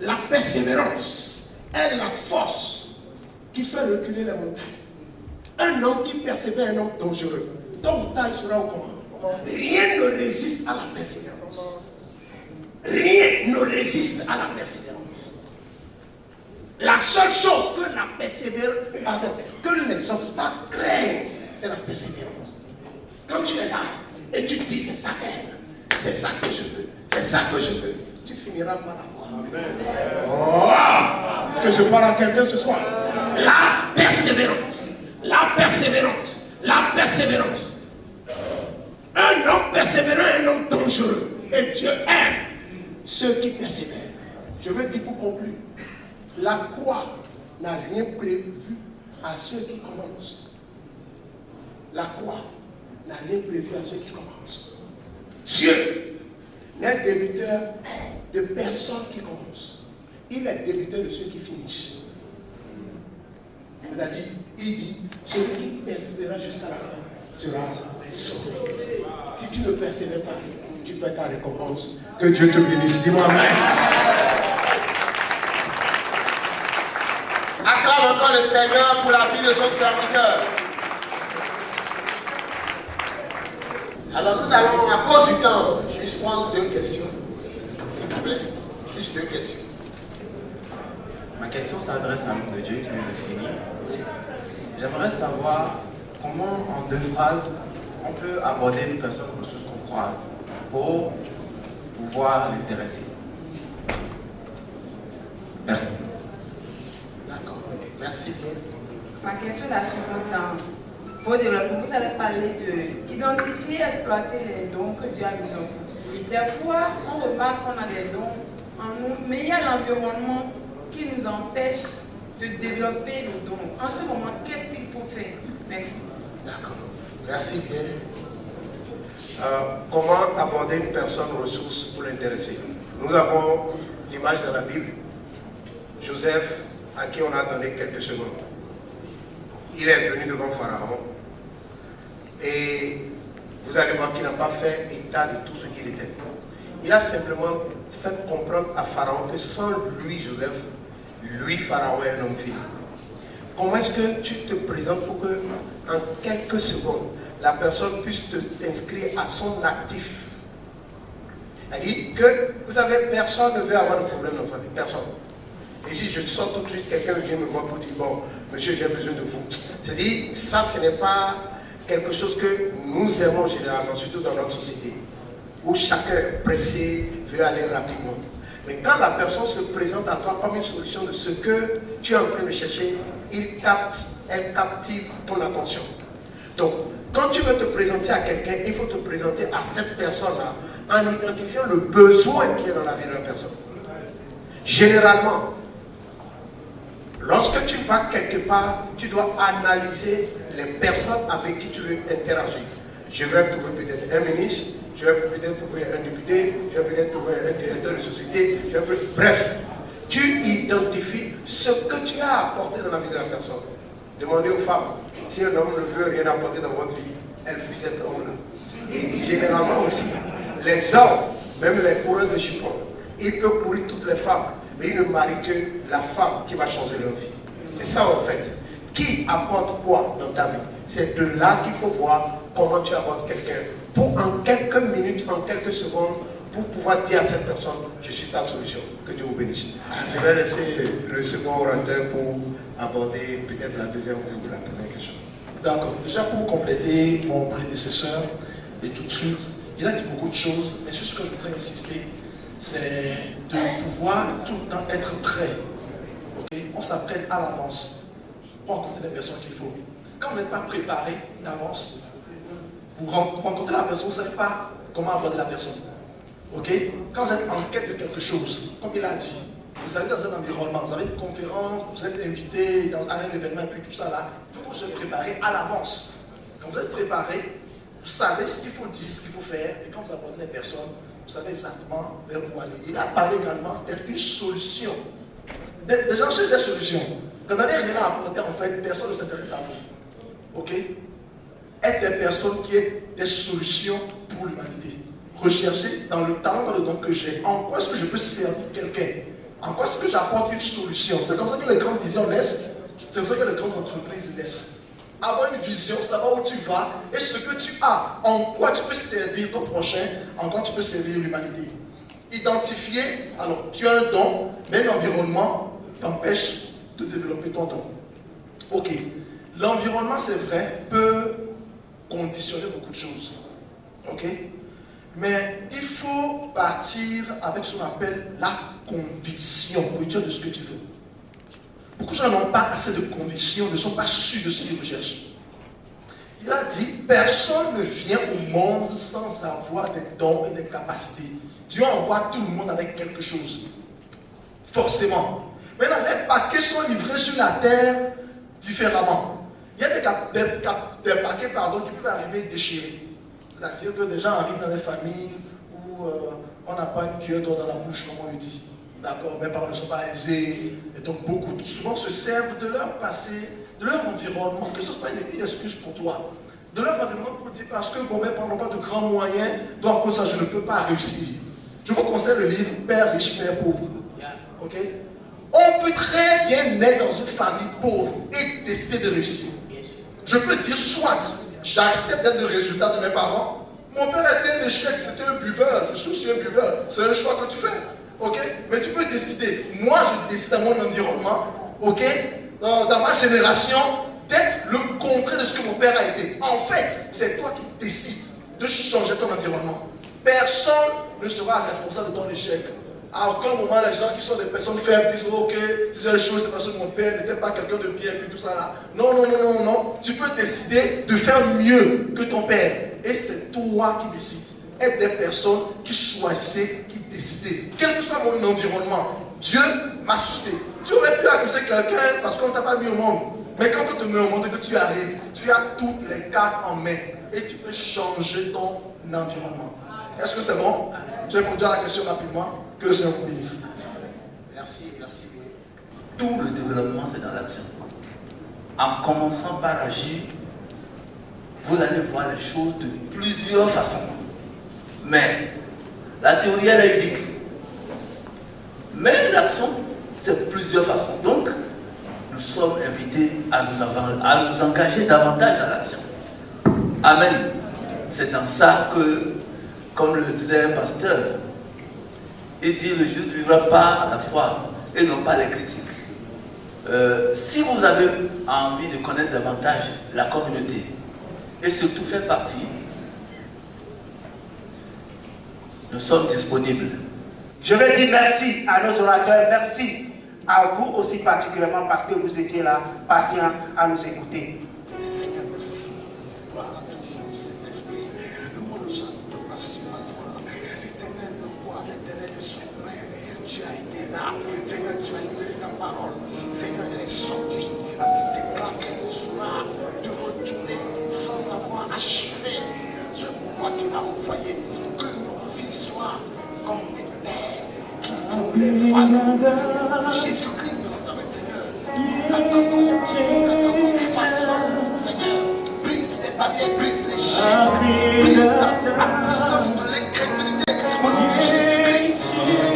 [SPEAKER 9] La persévérance est la force qui fait reculer les montagnes. Un homme qui persévère est un homme dangereux. Tôt ou tard, il sera au commandement. Rien ne résiste à la persévérance. Rien ne résiste à la persévérance. La seule chose que la persévérance, que les obstacles créent, c'est la persévérance. Quand tu es là et tu te dis c'est ça que je veux, c'est ça que je veux, c'est ça que je veux, tu finiras par l'avoir. Oh, est-ce que je parle à quelqu'un ce soir? La persévérance. La persévérance. La persévérance. Un homme persévérant est un homme dangereux. Et Dieu aime ceux qui persévèrent. Je veux dire pour conclure. La croix n'a rien prévu à ceux qui commencent. La croix n'a rien prévu à ceux qui commencent. Dieu n'est débiteur de personne qui commence. Il est débiteur de ceux qui finissent. Il dit, celui qui persévérera jusqu'à la fin sera sauvé. Si tu ne persévères pas, tu perds ta récompense. Que Dieu te bénisse. Dis-moi amen.
[SPEAKER 2] Acclame encore le Seigneur pour la vie de son serviteur. Alors nous allons, à cause du temps, juste prendre 2 questions. S'il vous plaît. Juste 2 questions.
[SPEAKER 10] Ma question s'adresse à l'homme de Dieu qui vient de finir. J'aimerais savoir comment, en 2 phrases, on peut aborder une personne ressource qu'on croise pour pouvoir l'intéresser. Merci.
[SPEAKER 2] D'accord. Merci.
[SPEAKER 11] Ma question est la suivante. Dans vos développements, vous avez parlé d'identifier et exploiter les dons que Dieu a mis en vous. Des fois, on remarque qu'on a des dons en nous, mais il y a l'environnement qui nous empêche de développer nos dons. En ce moment, qu'est-ce qu'il faut faire? Merci.
[SPEAKER 9] D'accord. Merci bien. Comment aborder une personne ressource pour l'intéresser? Nous avons l'image dans la Bible. Joseph, à qui on a donné quelques secondes. Il est venu devant Pharaon et vous allez voir qu'il n'a pas fait état de tout ce qu'il était. Il a simplement fait comprendre à Pharaon que sans lui, Joseph, lui, Pharaon, est un homme fini. Comment est-ce que tu te présentes pour que, en quelques secondes, la personne puisse t'inscrire à son actif? Elle dit que, vous savez, personne ne veut avoir de problème dans sa vie, personne. Et si je sors tout de suite, quelqu'un vient me voir pour dire, bon, monsieur, j'ai besoin de vous. C'est-à-dire, ça, ce n'est pas quelque chose que nous aimons généralement, surtout dans notre société, où chacun est pressé, veut aller rapidement. Mais quand la personne se présente à toi comme une solution de ce que tu es en train de chercher, elle captive ton attention. Donc, quand tu veux te présenter à quelqu'un, il faut te présenter à cette personne-là en identifiant le besoin qui est dans la vie de la personne. Généralement, lorsque tu vas quelque part, tu dois analyser les personnes avec qui tu veux interagir. Je vais trouver peut-être un ministre, je vais peut-être trouver un député, je vais peut-être trouver un directeur de société, bref, tu identifies ce que tu as apporté dans la vie de la personne. Demandez aux femmes, si un homme ne veut rien apporter dans votre vie, elle fuit cet homme-là. Et généralement aussi, les hommes, même les coureurs de jupons, ils peuvent courir toutes les femmes, mais ils ne marient que la femme qui va changer leur vie. C'est ça en fait. Qui apporte quoi dans ta vie? C'est de là qu'il faut voir comment tu abordes quelqu'un. Pour en quelques minutes, en quelques secondes, pour pouvoir dire à cette personne, je suis ta solution. Que Dieu vous bénisse. Je vais laisser le second orateur pour aborder peut-être la deuxième ou la première question.
[SPEAKER 5] D'accord. Déjà pour compléter mon prédécesseur, et tout de suite, il a dit beaucoup de choses, mais sur ce que je voudrais insister, c'est de pouvoir tout le temps être prêt. Okay? On s'apprête à l'avance pour rencontrer les personnes qu'il faut. Quand vous n'êtes pas préparé d'avance, vous rencontrez la personne, vous ne savez pas comment aborder la personne. Okay? Quand vous êtes en quête de quelque chose, comme il a dit, vous allez dans un environnement, vous avez une conférence, vous êtes invité à un événement, et puis tout ça là, il faut que vous soyez préparé à l'avance. Quand vous êtes préparé, vous savez ce qu'il faut dire, ce qu'il faut faire, et quand vous abordez les personnes, vous savez exactement vers où aller. Il a parlé également d'être une solution. Des gens cherchent des solutions. Quand vous n'avez rien à apporter, en fait, personne ne s'intéresse à vous. Ok? Être des personnes qui aient des solutions pour l'humanité. Rechercher dans le talent, dans le don que j'ai, en quoi est-ce que je peux servir quelqu'un? En quoi est-ce que j'apporte une solution? C'est comme ça que les grandes visions naissent. C'est comme ça que les grandes entreprises naissent. Avoir une vision, savoir où tu vas et ce que tu as, en quoi tu peux servir ton prochain, en quoi tu peux servir l'humanité. Identifier, alors tu as un don, mais l'environnement t'empêche de développer ton don. Ok, l'environnement c'est vrai, peut conditionner beaucoup de choses. Ok, mais il faut partir avec ce qu'on appelle la conviction, de ce que tu veux. Beaucoup de gens n'ont pas assez de conviction, ne sont pas sûrs de ce qu'ils recherchent. Il a dit, personne ne vient au monde sans avoir des dons et des capacités. Dieu envoie tout le monde avec quelque chose. Forcément. Maintenant, les paquets sont livrés sur la terre différemment. Il y a des paquets qui peuvent arriver déchirés. C'est-à-dire que des gens arrivent dans des familles où on n'a pas une cuillère d'or dans la bouche, comme on le dit. D'accord, mes parents ne sont pas aisés, et donc beaucoup souvent se servent de leur passé, de leur environnement, que ce ne soit pas une excuse pour toi, de leur environnement pour dire parce que mes parents n'ont pas de grands moyens, donc pour ça je ne peux pas réussir. Je vous conseille le livre Père riche, Père pauvre. Ok? On peut très bien naître dans une famille pauvre et décider de réussir. Je peux dire soit j'accepte d'être le résultat de mes parents, mon père était un échec, c'était un buveur, je suis aussi un buveur, c'est un choix que tu fais. Ok, mais tu peux décider. Moi, je décide dans mon environnement, ok, dans ma génération, d'être le contraire de ce que mon père a été. En fait, c'est toi qui décides de changer ton environnement. Personne ne sera responsable de ton échec. À aucun moment, les gens qui sont des personnes faibles disent oh, ok, c'est une chose, c'est parce que mon père n'était pas quelqu'un de bien, puis tout ça là. Non, non, non, non, non. Tu peux décider de faire mieux que ton père. Et c'est toi qui décides. Être des personnes qui choisissaient, qui décidaient. Quel que soit mon environnement, Dieu m'a suscité. Tu aurais pu accuser quelqu'un parce qu'on ne t'a pas mis au monde. Mais quand on te met au monde et que tu arrives, tu as toutes les cartes en main. Et tu peux changer ton environnement. Est-ce que c'est bon? Je vais répondre à la question rapidement. Que le Seigneur vous bénisse.
[SPEAKER 1] Merci, merci. Tout le développement, c'est dans l'action. En commençant par agir, vous allez voir les choses de plusieurs façons. Mais la théorie, elle est unique. Mais l'action, c'est plusieurs façons. Donc, nous sommes invités à nous engager davantage dans l'action. Amen. C'est dans ça que, comme le disait un pasteur, il dit le juste ne vivra pas la foi et non pas les critiques. Si vous avez envie de connaître davantage la communauté et surtout faire partie, nous sommes disponibles.
[SPEAKER 3] Je veux dire merci à nos orateurs, merci à vous aussi particulièrement parce que vous étiez là, patients à nous écouter.
[SPEAKER 2] Seigneur, merci. Gloire à ton nom, Saint-Esprit. Louange, adoration à toi. L'éternel de foi, l'éternel de souverain. Tu as été là. Seigneur, tu as libéré ta parole. Seigneur, elle est sortie avec des claques de soir, de retourner sans avoir achevé ce pourquoi tu l'as envoyé. Que nos vies soient comme des terres qui font les valeurs. Jésus-Christ de Nazareth, Seigneur. Nous t'attendons façon, Seigneur. Brise les barrières, brise les chaînes, brise la puissance de l'incrédulité. Au nom de Jésus-Christ,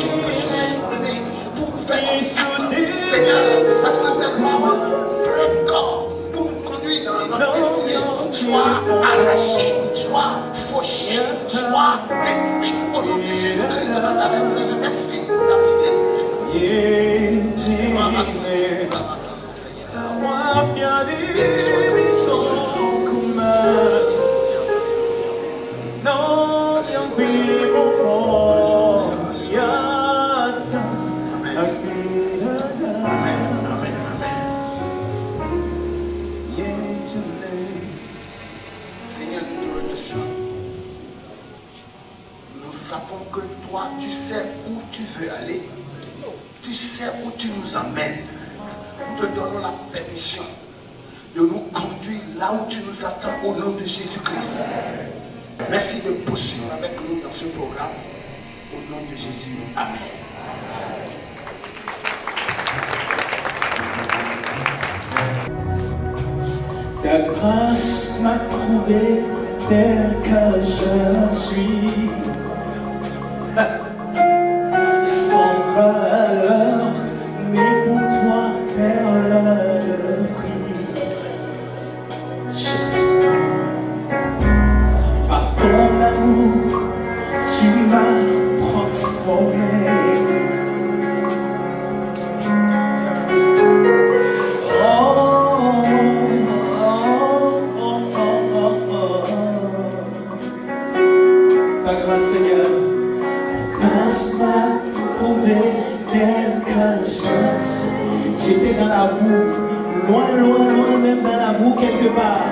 [SPEAKER 2] qui peut se soulever pour faire en sorte, Seigneur, à te faire maman, prenne corps pour nous conduire dans notre destinée. Soit arraché, soit fauché, soit détruit. Au nom de Jésus-Christ de Nazareth, Seigneur, merci pour ta fidélité. Seigneur, nous te remercions. Nous savons que toi, tu sais où tu veux aller. Tu sais où tu nous emmènes. Nous te donnons la permission de nous conduire là où tu nous attends au nom de Jésus-Christ. Merci de poursuivre avec nous dans ce programme. Au nom de Jésus. Amen.
[SPEAKER 12] Ta grâce m'a trouvé tel que je suis. Sans valeur, mais pour toi, perle de prix. Jésus, par ton amour, tu m'as transformé. Ta grâce, Seigneur, ta grâce m'a trouvé tel que je suis. J'étais dans la boue, loin, loin, loin, même dans la boue quelque part.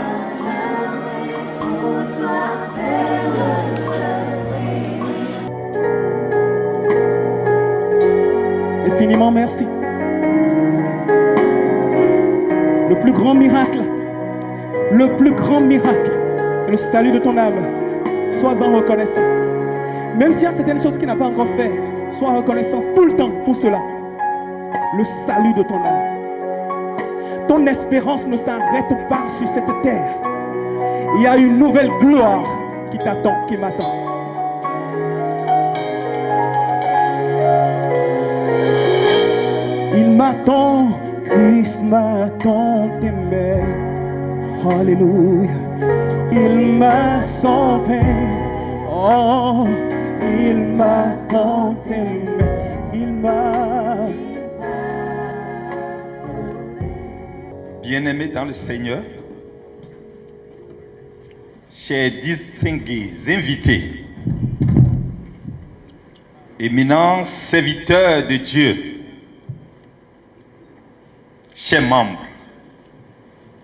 [SPEAKER 12] Infiniment merci. Le plus grand miracle, c'est le salut de ton âme. Sois-en reconnaissant. Même s'il y a certaines choses qu'il n'a pas encore fait, sois reconnaissant tout le temps pour cela. Le salut de ton âme. Ton espérance ne s'arrête pas sur cette terre. Il y a une nouvelle gloire qui t'attend, qui m'attend. Il m'attend, Christ m'attend, aimé. Alléluia. Il m'a sauvé, oh, il m'a tant aimé, il m'a...
[SPEAKER 13] Bien-aimés dans le Seigneur, chers distingués invités, éminents serviteurs de Dieu, chers membres,